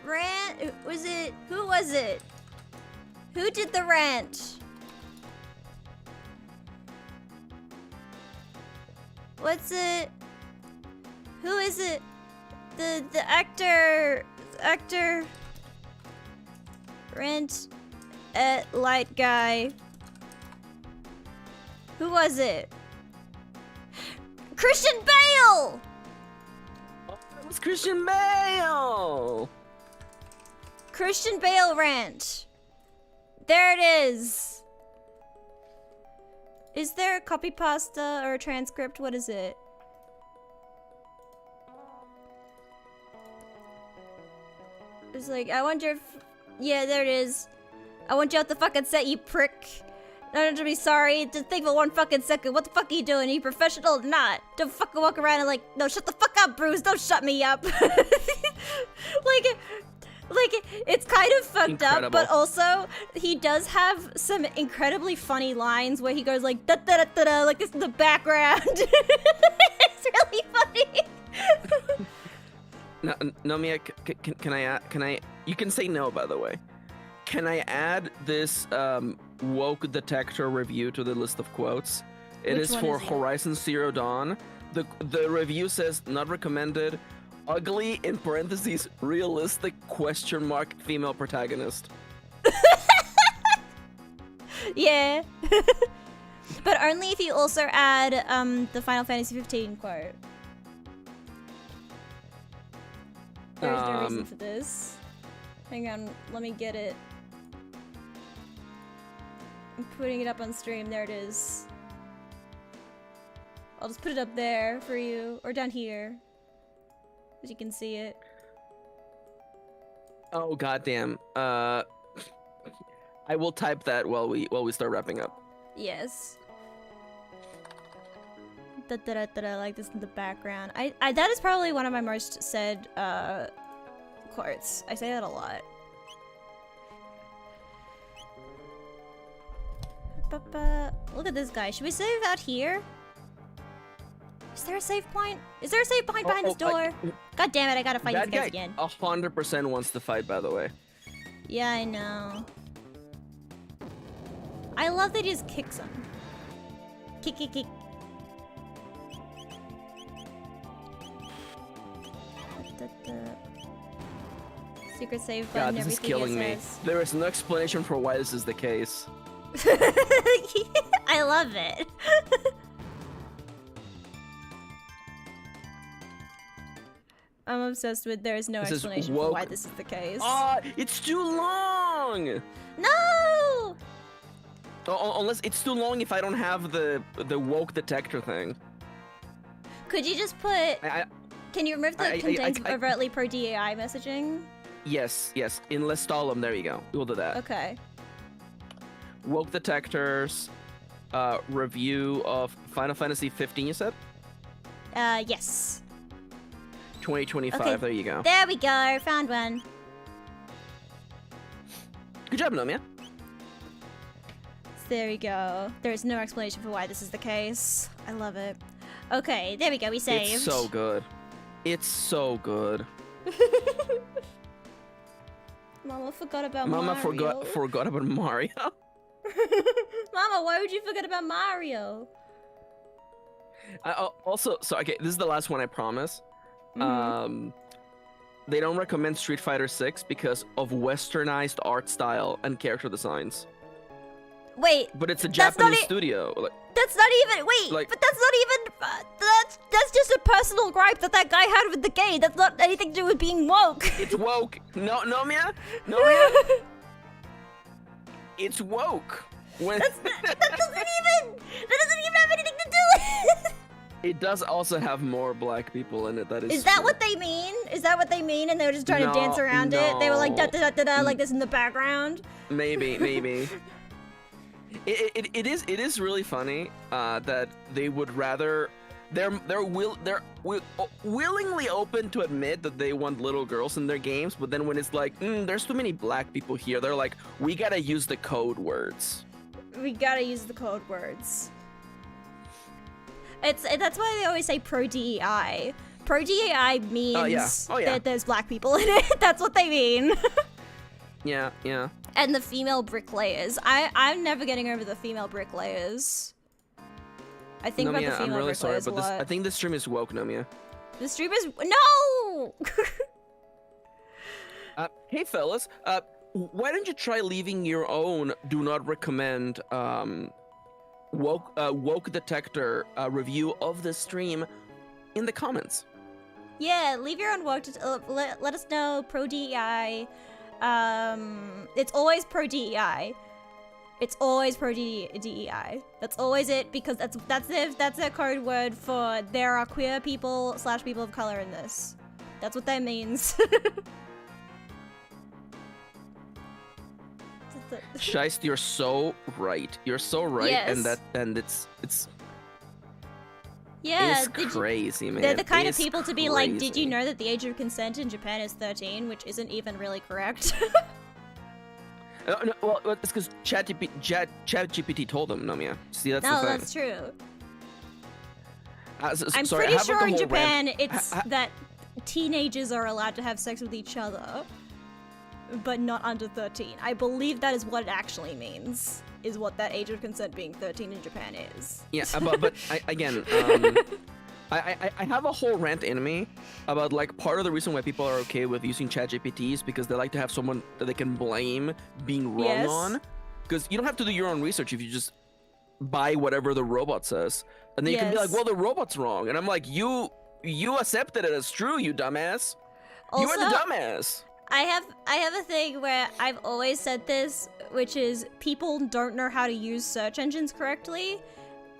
Rant? Was it... Who was it? Who did the rant? What's it? Who is it? The actor rent at light guy. Who was it? Christian Bale!
It was Christian Bale!
Christian Bale rant. There it is. Is there a copy pasta or a transcript? What is it? It's like, I wonder if... Yeah, there it is. I want you off the fucking set, you prick. No, to be sorry. Just think for 1 fucking second. What the fuck are you doing? Are you professional or not? Don't fucking walk around and like, no, shut the fuck up, Bruce. Don't shut me up. Like, it's kind of fucked up, but also, he does have some incredibly funny lines where he goes like, da da da da da, like this in the background. It's really funny.
No, Nomia, can I, you can say no, by the way. Can I add this woke detector review to the list of quotes? It is for Horizon Zero Dawn. The review says, not recommended, ugly, in parentheses, realistic, question mark, female protagonist.
Yeah. But only if you also add the Final Fantasy 15 quote. There's no reason for this. Hang on, let me get it. I'm putting it up on stream. There it is. I'll just put it up there for you, or down here, as you can see it.
Oh goddamn! I will type that while we start wrapping up.
Yes. Da da da da da, like this in the background. I that is probably one of my most said quotes. I say that a lot. Look at this guy. Should we save out here? Is there a save point? Is there a save point behind this door? God damn it! I gotta fight these guys again.
100% wants to fight, by the way.
Yeah, I know. I love that he just kicks him. Kick, kick, kick. Secret save button.
God, this is killing me. There is no explanation for why this is the case.
I love it. I'm obsessed with there is no explanation for why this is the case.
Ah, it's too long!
No!
Unless it's too long if I don't have the woke detector thing.
Could you just put... Can you remove the contains overtly pro DAI messaging?
Yes, yes. In Lestalum, there you go. We'll do that.
Okay.
Woke detectors, review of Final Fantasy 15, you said?
Yes.
2025,
okay.
There you go.
There we go, found one.
Good job, Nomia.
There we go. There is no explanation for why this is the case. I love it. Okay, there we go, we saved.
It's so good. It's so good.
Mama forgot about Mario.
Mama forgot about Mario.
Mama, why would you forget about Mario?
Also, so okay, this is the last one, I promise.
Mm-hmm.
They don't recommend Street Fighter 6 because of westernized art style and character designs.
Wait,
but it's a Japanese studio.
That's not even. Wait, but that's not even. That's just a personal gripe that guy had with the game. That's not anything to do with being woke.
It's woke. No, Nomia. It's woke. That
doesn't even have anything to do with it.
It does also have more black people in it.
Is that what they mean? Is that what they mean? And they were just trying to dance around it? They were like da da da da like this in the background?
Maybe. It is really funny that they would rather they're willingly open to admit that they want little girls in their games, but then when it's like there's too many black people here, they're like, we gotta use the code words.
We gotta use the code words. That's why they always say pro DEI. Pro DEI means that there's black people in it. That's what they mean.
Yeah.
And the female bricklayers. I'm never getting over the female bricklayers. I think about the
Nomia,
female
I'm really sorry,
bricklayers a
but
lot.
I think this stream is woke, Nomia.
The stream is no.
Hey fellas, why don't you try leaving your own do not recommend woke detector review of the stream in the comments.
Yeah, leave your own work. Let us know. Pro DEI. It's always pro DEI. It's always pro DEI. That's always it, because that's their code word for there are queer people / people of color in this. That's what that means.
Scheist, you're so right. You're so right,
Yes.
and it's
Yeah,
it's crazy, man.
they're the kind of
It's
people to be like, did
crazy.
you know that the age of consent in Japan is 13, which isn't even really correct.
No, well, it's because ChatGPT told them, Nomia. See, that's the
No,
thing.
that's true. I'm
Sorry,
pretty
how about
sure
the
in
whole
Japan
rant?
it's that teenagers are allowed to have sex with each other, but not under 13. I believe that is what it actually means, is what that age of consent being 13 in Japan is.
Yeah, but again, I have a whole rant in me about, like, part of the reason why people are okay with using ChatGPT is because they like to have someone that they can blame being wrong
Yes.
on. Because you don't have to do your own research if you just buy whatever the robot says, and then you can be like,
Yes.
well, the robot's wrong, and I'm like, you accepted it as true, you dumbass. You are the
Also,
dumbass.
I have a thing where I've always said this, which is people don't know how to use search engines correctly.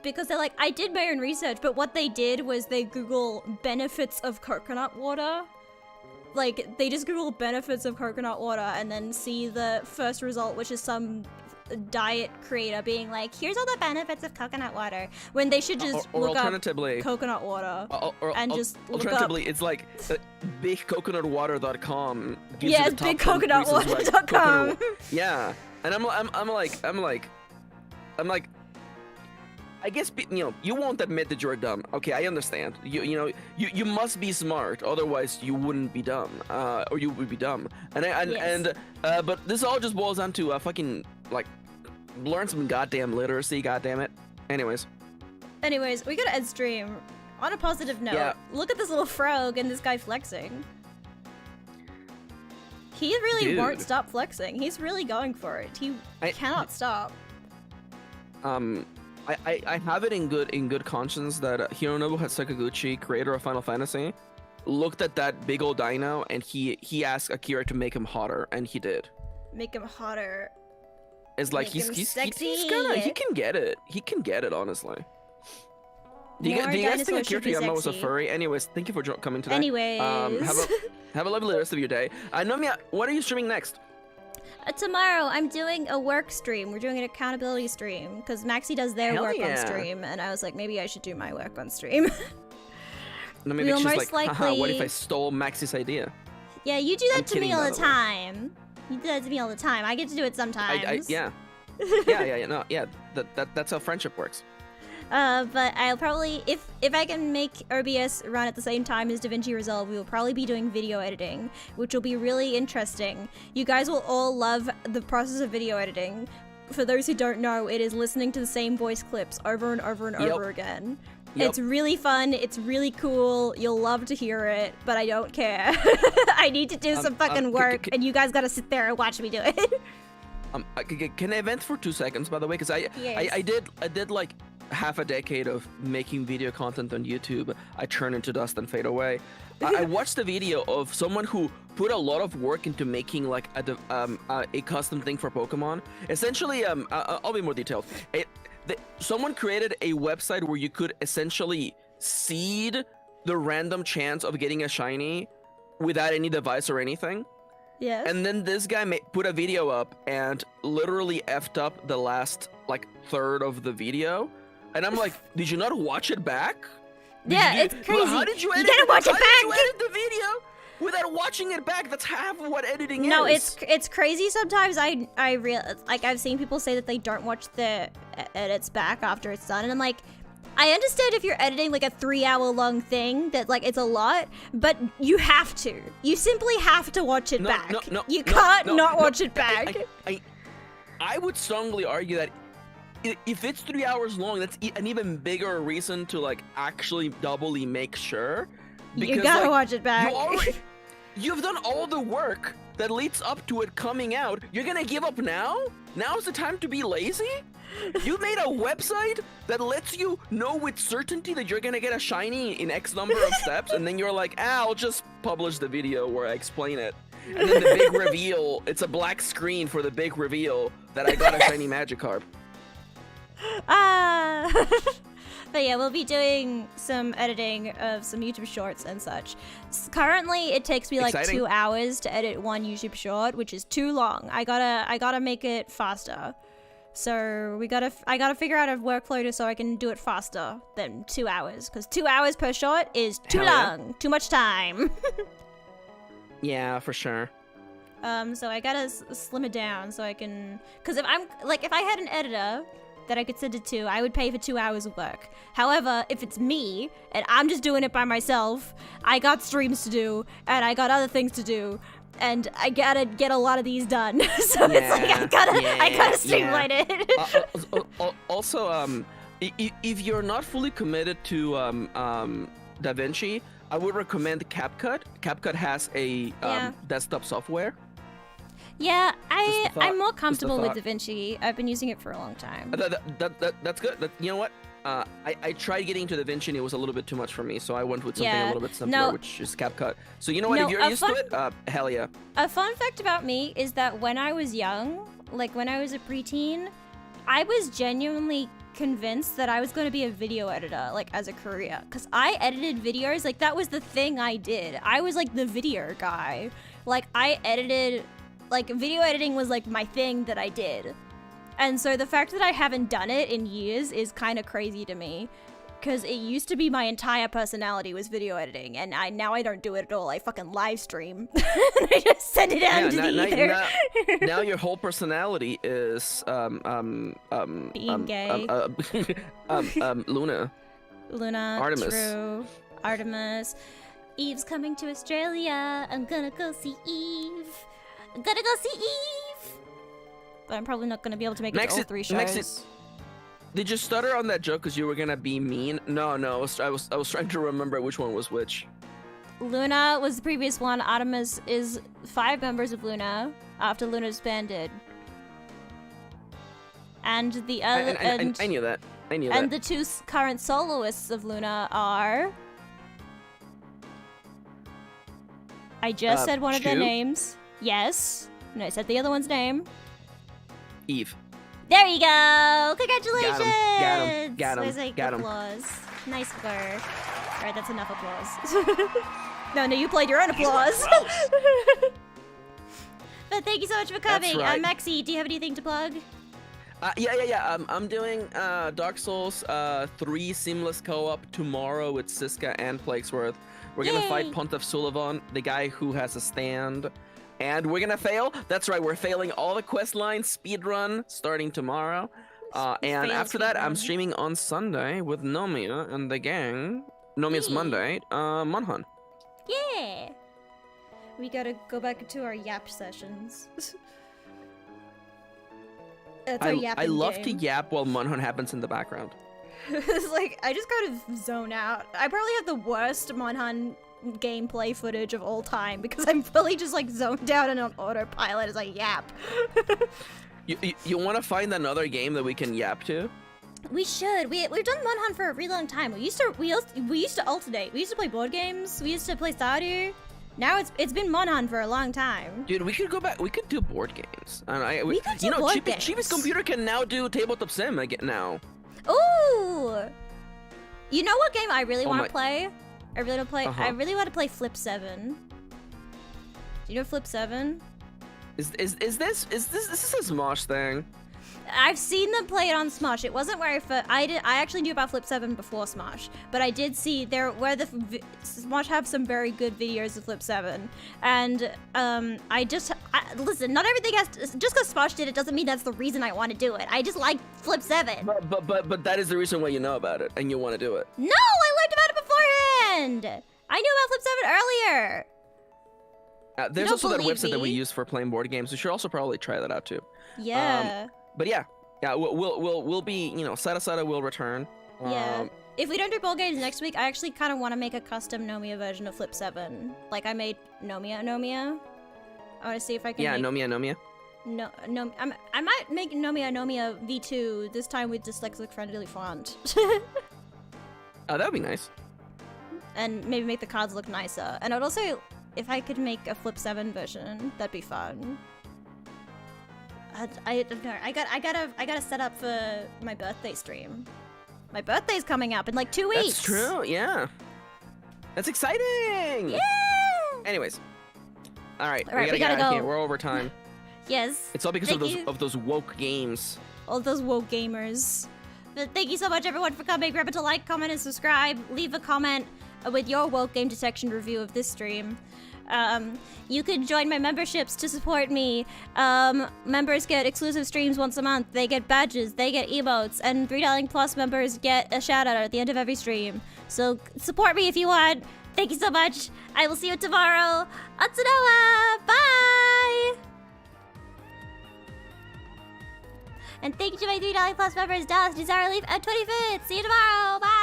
Because they're like, I did my own research, but what they did was they Google benefits of coconut water. Like, they just Google benefits of coconut water and then see the first result, which is some diet creator being like, here's all the benefits of coconut water. When they should just
Or
look up
alternatively,
coconut water and just look up.
alternatively, it's like bigcoconutwater.com gives
Yeah,
you
it's
the top 10 reasons why
bigcoconutwater.com.
coconut wa- Yeah, and I'm like, I guess you won't admit that you're dumb. Okay, I understand. You must be smart, otherwise you wouldn't be dumb, or you would be dumb.
Yes.
But this all just boils down to fucking, like, learn some goddamn literacy. Goddamn it. Anyways,
we gotta end stream. On a positive note,
Yeah.
look at this little frog and this guy flexing. He really won't
Dude.
stop flexing. He's really going for it. He cannot stop.
I have it in good conscience that Hironobu Sakaguchi, creator of Final Fantasy, looked at that big old dino and he asked Akira to make him hotter, and he did.
Make him hotter.
It's like
Make him sexy.
he can get it. He can get it, honestly. Do you
More
guys think
dinosaurs
Akira
should be
Toriyama was a
sexy.
furry? Anyways, thank you for coming today.
Anyways.
Have a lovely rest of your day. Nomia, what are you streaming next?
Tomorrow, I'm doing a work stream. We're doing an accountability stream because Maxi does their
Hell
work on
yeah.
stream, and I was like, maybe I should do my work on stream.
Nomia,
We'll
she's
most
like, haha, what if
likely-
I stole Maxi's idea?
Yeah, you do that
I'm
to me
kidding,
all
by
the
the way.
time. You do that to me all the time. I get to do it sometimes.
Yeah. That's how friendship works.
But I'll probably, if I can make OBS run at the same time as DaVinci Resolve, we will probably be doing video editing, which will be really interesting. You guys will all love the process of video editing. For those who don't know, it is listening to the same voice clips over and over and
Yep.
over again.
Yep.
It's really fun, it's really cool, you'll love to hear it, but I don't care. I need to do some fucking work, and you guys gotta sit there and watch me do it.
Can I vent for 2 seconds, by the way? Because
Yes.
I did like half a decade of making video content on YouTube. I turn into dust and fade away. I watched a video of someone who put a lot of work into making like a custom thing for Pokemon. Essentially, I'll be more detailed. Someone created a website where you could essentially seed the random chance of getting a shiny without any device or anything.
Yes.
And then this guy put a video up and literally effed up the last like third of the video. And I'm like, did you not watch it back?
It's crazy.
How did you edit
gotta watch it
How
back.
did you edit the video without watching it back? That's half of what editing is.
No, it's crazy sometimes. I real like I've seen people say that they don't watch the edits back after it's done, and I'm like, I understand if you're editing like a 3-hour-long thing that like it's a lot, but you have to. You simply have to watch it back. You can't not watch it back.
I would strongly argue that if it's 3 hours long, that's an even bigger reason to like actually doubly make sure.
You gotta watch it back.
You've done all the work that leads up to it coming out. You're gonna give up now? Now's the time to be lazy? You made a website that lets you know with certainty that you're gonna get a shiny in X number of steps, and then you're like, I'll just publish the video where I explain it. And then the big reveal, it's a black screen for the big reveal that I got a shiny Magikarp.
But yeah, we'll be doing some editing of some YouTube shorts and such. Currently, it takes me like
Exciting.
2 hours to edit one YouTube short, which is too long. I gotta make it faster. So I gotta figure out a workflow so I can do it faster than 2 hours, because 2 hours per short is too long, too much time.
Yeah, for sure.
So I gotta slim it down so I can, because if I had an editor that I could send it to, I would pay for 2 hours of work. However, if it's me and I'm just doing it by myself, I got streams to do and I got other things to do, and I gotta get a lot of these done. So it's like I gotta streamline it.
Also, if you're not fully committed to DaVinci, I would recommend CapCut. CapCut has a desktop software.
Yeah, I'm more comfortable with DaVinci. I've been using it for a long time.
That's good. You know what? I tried getting to DaVinci and it was a little bit too much for me, so I went with something a little bit simpler, which is CapCut. So you know what? If you're used to it, hell yeah.
A fun fact about me is that when I was young, like when I was a preteen, I was genuinely convinced that I was going to be a video editor, like as a career, because I edited videos. Like that was the thing I did. I was like the video guy. Like I edited. Like, video editing was, like, my thing that I did. And so the fact that I haven't done it in years is kind of crazy to me. Because it used to be my entire personality was video editing. And now I don't do it at all. I fucking live stream. I just send it out into the ether.
Now your whole personality is,
being gay.
Luna. Artemis.
True. Artemis. Eve's coming to Australia. I'm gonna go see Eve. I'm gonna go see Eve! But I'm probably not gonna be able to make it to all 3 shows.
Did you stutter on that joke because you were gonna be mean? No, I was trying to remember which one was which.
Luna was the previous one. Artemis is 5 members of Luna after Luna disbanded. And the other...
I knew that.
And the 2 current soloists of Luna are... I just said one of their names. Yes. And I said the other one's name.
Eve.
There you go! Congratulations!
Got him.
There's like applause. Nice work. Alright, that's enough applause. No, you played your own applause. But thank you so much for coming.
Right.
Maxi, do you have anything to plug?
Yeah. I'm doing Dark Souls 3 Seamless Co-op tomorrow with Siska and Plaguesworth. We're gonna fight Pontiff Sullivan, the guy who has a stand. And we're gonna fail. That's right, we're failing all the quest lines, speedrun, starting tomorrow. And after that, I'm streaming on Sunday with Nomia and the gang. Nomia's Monday, Monhan.
Yeah! We gotta go back to our yap sessions. That's our yapping
I love
game.
to yap while Monhan happens in the background.
It's like, I just gotta zone out. I probably have the worst Monhan gameplay footage of all time because I'm really just like zoned out and on autopilot as I yap.
You want to find another game that we can yap to?
We should. We've done Monhan for a really long time. We used to alternate. We used to play board games. We used to play Stardew. Now it's been Monhan for a long time.
Dude, we could go back. We could do board games.
We could do board games.
Cheapest computer can now do tabletop sim again now.
Ooh! You know what game I really want to play? I really want to play Flip 7. Do you know Flip 7?
Is this a Smosh thing?
I've seen them play it on Smosh. It wasn't where I actually knew about Flip 7 before Smosh, but I did see Smosh have some very good videos of Flip 7, and listen. Not everything has to, just because Smosh did it doesn't mean that's the reason I want to do it. I just like Flip 7.
But that is the reason why you know about it and you want to do it.
No, I learned about it beforehand. I knew about Flip 7 earlier.
There's also that website that we use for playing board games. We should also probably try that out too.
Yeah.
But yeah, Yeah, we'll be, you know, Sada will return.
Yeah. If we don't do bowl games next week, I actually kind of want to make a custom Nomia version of Flip 7. Like I made Nomia. I want to see if I can.
Yeah,
make...
Nomia.
No, I might make Nomia V2 this time with dyslexic friendly font.
Oh, that would be nice.
And maybe make the cards look nicer. And I'd also, if I could make a Flip 7 version, that'd be fun. I gotta set up for my birthday stream. My birthday's coming up in like 2 weeks.
That's true. Yeah. That's exciting.
Yeah.
Anyways. All right,
we
gotta
gotta
get out of
go.
here. We're over time.
Yes.
It's all because of those woke games.
All those woke gamers. But thank you so much, everyone, for coming. Remember to like, comment, and subscribe. Leave a comment with your woke game detection review of this stream. You can join my memberships to support me. Members get exclusive streams once a month. They get badges, they get emotes, and $3 Plus members get a shout out at the end of every stream. So support me if you want. Thank you so much. I will see you tomorrow. Atsunoa! Bye! And thank you to my $3 Plus members, Dallas, Desire Leaf, and 25th. See you tomorrow. Bye!